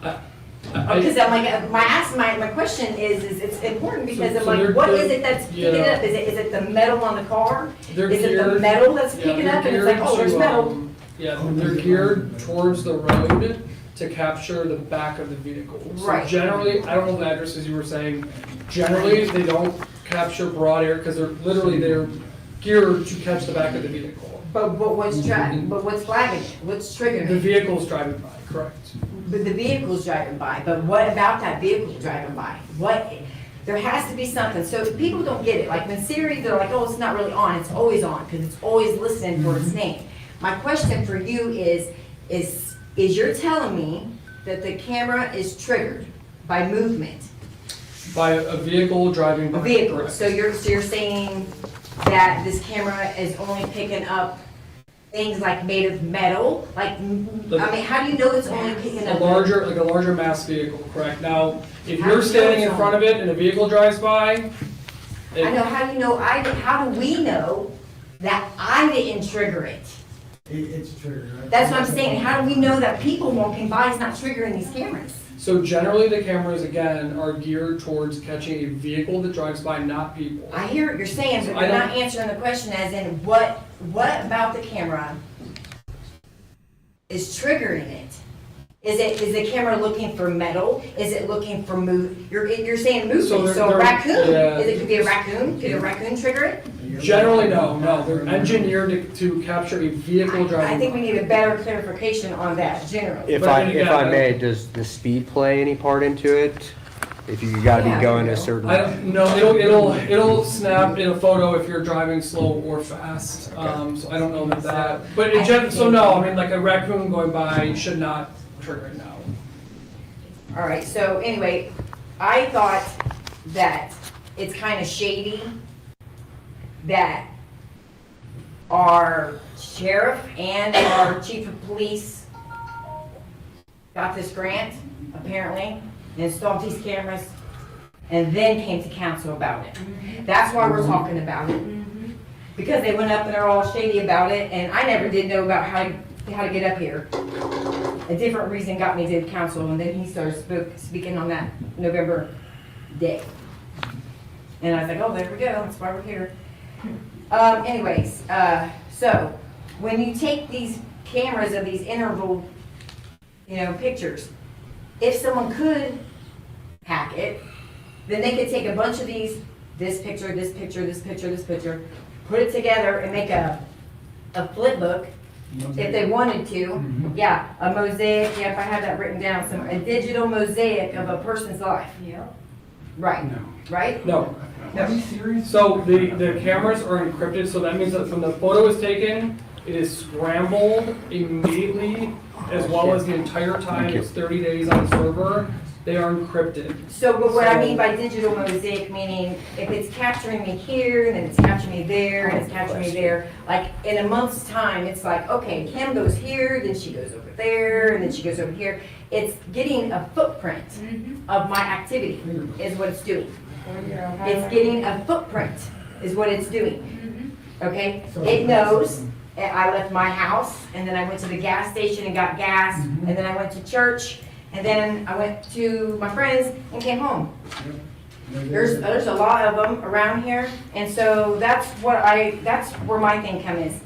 Because I'm like, my question is it's important because I'm like, what is it that's picking it up? Is it the metal on the car? Is it the metal that's picking up? And it's like, oh, there's metal. Yeah, they're geared towards the road to capture the back of the vehicle. So Right. generally, I don't know the addresses you were saying, generally, they don't capture broad area because they're geared to catch the back of the vehicle. But what's flagging it? What's triggering The it? vehicle's driving by, correct. But the vehicle's driving by, but what about that vehicle driving by? There has to be something, so people don't get it, like when Siri, they're like, oh, it's not really on, it's always on, because it's always listening for its name. My question for you is you're telling me that the camera is triggered by movement? By a vehicle driving by. A vehicle, correct. so you're saying that this camera is only picking up things like made of metal? Like, I mean, how do you know it's only picking up? A larger mass vehicle, correct. Now, if you're standing in front of it and a vehicle drives by. I know, how do you know, how do we know that I didn't trigger it? It's triggered, right? That's what I'm saying, how do we know that people walking by is not triggering these cameras? So generally, the cameras, again, are geared towards catching a vehicle that drives by, not people. I hear what you're saying, but you're not answering the question as in, what about the camera is triggering it? Is the camera looking for metal? Is it looking for you're saying movement, so a raccoon, could be a raccoon? Could a raccoon trigger it? Generally, no, they're engineered to capture a vehicle driving. I think we need a better clarification on that, generally. If I may, does the speed play any part into it? If you gotta be going a certain. I don't know. It'll snap in a photo if you're driving slow or fast. So I don't know that. But so no, I mean like a raccoon going by should not trigger it now. All right. So anyway, I thought that it's kind of shady that our sheriff and our chief of police got this grant, apparently, and installed these cameras, and then came to council about it. That's why we're talking about it. Because they went up and they're all shady about it, and I never did know about how to get up here. A different reason got me to the council, and then he started speaking on that November day. And I was like, oh, there we go, that's why we're here. So when you take these cameras of these interval, pictures, if someone could hack it, then they could take a bunch of these, this picture, this picture, this picture, this picture, put it together and make a flip book if they wanted to. Yeah, a mosaic, if I have that written down, a digital mosaic of a person's life. Yeah. Right. No. Right? No. So the cameras are encrypted, so that means that when the photo is taken, it is scrambled immediately, as well as the entire time it's 30 days on the server. They are encrypted. So, but what I mean by digital mosaic, meaning if it's capturing me here, and then it's capturing me there, and it's capturing me there, like in a month's time, it's like, okay, Kim goes here, then she goes over there, and then she goes over here. It's getting a footprint of my activity, is what it's doing. It's getting a footprint, is what it's doing. Okay, it knows. I left my house, and then I went to the gas station and got gas, and then I went to church, and then I went to my friends and came home. There's a lot of them around here, and so that's where my thing comes.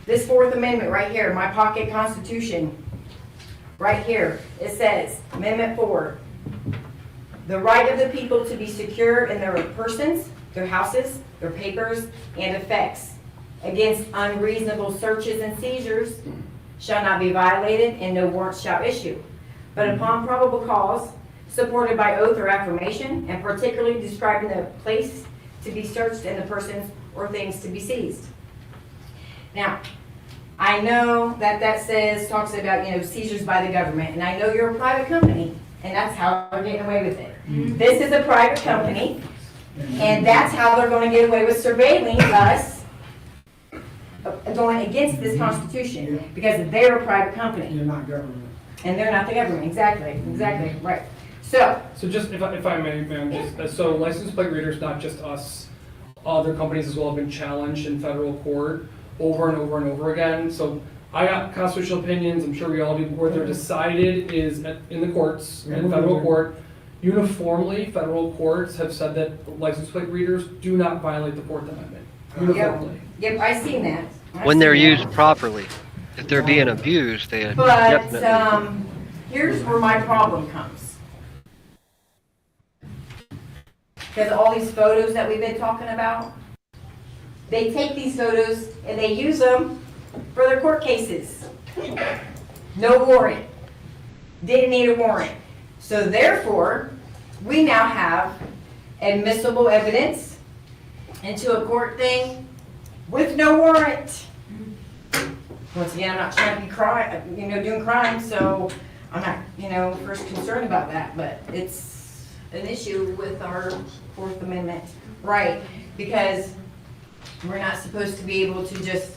This Fourth Amendment right here, my pocket constitution, right here, it says, Amendment 4, the right of the people to be secure in their persons, their houses, their papers, and effects against unreasonable searches and seizures shall not be violated, and no warrants shall issue. But upon probable cause, supported by oath or affirmation, and particularly describing the place to be searched and the persons or things to be seized. Now, I know that talks about, seizures by the government, and I know you're a private company, and that's how they're getting away with it. This is a private company, and that's how they're going to get away with surveilling us, going against this Constitution, because they're a private company. You're not government. And they're not the government, exactly, right. So just if I may, ma'am, so license plate readers, not just us, other companies as well have been challenged in federal court over and over and over again. So I got constitutional opinions, I'm sure we all do, where they're decided is in the courts, in federal court. Uniformly, federal courts have said that license plate readers do not violate the Fourth Amendment. Uniformly. Yep, I've seen that. When they're used properly. If they're being abused, they definitely. But here's where my problem comes. Because all these photos that we've been talking about, they take these photos and they use them for their court cases. No warrant. Didn't need a warrant. So therefore, we now have admissible evidence into a court thing with no warrant. Once again, I'm not trying to be doing crime, so I'm not, first concerned about that, but it's an issue with our Fourth Amendment right, because we're not supposed to be able to just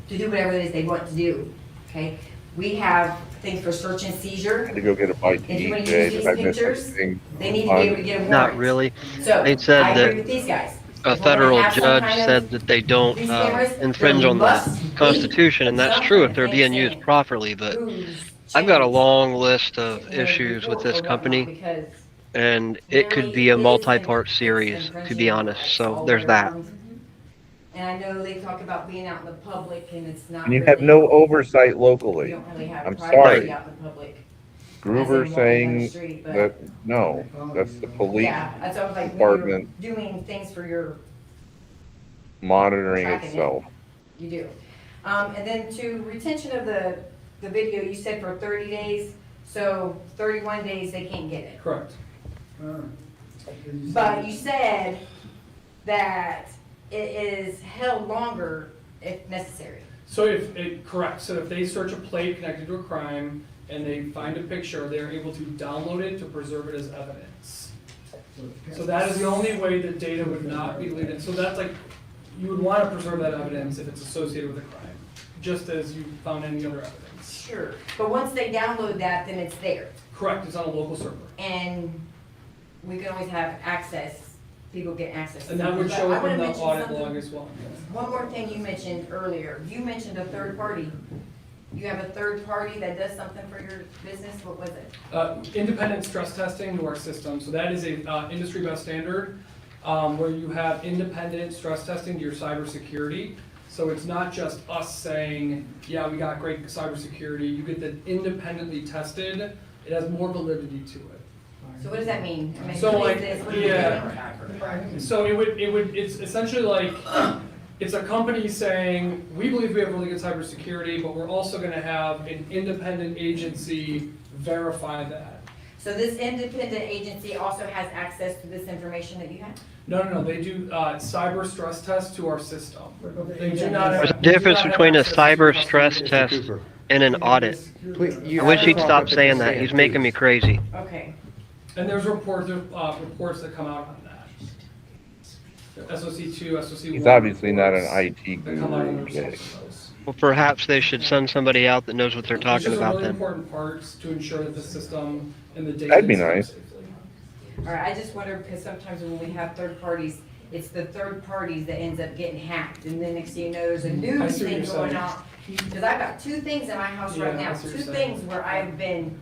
do whatever it is they want to do, okay? We have things for search and seizure. To go get a bite to If you eat, want to Jay, use these if I missed pictures, anything. they need to be able to get a warrant. Not really. So, They said I that agree with these guys. a If we're gonna federal have some judge kind of- said that they don't these cameras, infringe there on the must be Constitution, and that's true if they're something being saying used properly, but who's I've got a changed, long list of you know, issues with report this or whatnot, company, because and it could be a really multi-part is series, to be infringing honest, rights so all there's the way that. around. And I know they talk about being out in the public, and it's not And you really, have no oversight you locally. don't really have I'm privacy sorry. out in the public. Groover As in walking down the saying street, but- that, no, that's the police Yeah, that's what like when you're department doing things for your, monitoring tracking it. itself. you do. And then to retention of the video, you said for 30 days, so 31 days they can't get it. Correct. But you said that it is held longer if necessary. So correct, so if they search a plate connected to a crime and they find a picture, they're able to download it to preserve it as evidence. So that is the only way that data would not be deleted. So that's like, you would want to preserve that evidence if it's associated with a crime, just as you found any other evidence. Sure. But once they download that, then it's there. Correct, it's on a local server. And we can always have access, people get access. to And that something. would But show I up wanna in the mention audit something. log as well. One more thing you mentioned earlier, you mentioned a third party. You have a third party that does something for your business, what was it? Independent stress testing to our system, so that is a industry best standard, where you have independent stress testing to your cybersecurity. So it's not just us saying, yeah, we got great cybersecurity, you get that independently tested, it has more validity to it. So what does that mean? I mean, So what like, is this? What are you doing? So it's essentially like, it's a company saying, we believe we have really good cybersecurity, but we're also gonna have an independent agency verify that. So this independent agency also has access to this information that you have? No, they do cyber stress tests to our system. They do not have. There's a difference between a cyber stress test and an audit. I wish he'd stop saying that, he's making me crazy. Okay. And there's reports that come out on that. SOC 2, SOC 1. He's obviously not an IT that come out on the guru, Jay. results of those. Well, perhaps they should send somebody out that knows what they're talking It's just about really then. important parts to ensure that the system and the data. That'd be is nice. safely. All right, I just wonder, because sometimes when we have third parties, it's the third parties that ends up getting hacked, and then next thing you know, there's a new I see what thing you're going saying. on. Because I've got 2 things in my house right Yeah, I now, see what 2 you're saying. things where I've been,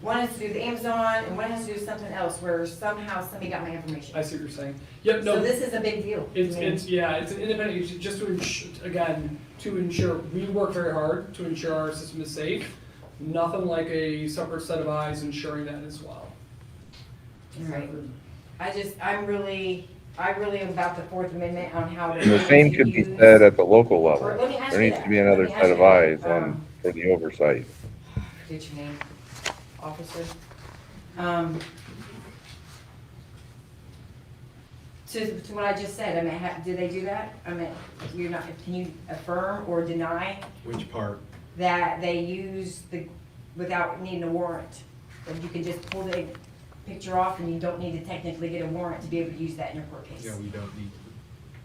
one has to do with Amazon, and one has to do with something else, where somehow somebody got my information. I see what you're saying. Yep, no. So this is a big deal. It's, I mean, it's, yeah, it's an independent agency, just to again, to ensure, we work very hard to ensure our system is safe. Nothing like a separate set of eyes ensuring that as well. Right. I really am about the Fourth Amendment on how. And the same could be said at the local level. Or let me ask There you needs that. to be another Let me set ask of you eyes that. on, for the oversight. Get your name, officer. To what I just said, I mean, did they do that? I mean, you're not, can you affirm or deny Which part? that they use without needing a warrant? That you can just pull the picture off and you don't need to technically get a warrant to be able to use that in your court case? Yeah, we don't need.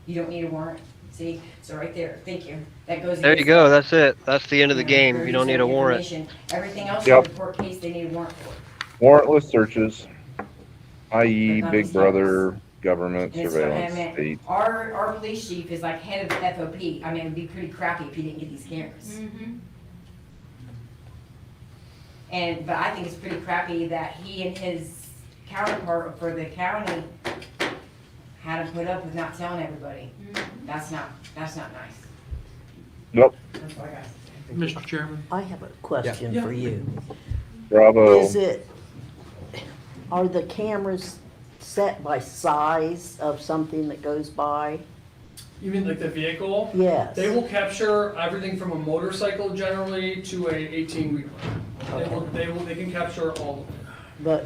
You don't need a warrant? See, so right there, thank you. That goes. There you go, that's it. That's the end of the game. You don't need a warrant. Everything else Yep. in the court case, they need a warrant for. Warrantless searches, i.e. But not Big these Brother, government And it's what I surveillance, meant. state. Our police chief is like head of the FOP. I mean, it'd be pretty crappy if he didn't get these cameras. But I think it's pretty crappy that he and his counterpart for the county had to put up with not telling everybody. That's not nice. Nope, That's what I got. Mr. Chairman? I have a question Yeah. for you. bravo. Are the cameras set by size of something that goes by? You mean like the vehicle? Yes. They will capture everything from a motorcycle generally to a 18-wheeler. They can capture all of it. But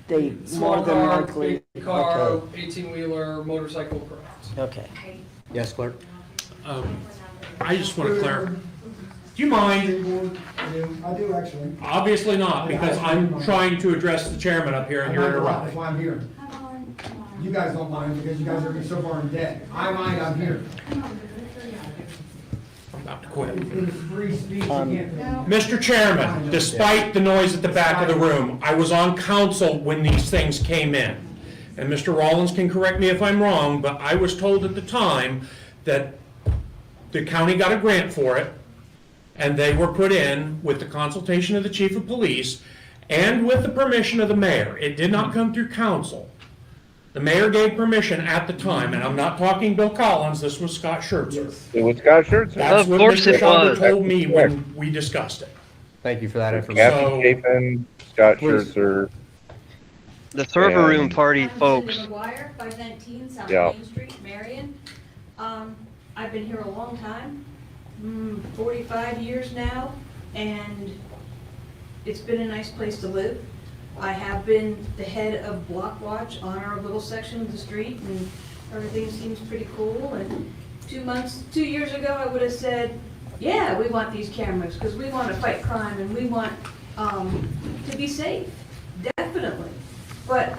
they Small more than car, likely. big car, Okay. 18-wheeler, motorcycle, correct. Okay. Yes, clerk? I just want to clarify. Do you mind? I do actually. Obviously not, because I'm trying to address the chairman up here and you're interrupting. That's why I'm here. You guys don't mind because you guys are so far in debt. I mind, I'm here. I'm about to quit. It is free speech, you can't. Mr. Chairman, despite the noise at the back of the room, I was on council when these things came in. And Mr. Rollins can correct me if I'm wrong, but I was told at the time that the county got a grant for it, and they were put in with the consultation of the chief of police and with the permission of the mayor. It did not come through council. The mayor gave permission at the time, and I'm not talking Bill Collins, this was Scott Schertzer. It was Scott Schertzer. That's Of what course Mr. it Schauber was. told me when we discussed it. Thank you for that information. Kathy Chapin, Scott Please. Schertzer. The server room And- party, I'm Cindy folks. McGuire, 519 South Yeah. Main Street, Marion. I've been here a long time, 45 years now, and it's been a nice place to live. I have been the head of block watch on our little section of the street, and everything seems pretty cool. And 2 years ago, I would have said, yeah, we want these cameras, because we want to fight crime, and we want to be safe, definitely. But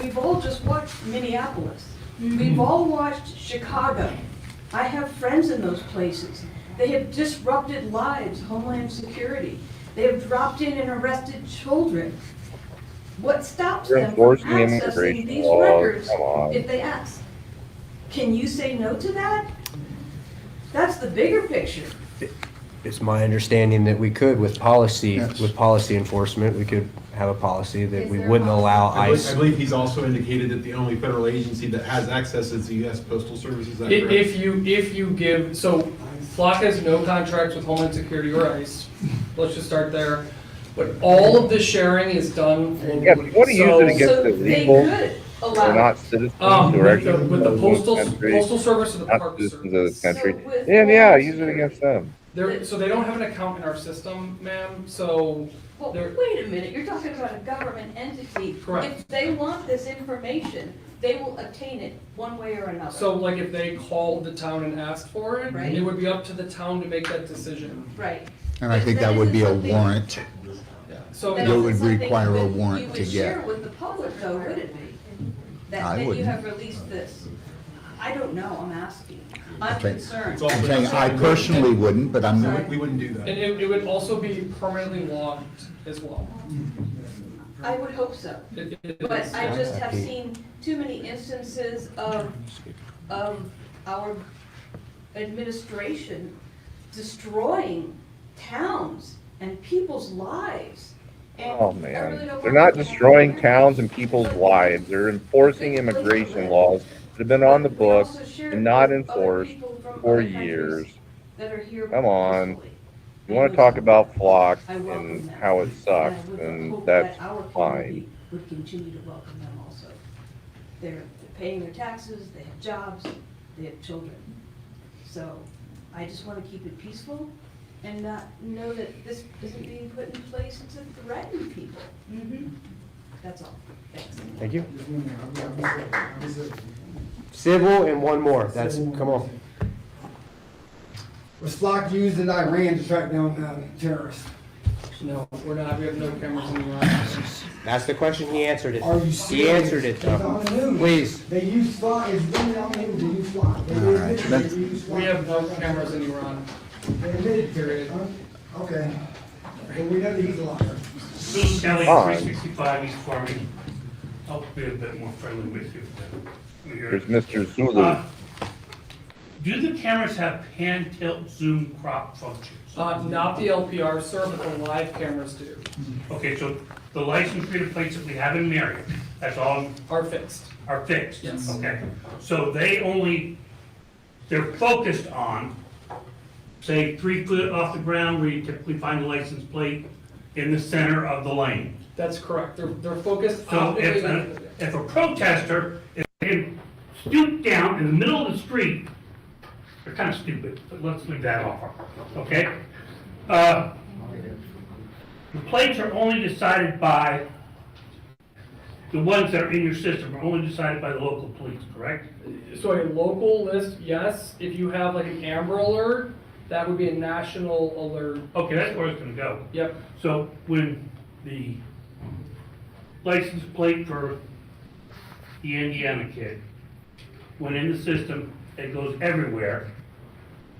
we've all just watched Minneapolis. We've all watched Chicago. I have friends in those places. They have disrupted lives, Homeland Security. They have dropped in and arrested children. What stops You're them from enforcing accessing immigration these laws, records come on. if they ask? Can you say no to that? That's the bigger picture. It's my understanding that we could, with policy, Yes. with policy enforcement, we could have a policy that Is we there wouldn't a policy? allow I ICE. believe he's also indicated that the only federal agency that has access is the U.S. Postal Service, is that correct? If you give, so Flock has no contracts with Homeland Security or ICE. Let's just start there. But all of the sharing is done Yeah, locally. what do you use it against So they illegal could or allow. not citizens who are With actually the citizens of the postal country, service or the not park citizens of service. the country? So with And yeah, Homeland use it against them. So they don't have an account in our system, ma'am, so Well, There- wait a minute, you're talking about a government entity. Correct. If they want this information, they will obtain it one way or another. So like if they called the town and asked for it, Right. it would be up to the town to make that decision. Right. And I think that would be a warrant. Yeah. So That It isn't would something require a that warrant you to would share get. with the public though, would it be? I That you wouldn't. have released this? I don't know, I'm asking. I'm Okay. concerned. It's all- I'm saying I personally wouldn't, but I'm, We wouldn't do that. And it would also be permanently logged as well. I would hope so. But I just have seen too many instances of our administration destroying towns and people's lives. And Oh, I really man. don't They're want not to- destroying towns and people's lives. They're enforcing immigration laws that have been on the books and not enforced for years. That are here Come on. peacefully. You want to talk about flock I welcome and them. how it sucks, And I would then hope that's that our fine. community would continue to welcome them also. They're paying their taxes, they have jobs, they have children. So I just want to keep it peaceful and not know that this isn't being put in place to threaten people. That's all. Thanks. Thank you. Civil and one more. That's, come on. Was flock used in Iran to track down terrorists? No, we're not, we have no cameras in Iran. That's the question. He answered it. Are you He serious? answered it, It's on the though. news. Please. They use flock, it's been on the news, they use flock. They admitted they use flock. We have no cameras in Iran. They admitted to it. Okay. Well, we know that he's a liar. Lou Kelly, Fine. 365 East Farming. I'll be a bit more friendly with you. There's Mr. Zulu. Do the cameras have pan, tilt, zoom, crop functions? Not the LPR, sir, but the live cameras do. Okay, so the license plates that we have in Marion, that's all Are fixed. are fixed? Yes. Okay, so they're focused on, say, 3 foot off the ground where you typically find the license plate in the center of the lane. That's correct. They're focused So optically. if a protester, if they can stoop down in the middle of the street, they're kind of stupid, but let's leave that off, okay? The plates are only decided by, the ones that are in your system are only decided by the local police, correct? So a local list, yes. If you have like an Amber Alert, that would be a national alert. Okay, that's where it's gonna go. Yep. So when the license plate for the Indiana kid went in the system, it goes everywhere,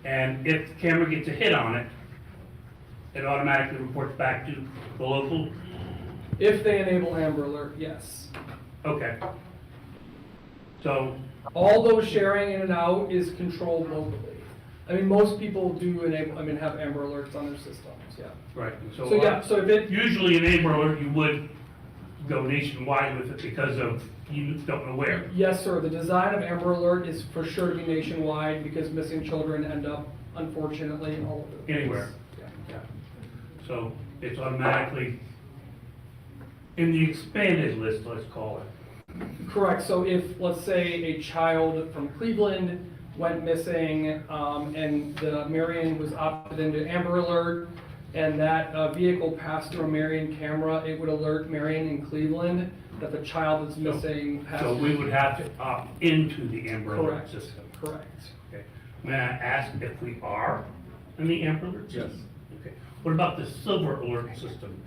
and if the camera gets a hit on it, it automatically reports back to the local? If they enable Amber Alert, yes. Okay. So, All those sharing in and out is controlled locally. I mean, most people do have Amber Alerts on their systems, yeah. right, So, yeah, so if it, usually in Amber Alert, you would go nationwide with it because of, you don't know where. yes, sir, the design of Amber Alert is for sure to be nationwide because missing children end up, unfortunately, all over the place. Anywhere. Yeah. So it's automatically in the expanded list, let's call it. Correct, so if, let's say, a child from Cleveland went missing, and the Marion was opted into Amber Alert, and that vehicle passed through a Marion camera, it would alert Marion in Cleveland that the child that's missing passed. So we would have to opt into the Amber Alert Correct. system. Correct. Okay. May I ask if we are in the Amber Alert system? Yes. Okay. What about the Silver Alert system?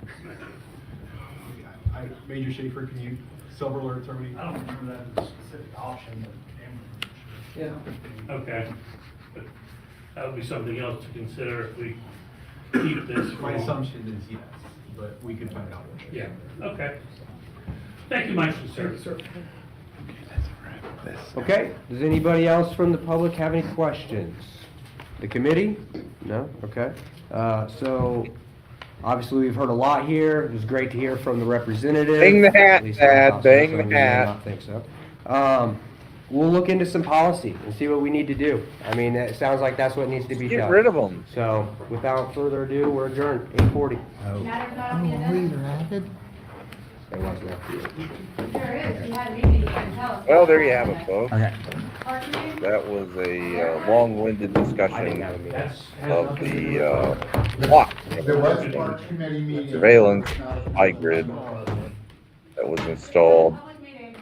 Major Schaefer, can you silver alert terminate? I don't remember that as a specific option, but Yeah. Okay. But that would be something else to consider if we keep this. My from- assumption is yes, but we can find out. Yeah, okay. Thank you much, sir. Sir. Okay, does anybody else from the public have any questions? The committee? No? Okay. So, obviously, we've heard a lot here. It was great to hear from the representative. Bang the hat, At least I Dad, thought so. bang Some the of you may hat. not think so. We'll look into some policy and see what we need to do. I mean, it sounds like that's what needs to be done. Get rid of them. So, without further ado, we're adjourned, 8:40. Matters not on the agenda? There was no. There is, you had a meeting, you can tell us. Well, there you have it, folks. Okay. Park meeting? That was a long-winded discussion have a meeting. of the flock There was a park committee meeting. surveillance hybrid that was installed Public meeting.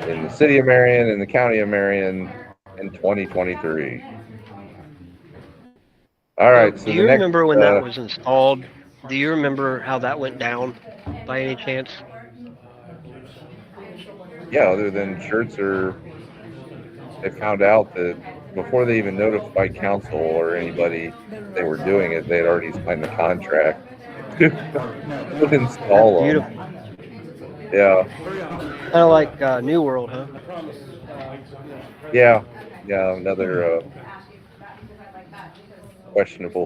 in the city of Marion and the county of Marion in 2023. All right, so Do the you next, remember when that was installed? Do you remember how that went down by any chance? yeah, other than Schertzer, they found out that before they even notified council or anybody they were doing it, they'd already signed the contract to install them. Beautiful. Yeah, Kind of like New World, huh? yeah, yeah, another questionable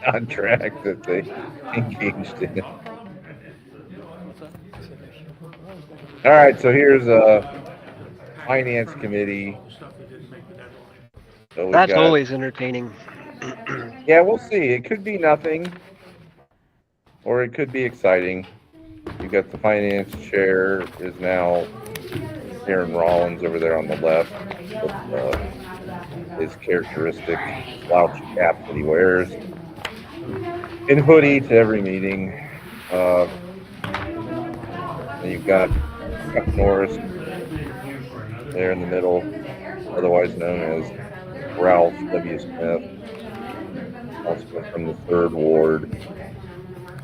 contract that they engaged in. All right, so here's Finance Committee. So we That's got, always entertaining. yeah, we'll see. It could be nothing, or it could be exciting. You got the finance chair is now Aaron Rollins over there on the left with his characteristic slouchy cap that he wears, and hoodie to every meeting. And you've got Chuck Norris there in the middle, otherwise known as Ralph W. Smith, also from the 3rd Ward.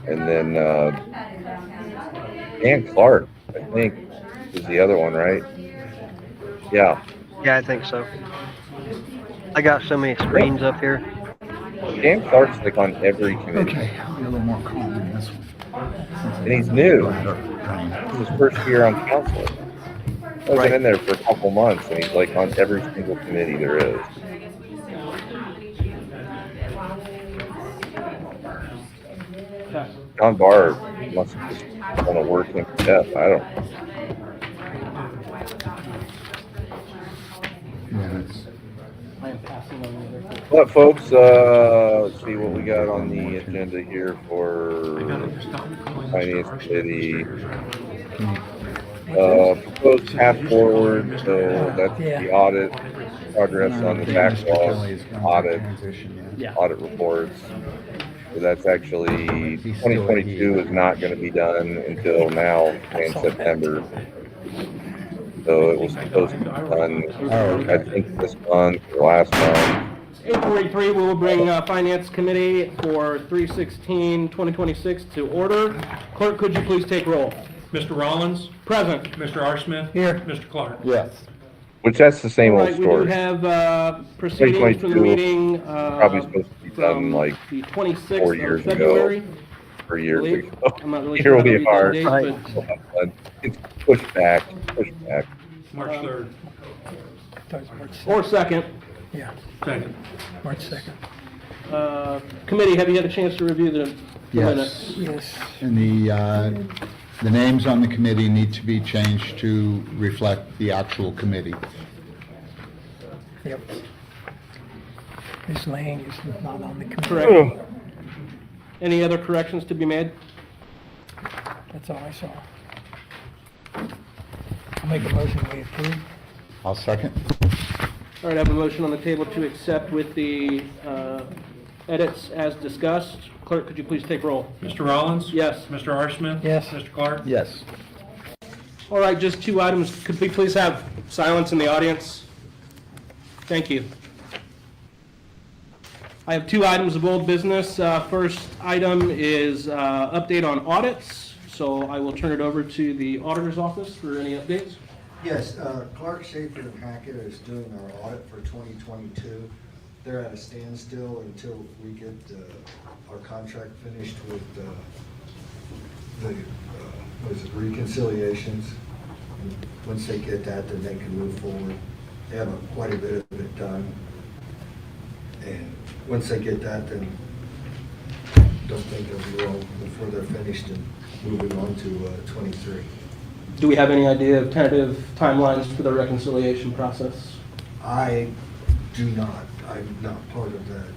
And then Dan Clark, I think, is the other one, right? Yeah. Yeah, I think so. I got so many screens up here. Dan Clark's like on every committee. Okay, I'll be a little more calm in this one. And he's new. This is his first year on council. He's been in there for a couple months, and he's like on every single committee there is. John Barr must have just want to work him to death. I don't know. But folks, let's see what we got on the agenda here for Finance Committee. Proposed path forward, so that's the audit, progress on the backlog audit reports. So that's actually, 2022 is not going to be done until now in September. So it was supposed to be done, I think this month or last month. 843, we will bring Finance Committee for 3/16/2026 to order. Clerk, could you please take roll? Mr. Rollins? Present. Mr. R. Smith? Here. Mr. Clark? Yes. Which that's the same All old right, we do story. have proceedings from the 2022 meeting probably supposed to be done like the 26th 4 of years February. ago, 3 years believe. ago. I'm not really Here sure will how to be read hard. those dates, but It's pushed back, pushed back. March 3rd. Or 2nd. Yeah. Second. March 2nd. Committee, have you had a chance to review the minutes? Yes. And the names on the committee need to be changed to reflect the actual committee. Yep. Ms. Lang is not on the committee. Correct. Any other corrections to be made? That's all I saw. I'll make a motion we approve. I'll second. All right, I have a motion on the table to accept with the edits as discussed. Clerk, could you please take roll? Mr. Rollins? Yes. Mr. R. Smith? Yes. Mr. Clark? Yes. All right, just 2 items. Could we please have silence in the audience? Thank you. I have 2 items of old business. First item is update on audits. So I will turn it over to the auditor's office for any updates. Yes, Clark, Schaefer, and Hackett is doing our audit for 2022. They're at a standstill until we get our contract finished with reconciliations. And once they get that, then they can move forward. They have quite a bit of it done. And once they get that, then don't think they'll be long before they're finished and moving on to 23. Do we have any idea of tentative timelines for the reconciliation process? I do not. I'm not part of that.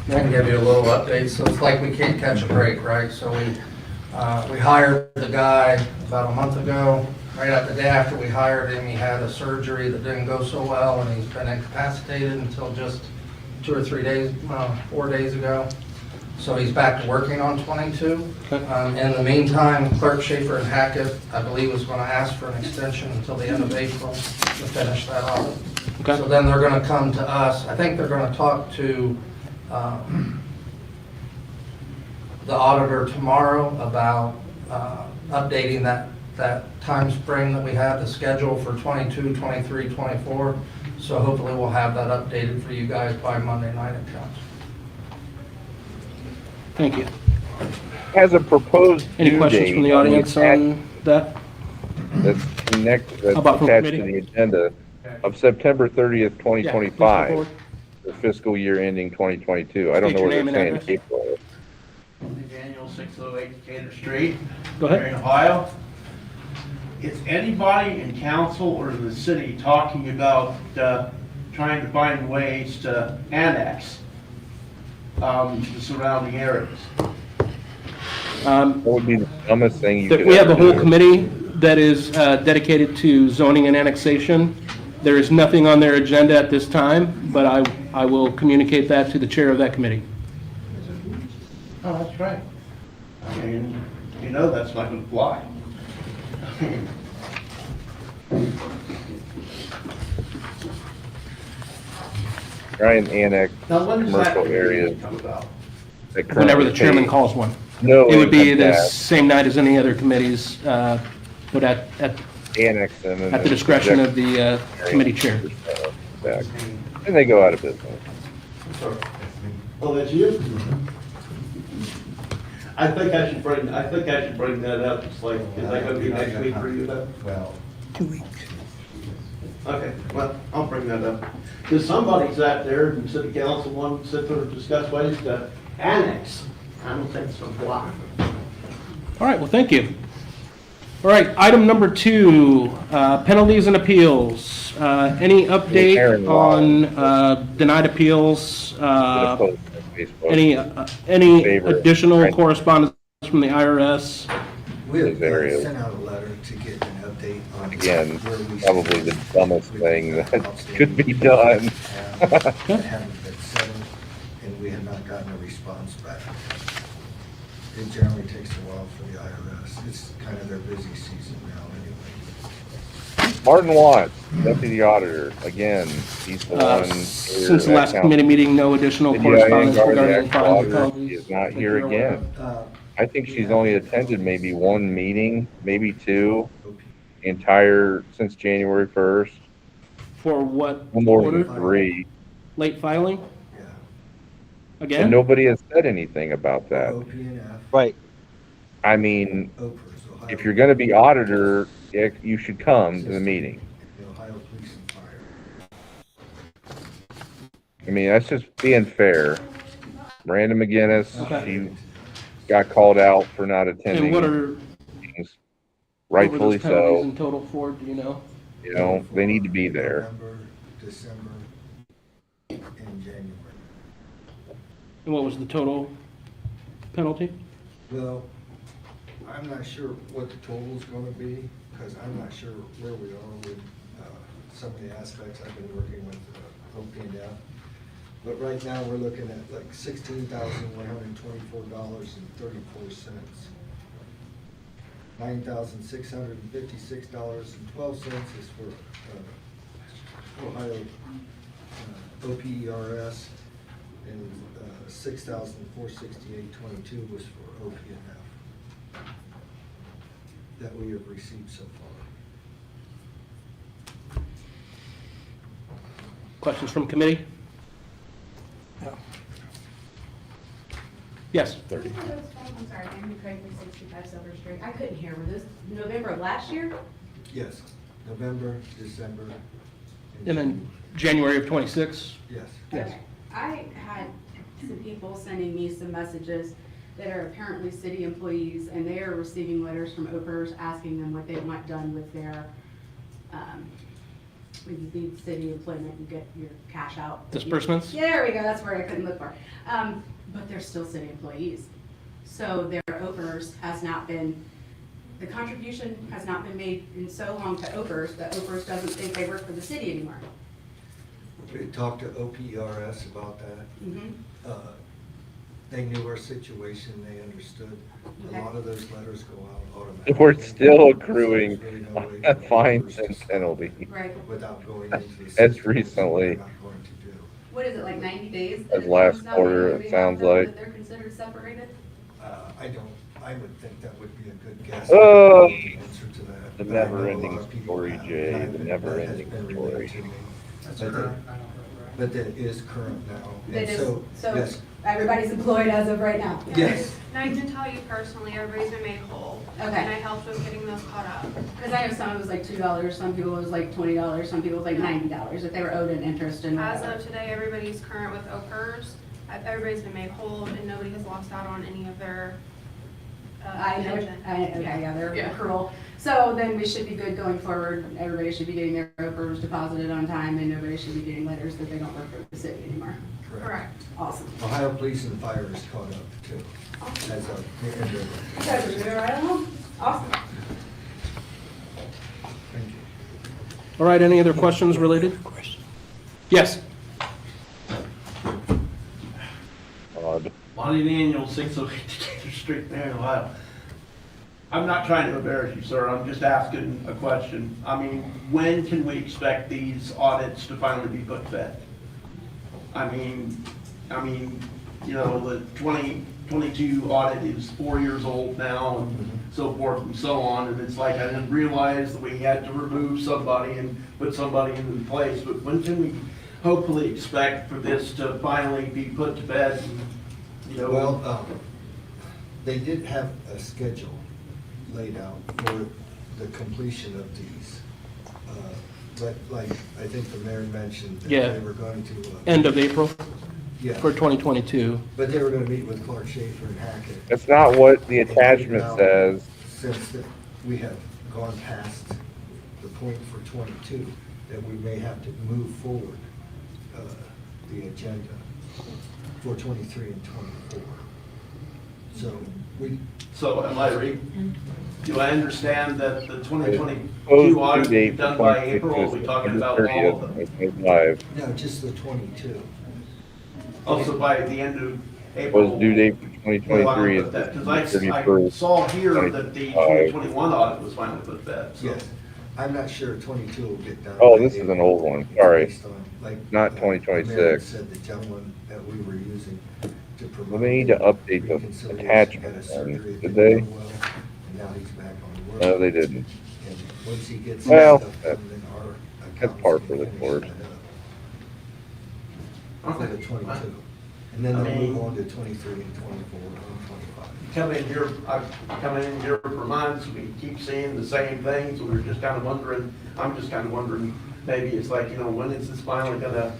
I can give you a little update. So it's like we can't catch a break, right? So we hired the guy about a month ago. Right at the day after we hired him, he had a surgery that didn't go so well, and he's been incapacitated until just 2 or 3 days, 4 days ago. So he's back to working on 22. In the meantime, Clerk Schaefer and Hackett, I believe, was going to ask for an extension until the end of April to finish that audit. Okay. So then they're going to come to us. I think they're going to talk to the auditor tomorrow about updating that time frame that we had, the schedule for 22, 23, 24. So hopefully we'll have that updated for you guys by Monday night at council. Thank you. has a proposed Any due questions date from the on audience on that? that's that's How about from attached to committee? the agenda of September 30th, Yeah, please come 2025, forward. the fiscal year ending 2022. I don't State know your what they're name and saying address. April. Daniel, 608 Decatur Street, Go ahead. Marion, Ohio. Is anybody in council or in the city talking about trying to find ways to annex the surrounding areas? That would be the dumbest thing you could We have ever a whole do. committee that is dedicated to zoning and annexation. There is nothing on their agenda at this time, but I will communicate that to the chair of that committee. Oh, that's right. I mean, you know that's not going to fly. Try and annex Now, when does that commercial areas. come about? that Whenever the currently chairman pay calls one. no It would be income the tax, same night as any other committees, but at annex them. and the then discretion project of the committee chair. back. And they go out of business. Oh, that's you? I think I should bring that up. It's like, is that going to be next week for you then? Well, 2 weeks. Okay, well, I'll bring that up. Because somebody's out there in city council wants to discuss ways to annex. I don't think so. Why? All right, well, thank you. All right, item number 2, penalties and appeals. Any update Karen Law. on denied appeals? Gonna post on Facebook. Any Favorite. additional Right. correspondence from the IRS? we Those have areas. sent out a letter to get an update on. Again, where we probably the stand. dumbest We've thing got that outstanding could be done. that haven't been settled, and we have not gotten a response back. It generally takes a while for the IRS. It's kind of their busy season now anyway. Martin Watts, deputy auditor, again, he's the one. here Since the at last council. committee meeting, no additional The correspondence DIA guard, the regarding actual fines and auditor, penalties. He is not that here you're aware again. of. I think she's only attended maybe one meeting, maybe two, since January 1st, For what? more than order? 3. Late filing? Yeah. And Again? nobody has said anything about that. OP&F, Right. I mean, OPERS, Ohio. if you're gonna be auditor, you should come to the meeting. The Ohio Police and Fire. I mean, that's just being fair. Miranda McGinnis, Okay. she got called out for not attending And what are, meetings, what were rightfully those penalties so. in total for, do you know? You know, they need to be there. November, December, and January. And what was the total penalty? Well, I'm not sure what the total's gonna be, because I'm not sure where we are with some of the aspects. I've been working with OP&F. But right now, we're looking at like $16,124.34. $9,656.12 is for Ohio OPERS, and $6,468.22 was for OP&F that we have received so far. Questions from committee? Yes. 30. I'm sorry, Andrew Craig, 365 Silver Street. I couldn't hear, were this November of last year? Yes, November, December. And then January of 26? Yes. Yes. Okay. I had some people sending me some messages that are apparently city employees, and they are receiving letters from OPERS asking them what they want done with their, when you leave city employment, you get your cash out. Disbursements? Yeah, there we go, that's where I couldn't look for. But they're still city employees. So their OPERS has not been, the contribution has not been made in so long to OPERS that OPERS doesn't think they work for the city anymore. We talked to OPERS about that. Mhm. They knew our situation, they understood. A lot of those letters go out automatically. We're still accruing There's really no way for fines OPERS and to penalties. Right. Without going into the As system. recently They're not going to do. What is it, like 90 days? As last quarter, it sounds like. That they're considered separated? I would think that would be a good guess. Oh, Answer to that. the But I know a never-ending lot of people story, have, Jay, and the that has never-ending been story. relayed to me. That's But okay. they- But that is current now. That And is, so, so yes, everybody's employed as of right now? yes. And I can tell you personally, everybody's been made whole. Okay. And I helped with getting those caught up. Because I know some it was like $2, some people it was like $20, some people it was like $90, if they were owed an interest and As whatever. of today, everybody's current with OPERS. Everybody's been made whole and nobody has lost out on any of their pension. Okay, yeah, they're accrual. So then we should be good going forward. Everybody should be getting their OPERS deposited on time and nobody should be getting letters that they don't work for the city anymore. Correct. Awesome. Ohio Police and Fire is caught up too. As of the end of You guys are doing right along. Awesome. All right, any other questions related? Yes. Odd. Lonnie Daniel, 608 Decatur Street, Marion, Ohio. I'm not trying to embarrass you, sir, I'm just asking a question. I mean, when can we expect these audits to finally be put to bed? I mean, you know, the 2022 audit is 4 years old now and so forth and so on, and it's like I didn't realize that we had to remove somebody and put somebody in place, but when can we hopefully expect for this to finally be put to bed? And, you know, Well, they did have a schedule laid out for the completion of these. But like, I think the mayor mentioned that Yeah. they were going to. End of April Yeah. for 2022. But they were gonna meet with Clark Schaefer and Hackett. That's not what the attachment Now, says. Since that we have gone past the point for 22, that we may have to move forward the agenda for 23 and 24. So So am I reading? Do I understand that the 2022 Proposed audit due will be date done for by April, or are 26 we talking September about all of 30th, them? 2025. No, just the 22. Also by the end of April? Proposed due date for 2023 is Because I 31st. saw here that the 2021 audit was finally put to bed. so- Yes, I'm not sure 22 will get done. Oh, this is an old one, sorry. Based on, like, Not the mayor 2026. said the gentleman that we were using to promote. Well, they need to update the reconciliation attachment had a then, surgery did that they? didn't go well, and now he's back on work. No, they didn't. And once he gets Well, that stuff done, then our That's accountants par can for the finish course. that up For the 22. And then I they'll mean- move on to 23 and 24 and 25. Come in here, I've come in here for months, we keep seeing the same things, we're just kind of wondering, I'm just kind of wondering, maybe it's like, you know, when is this finally gonna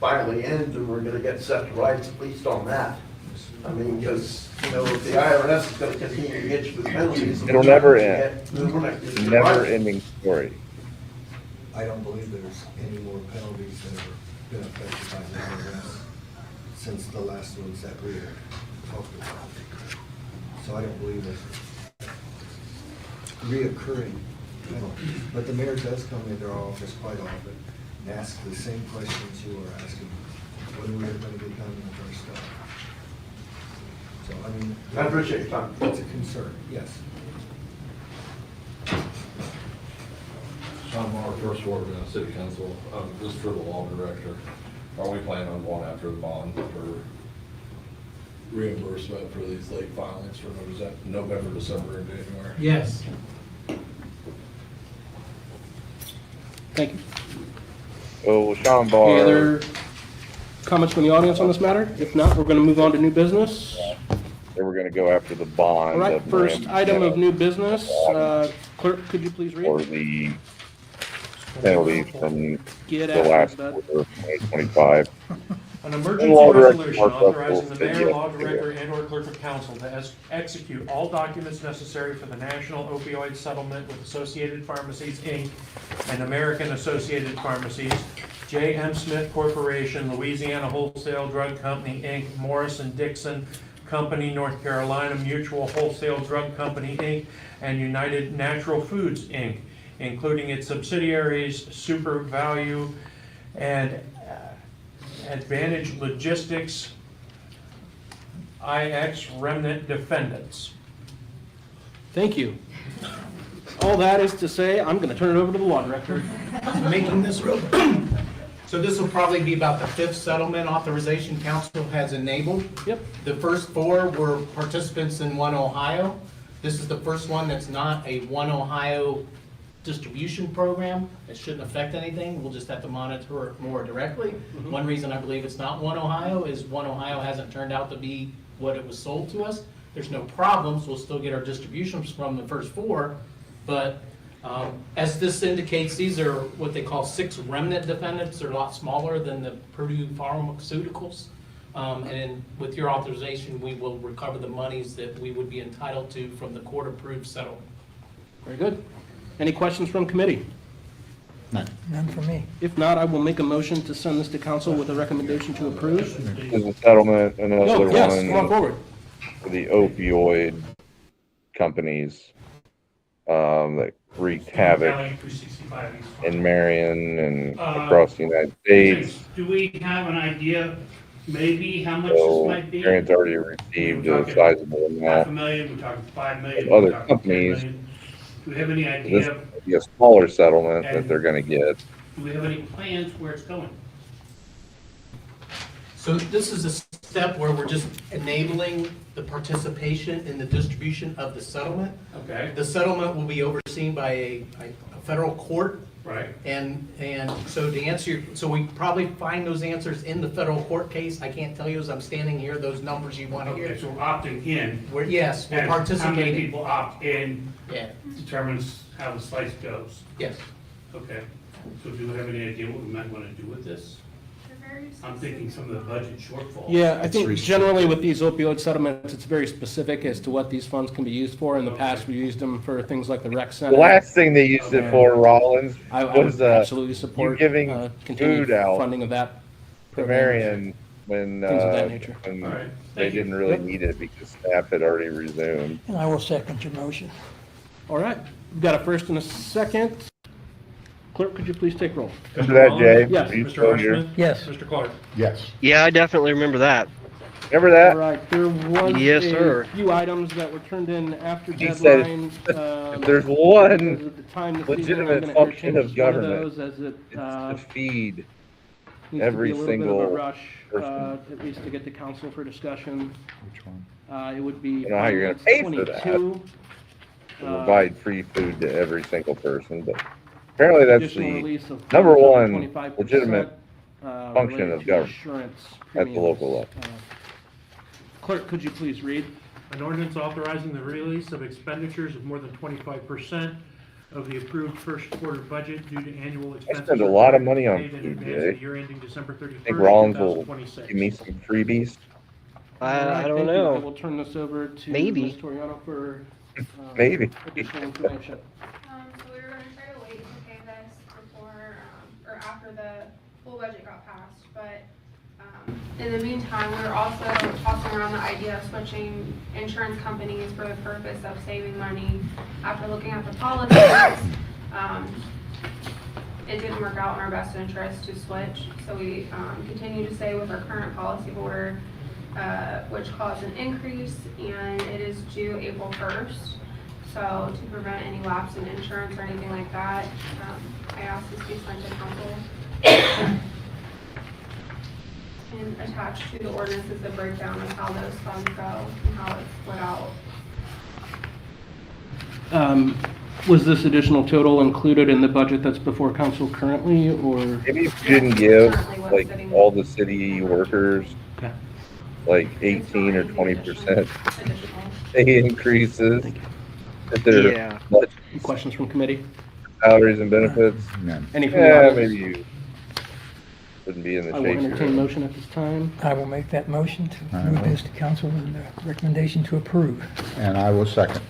finally end and we're gonna get set to rights at least on that? I mean, because, you know, if the IRS is gonna continue to get you with penalties. It'll never end. we're not gonna get Never right. ending story. I don't believe there's any more penalties that have been affected by the IRS since the last ones that we had talked about. So I don't believe there's reoccurring penalties. But the mayor does come into our office quite often and ask the same questions you were asking, when we are gonna get done with our stuff. So, I mean. I appreciate your time. It's a concern, yes. Sean Moore, First Ward, City Council, just for the law director, are we planning on going after the bond for reimbursement for these late filings for November, December, and January? Yes. Thank you. So Sean Any Barr, other comments from the audience on this matter? If not, we're going to move on to new business. they were gonna go after the bond. All right, of first Marion item of new business. Clerk, could you please For read? the penalties from Get the after last it, bud. quarter of 2025. An And emergency law director resolution Mark Russell authorizing the said mayor, yes law to director, it. and/or clerk of council to execute all documents necessary for the National Opioid Settlement with Associated Pharmacies, Inc. and American Associated Pharmacies, J.M. Smith Corporation, Louisiana Wholesale Drug Company, Inc., Morrison Dixon Company, North Carolina Mutual Wholesale Drug Company, Inc., and United Natural Foods, Inc., including its subsidiaries Super Value and Advantage Logistics, IX Remnant Defendants. Thank you. All that is to say, I'm going to turn it over to the law director. Making this real. So this will probably be about the fifth settlement authorization council has enabled. Yep. The first four were participants in One Ohio. This is the first one that's not a One Ohio distribution program. It shouldn't affect anything. We'll just have to monitor it more directly. One reason I believe it's not One Ohio is One Ohio hasn't turned out to be what it was sold to us. There's no problems. We'll still get our distributions from the first 4, but as this indicates, these are what they call 6 remnant defendants. They're a lot smaller than the Purdue Pharmaceuticals. And with your authorization, we will recover the monies that we would be entitled to from the court-approved settlement. Very good. Any questions from committee? None. None for me. If not, I will make a motion to send this to council with a recommendation to approve. There's a settlement, another Yes, one come on forward. for the opioid companies that wreaked havoc in Marion and across the United States. Do we have an idea, maybe how much this So might be? Marion's already received a sizable Half a amount. million, we're talking 5 million. Of we're other talking 10 companies. million. Do we have any This idea, will be a smaller settlement that they're gonna get. do we have any plans where it's going? So this is a step where we're just enabling the participation in the distribution of the settlement. Okay. The settlement will be overseen by a federal court. Right. And so to answer your, so we probably find those answers in the federal court case. I can't tell you as I'm standing here, those numbers you want to hear. Okay, so we're opting in. Yes, we're And How many participating. people opt in Yeah, determines how the slice goes. yes. Okay. So do we have any idea what we might want to do with this? I'm thinking some of the budget shortfall. Yeah, I think generally with these opioid settlements, it's very specific as to what these funds can be used for. In the past, we used them for things like the rec center. The last thing they used it for, Rollins, I was would absolutely support you giving continued food out funding of that to program. Marion when, Things of that nature. when All right. they Thank you. didn't really need it because staff had already resumed. And I will second your motion. All right, we've got a first and a second. Clerk, could you please take roll? Remember that, Jay? Yes. Are you Mr. still here? Hirschman? Yes. Mr. Clark? Yes. Yeah, I definitely remember that. Remember All that? right, there was Yes, sir. a few items that were turned in after He said, deadline. if there's one because of the time this evening, I'm legitimate gonna function interchange of one government, those as it, it's to feed needs to be every a little bit of a single rush, person. at least to get to council for discussion. Which one? It would be. I don't know how you're gonna ordinance pay for that. 22, to provide free food to every single person, but apparently that's additional the release of number funds one up to 25%, legitimate function related of to government insurance at the local level. premiums. Clerk, could you please read? An ordinance authorizing the release of expenditures of more than 25% of the approved first quarter budget due to annual expenses. spend a lot of money on paid in food, advance Jay. of the year ending December 31st, I think Rollins will 2026. give me some freebies. All right, I don't thank you. I know. will turn this over to Maybe. Ms. Toriano for Maybe. additional information. So we were gonna try to wait to pay this before, or after the full budget got passed, but, in the meantime, we were also tossing around the idea of switching insurance companies for the purpose of saving money. After looking at the policies, it didn't work out in our best interest to switch, so we, continue to stay with our current policy holder, which caused an increase, and it is due April 1st. So to prevent any lapse in insurance or anything like that, I asked this be sent to council. And attached to the ordinance is the breakdown of how those funds go and how it's split out. Was this additional total included in the budget that's before council currently, or? Maybe if you didn't give, like, all the city workers, Okay. like 18 or 20% pay increases. If they're Yeah. much Any questions from committee? salaries and benefits, None. Any from the yeah, audience? maybe you wouldn't be in the I will shape entertain a you're in. motion at this time. I will make that motion to I move will. this to council with a recommendation to approve. And I will second.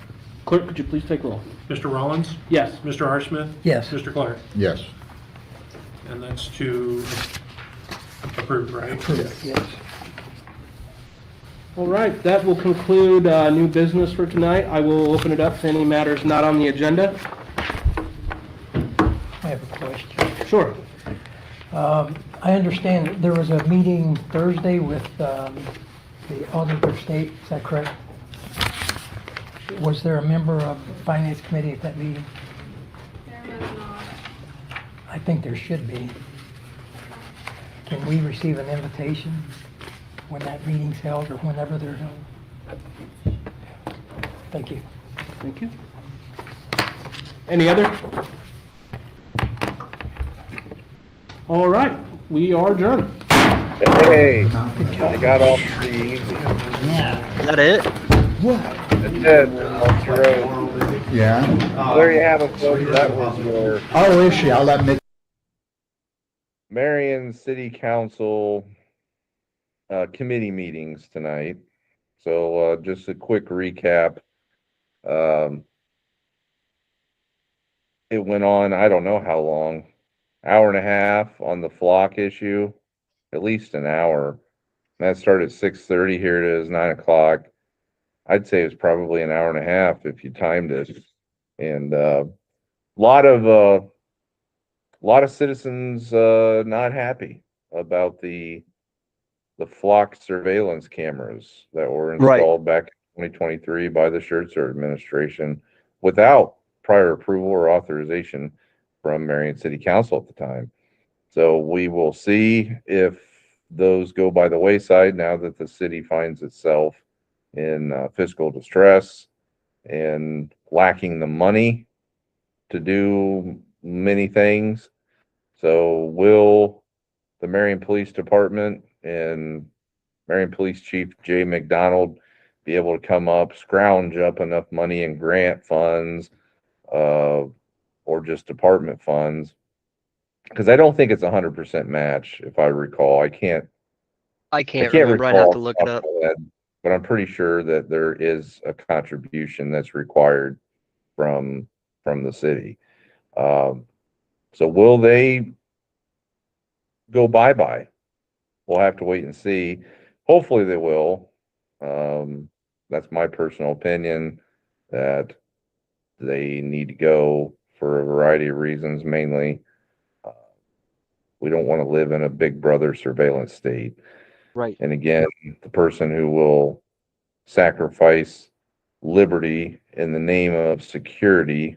Clerk, could you please take roll? Mr. Rollins? Yes. Mr. Hirschman? Yes. Mr. Clark? Yes. And that's to approve, right? Approve, yes. All right, that will conclude new business for tonight. I will open it up to any matters not on the agenda. I have a question. Sure. I understand that there was a meeting Thursday with the auditor of state, is that correct? Was there a member of the finance committee at that meeting? There was not. I think there should be. Can we receive an invitation when that meeting's held or whenever they're held? Thank you. Thank you. Any other? All right, we are adjourned. Hey, I got off pretty easy. Is that it? That's it. Off the road. Yeah? There you have it, folks. That was your Oh, is she? I'll let Mitch. Marion City Council committee meetings tonight. So just a quick recap. It went on, I don't know how long, hour and a half on the flock issue, at least an hour. That started at 6:30. Here it is, 9 o'clock. I'd say it's probably an hour and a half if you timed it. And lot of citizens not happy about the flock surveillance cameras that were installed back in 2023 by the Schertzer administration without prior approval or authorization from Marion City Council at the time. So we will see if those go by the wayside now that the city finds itself in fiscal distress and lacking the money to do many things. So will the Marion Police Department and Marion Police Chief Jay McDonald be able to come up, scrounge up enough money in grant funds or just department funds? Because I don't think it's 100% match, if I recall. I can't remember. I'd have to look it up. But I'm pretty sure that there is a contribution that's required from the city. So will they go bye-bye? We'll have to wait and see. Hopefully they will. That's my personal opinion, that they need to go for a variety of reasons. Mainly, we don't want to live in a big brother surveillance state. Right. And again, the person who will sacrifice liberty in the name of security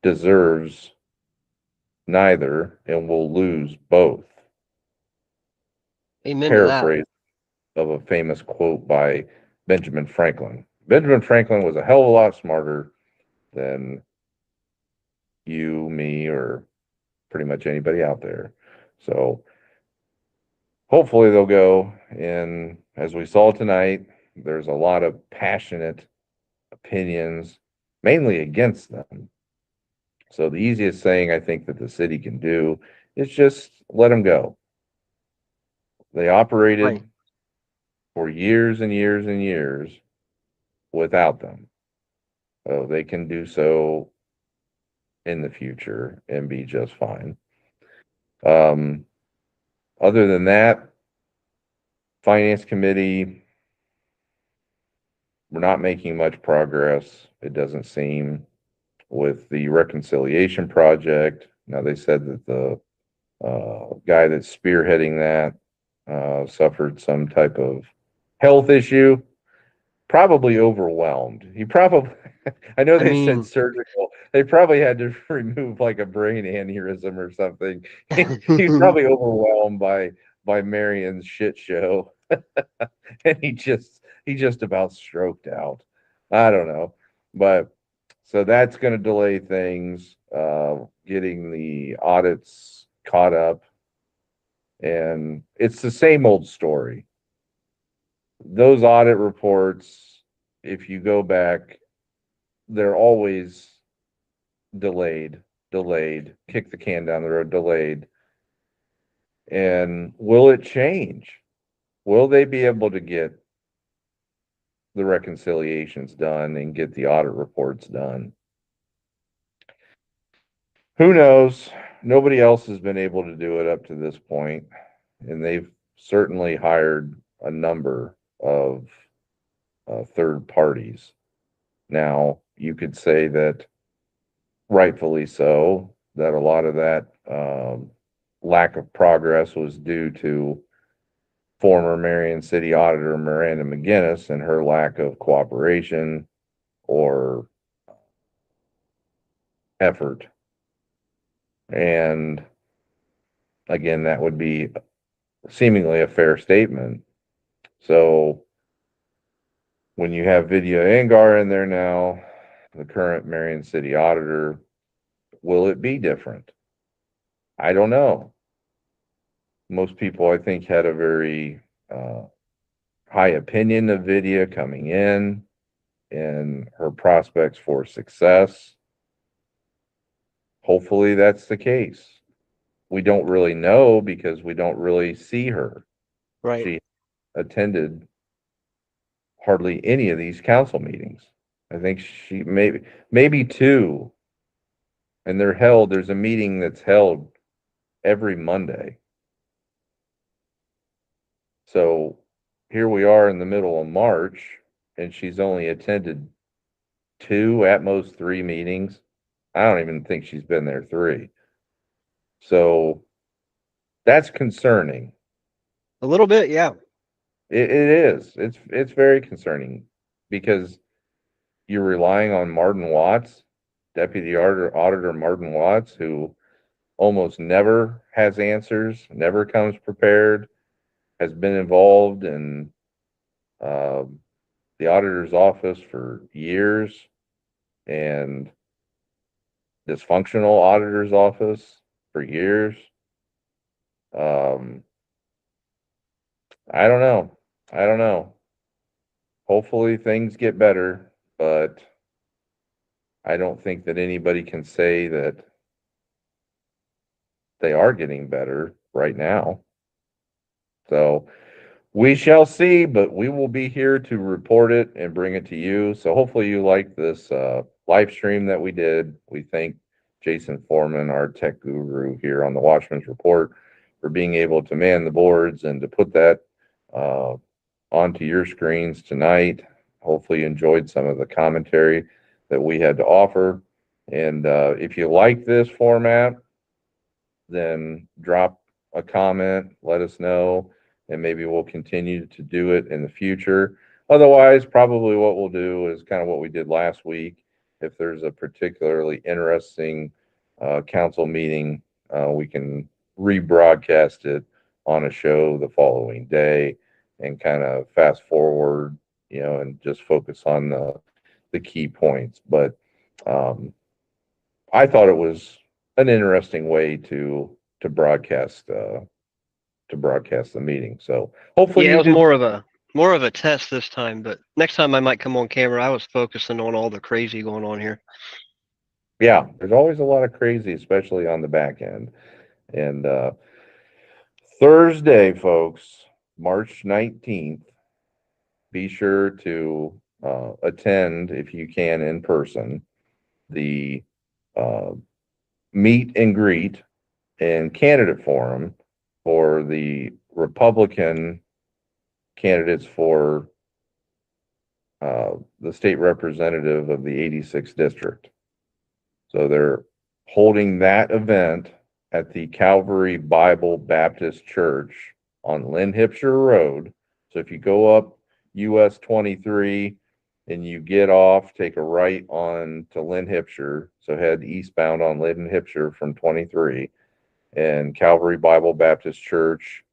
deserves neither and will lose both. Amen to that. Paraphrase of a famous quote by Benjamin Franklin. Benjamin Franklin was a hell of a lot smarter than you, me, or pretty much anybody out there. So hopefully they'll go. And as we saw tonight, there's a lot of passionate opinions, mainly against them. So the easiest thing I think that the city can do is just let them go. They operated for years and years and years without them. So they can do so in the future and be just fine. Other than that, Finance Committee, we're not making much progress, it doesn't seem, with the reconciliation project. Now, they said that the guy that's spearheading that suffered some type of health issue, probably overwhelmed. He probably, I know they said surgical. They probably had to remove like a brain aneurysm or something. He's probably overwhelmed by Marion's shit show. And he just about stroked out. I don't know. But so that's going to delay things, getting the audits caught up. And it's the same old story. Those audit reports, if you go back, they're always delayed, kick the can down the road, delayed. And will it change? Will they be able to get the reconciliations done and get the audit reports done? Who knows? Nobody else has been able to do it up to this point, and they've certainly hired a number of third parties. Now, you could say that, rightfully so, that a lot of that lack of progress was due to former Marion City Auditor Miranda McGinnis and her lack of cooperation or effort. And again, that would be seemingly a fair statement. So when you have Vidya Angar in there now, the current Marion City Auditor, will it be different? I don't know. Most people, I think, had a very high opinion of Vidya coming in and her prospects for success. Hopefully that's the case. We don't really know because we don't really see her. Right. She attended hardly any of these council meetings. I think she maybe two, and there's a meeting that's held every Monday. So here we are in the middle of March, and she's only attended two, at most three meetings. I don't even think she's been there three. So that's concerning. A little bit, yeah. It is. It's very concerning because you're relying on Martin Watts, Deputy Auditor Martin Watts, who almost never has answers, never comes prepared, has been involved in the auditor's office for years, and dysfunctional auditor's office for years. I don't know. I don't know. Hopefully things get better, but I don't think that anybody can say that they are getting better right now. So we shall see, but we will be here to report it and bring it to you. So hopefully you like this live stream that we did. We thank Jason Foreman, our tech guru here on the Watchman's Report, for being able to man the boards and to put that onto your screens tonight. Hopefully you enjoyed some of the commentary that we had to offer. And if you like this format, then drop a comment, let us know, and maybe we'll continue to do it in the future. Otherwise, probably what we'll do is kind of what we did last week. If there's a particularly interesting council meeting, we can rebroadcast it on a show the following day and kind of fast forward, and just focus on the key points. But I thought it was an interesting way to broadcast the meeting. So hopefully Yeah, it you was did. more of a test this time, but next time I might come on camera. I was focusing on all the crazy going on here. Yeah, there's always a lot of crazy, especially on the back end. And Thursday, folks, March 19th, be sure to attend, if you can, in person, the meet and greet and candidate forum for the Republican candidates for the state representative of the 86th district. So they're holding that event at the Calvary Bible Baptist Church on Lynn Hipshire Road. So if you go up US 23 and you get off, take a right on to Lynn Hipshire. So head eastbound on Lynn Hipshire from 23, and Calvary Bible Baptist Church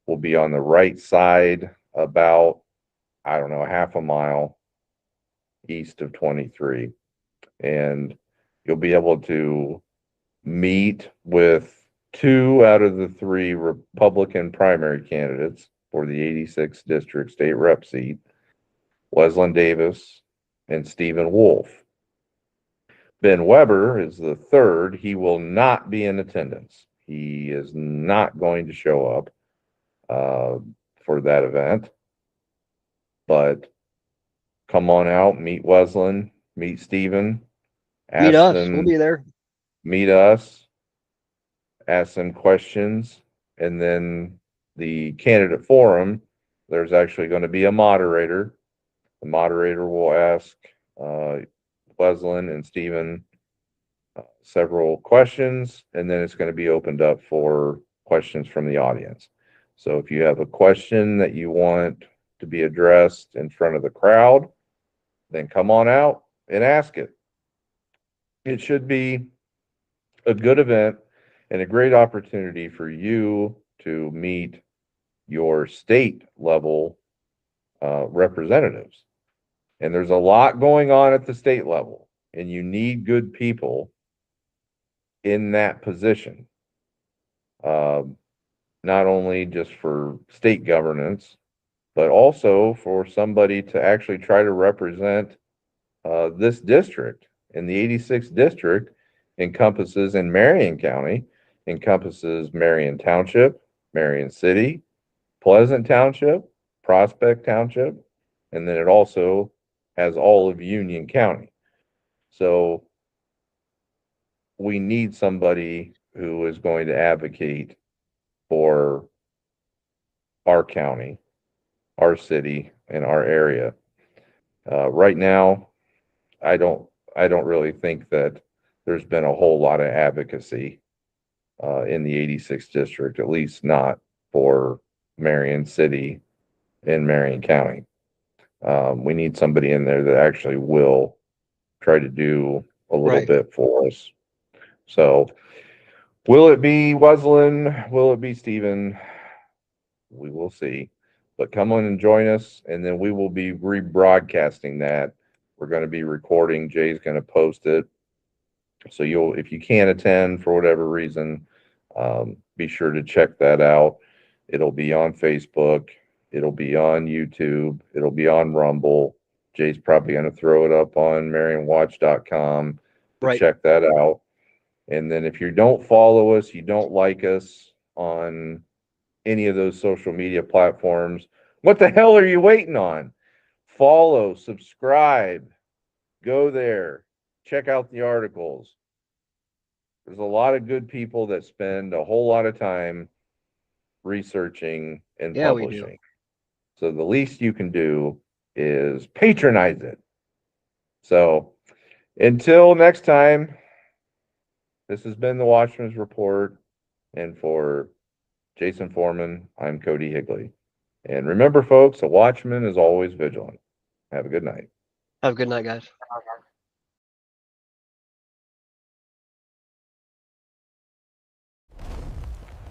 will be on the right side, about, I don't know, half a mile east of 23. And you'll be able to meet with two out of the three Republican primary candidates for the 86th district state rep seat, Wesleyan Davis and Stephen Wolf. Ben Weber is the third. He will not be in attendance. He is not going to show up for that event. But come on out, meet Wesleyan, meet Stephen. Meet us. We'll be there. Meet us, ask them questions, and then the candidate forum, there's actually going to be a moderator. The moderator will ask Wesleyan and Stephen several questions, and then it's going to be opened up for questions from the audience. So if you have a question that you want to be addressed in front of the crowd, then come on out and ask it. It should be a good event and a great opportunity for you to meet your state level representatives. And there's a lot going on at the state level, and you need good people in that position. not only just for state governance, but also for somebody to actually try to represent this district. And the 86th district encompasses, in Marion County, encompasses Marion Township, Marion City, Pleasant Township, Prospect Township, and then it also has all of Union County. So we need somebody who is going to advocate for our county, our city, and our area. Right now, I don't really think that there's been a whole lot of advocacy in the 86th district, at least not for Marion City and Marion County. We need somebody in there that actually will try to do a little bit for us. So, will it be Wesleyan? Will it be Stephen? We will see. But come on and join us, and then we will be rebroadcasting that. We're going to be recording. Jay's going to post it. So if you can't attend for whatever reason, be sure to check that out. It'll be on Facebook. It'll be on YouTube. It'll be on Rumble. Jay's probably going to throw it up on MarionWatch.com. Check that out. And then if you don't follow us, you don't like us on any of those social media platforms, what the hell are you waiting on? Follow, subscribe, go there, check out the articles. There's a lot of good people that spend a whole lot of time researching and publishing. We do. So the least you can do is patronize it. So until next time, this has been the Watchman's Report, and for Jason Foreman, I'm Cody Higley. And remember, folks, a watchman is always vigilant. Have a good night. Have a good night, guys.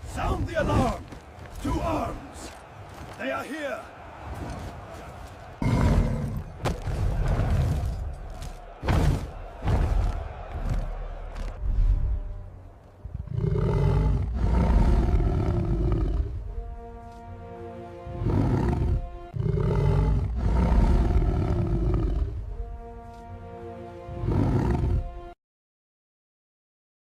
Sound the alarm! To arms! They are here!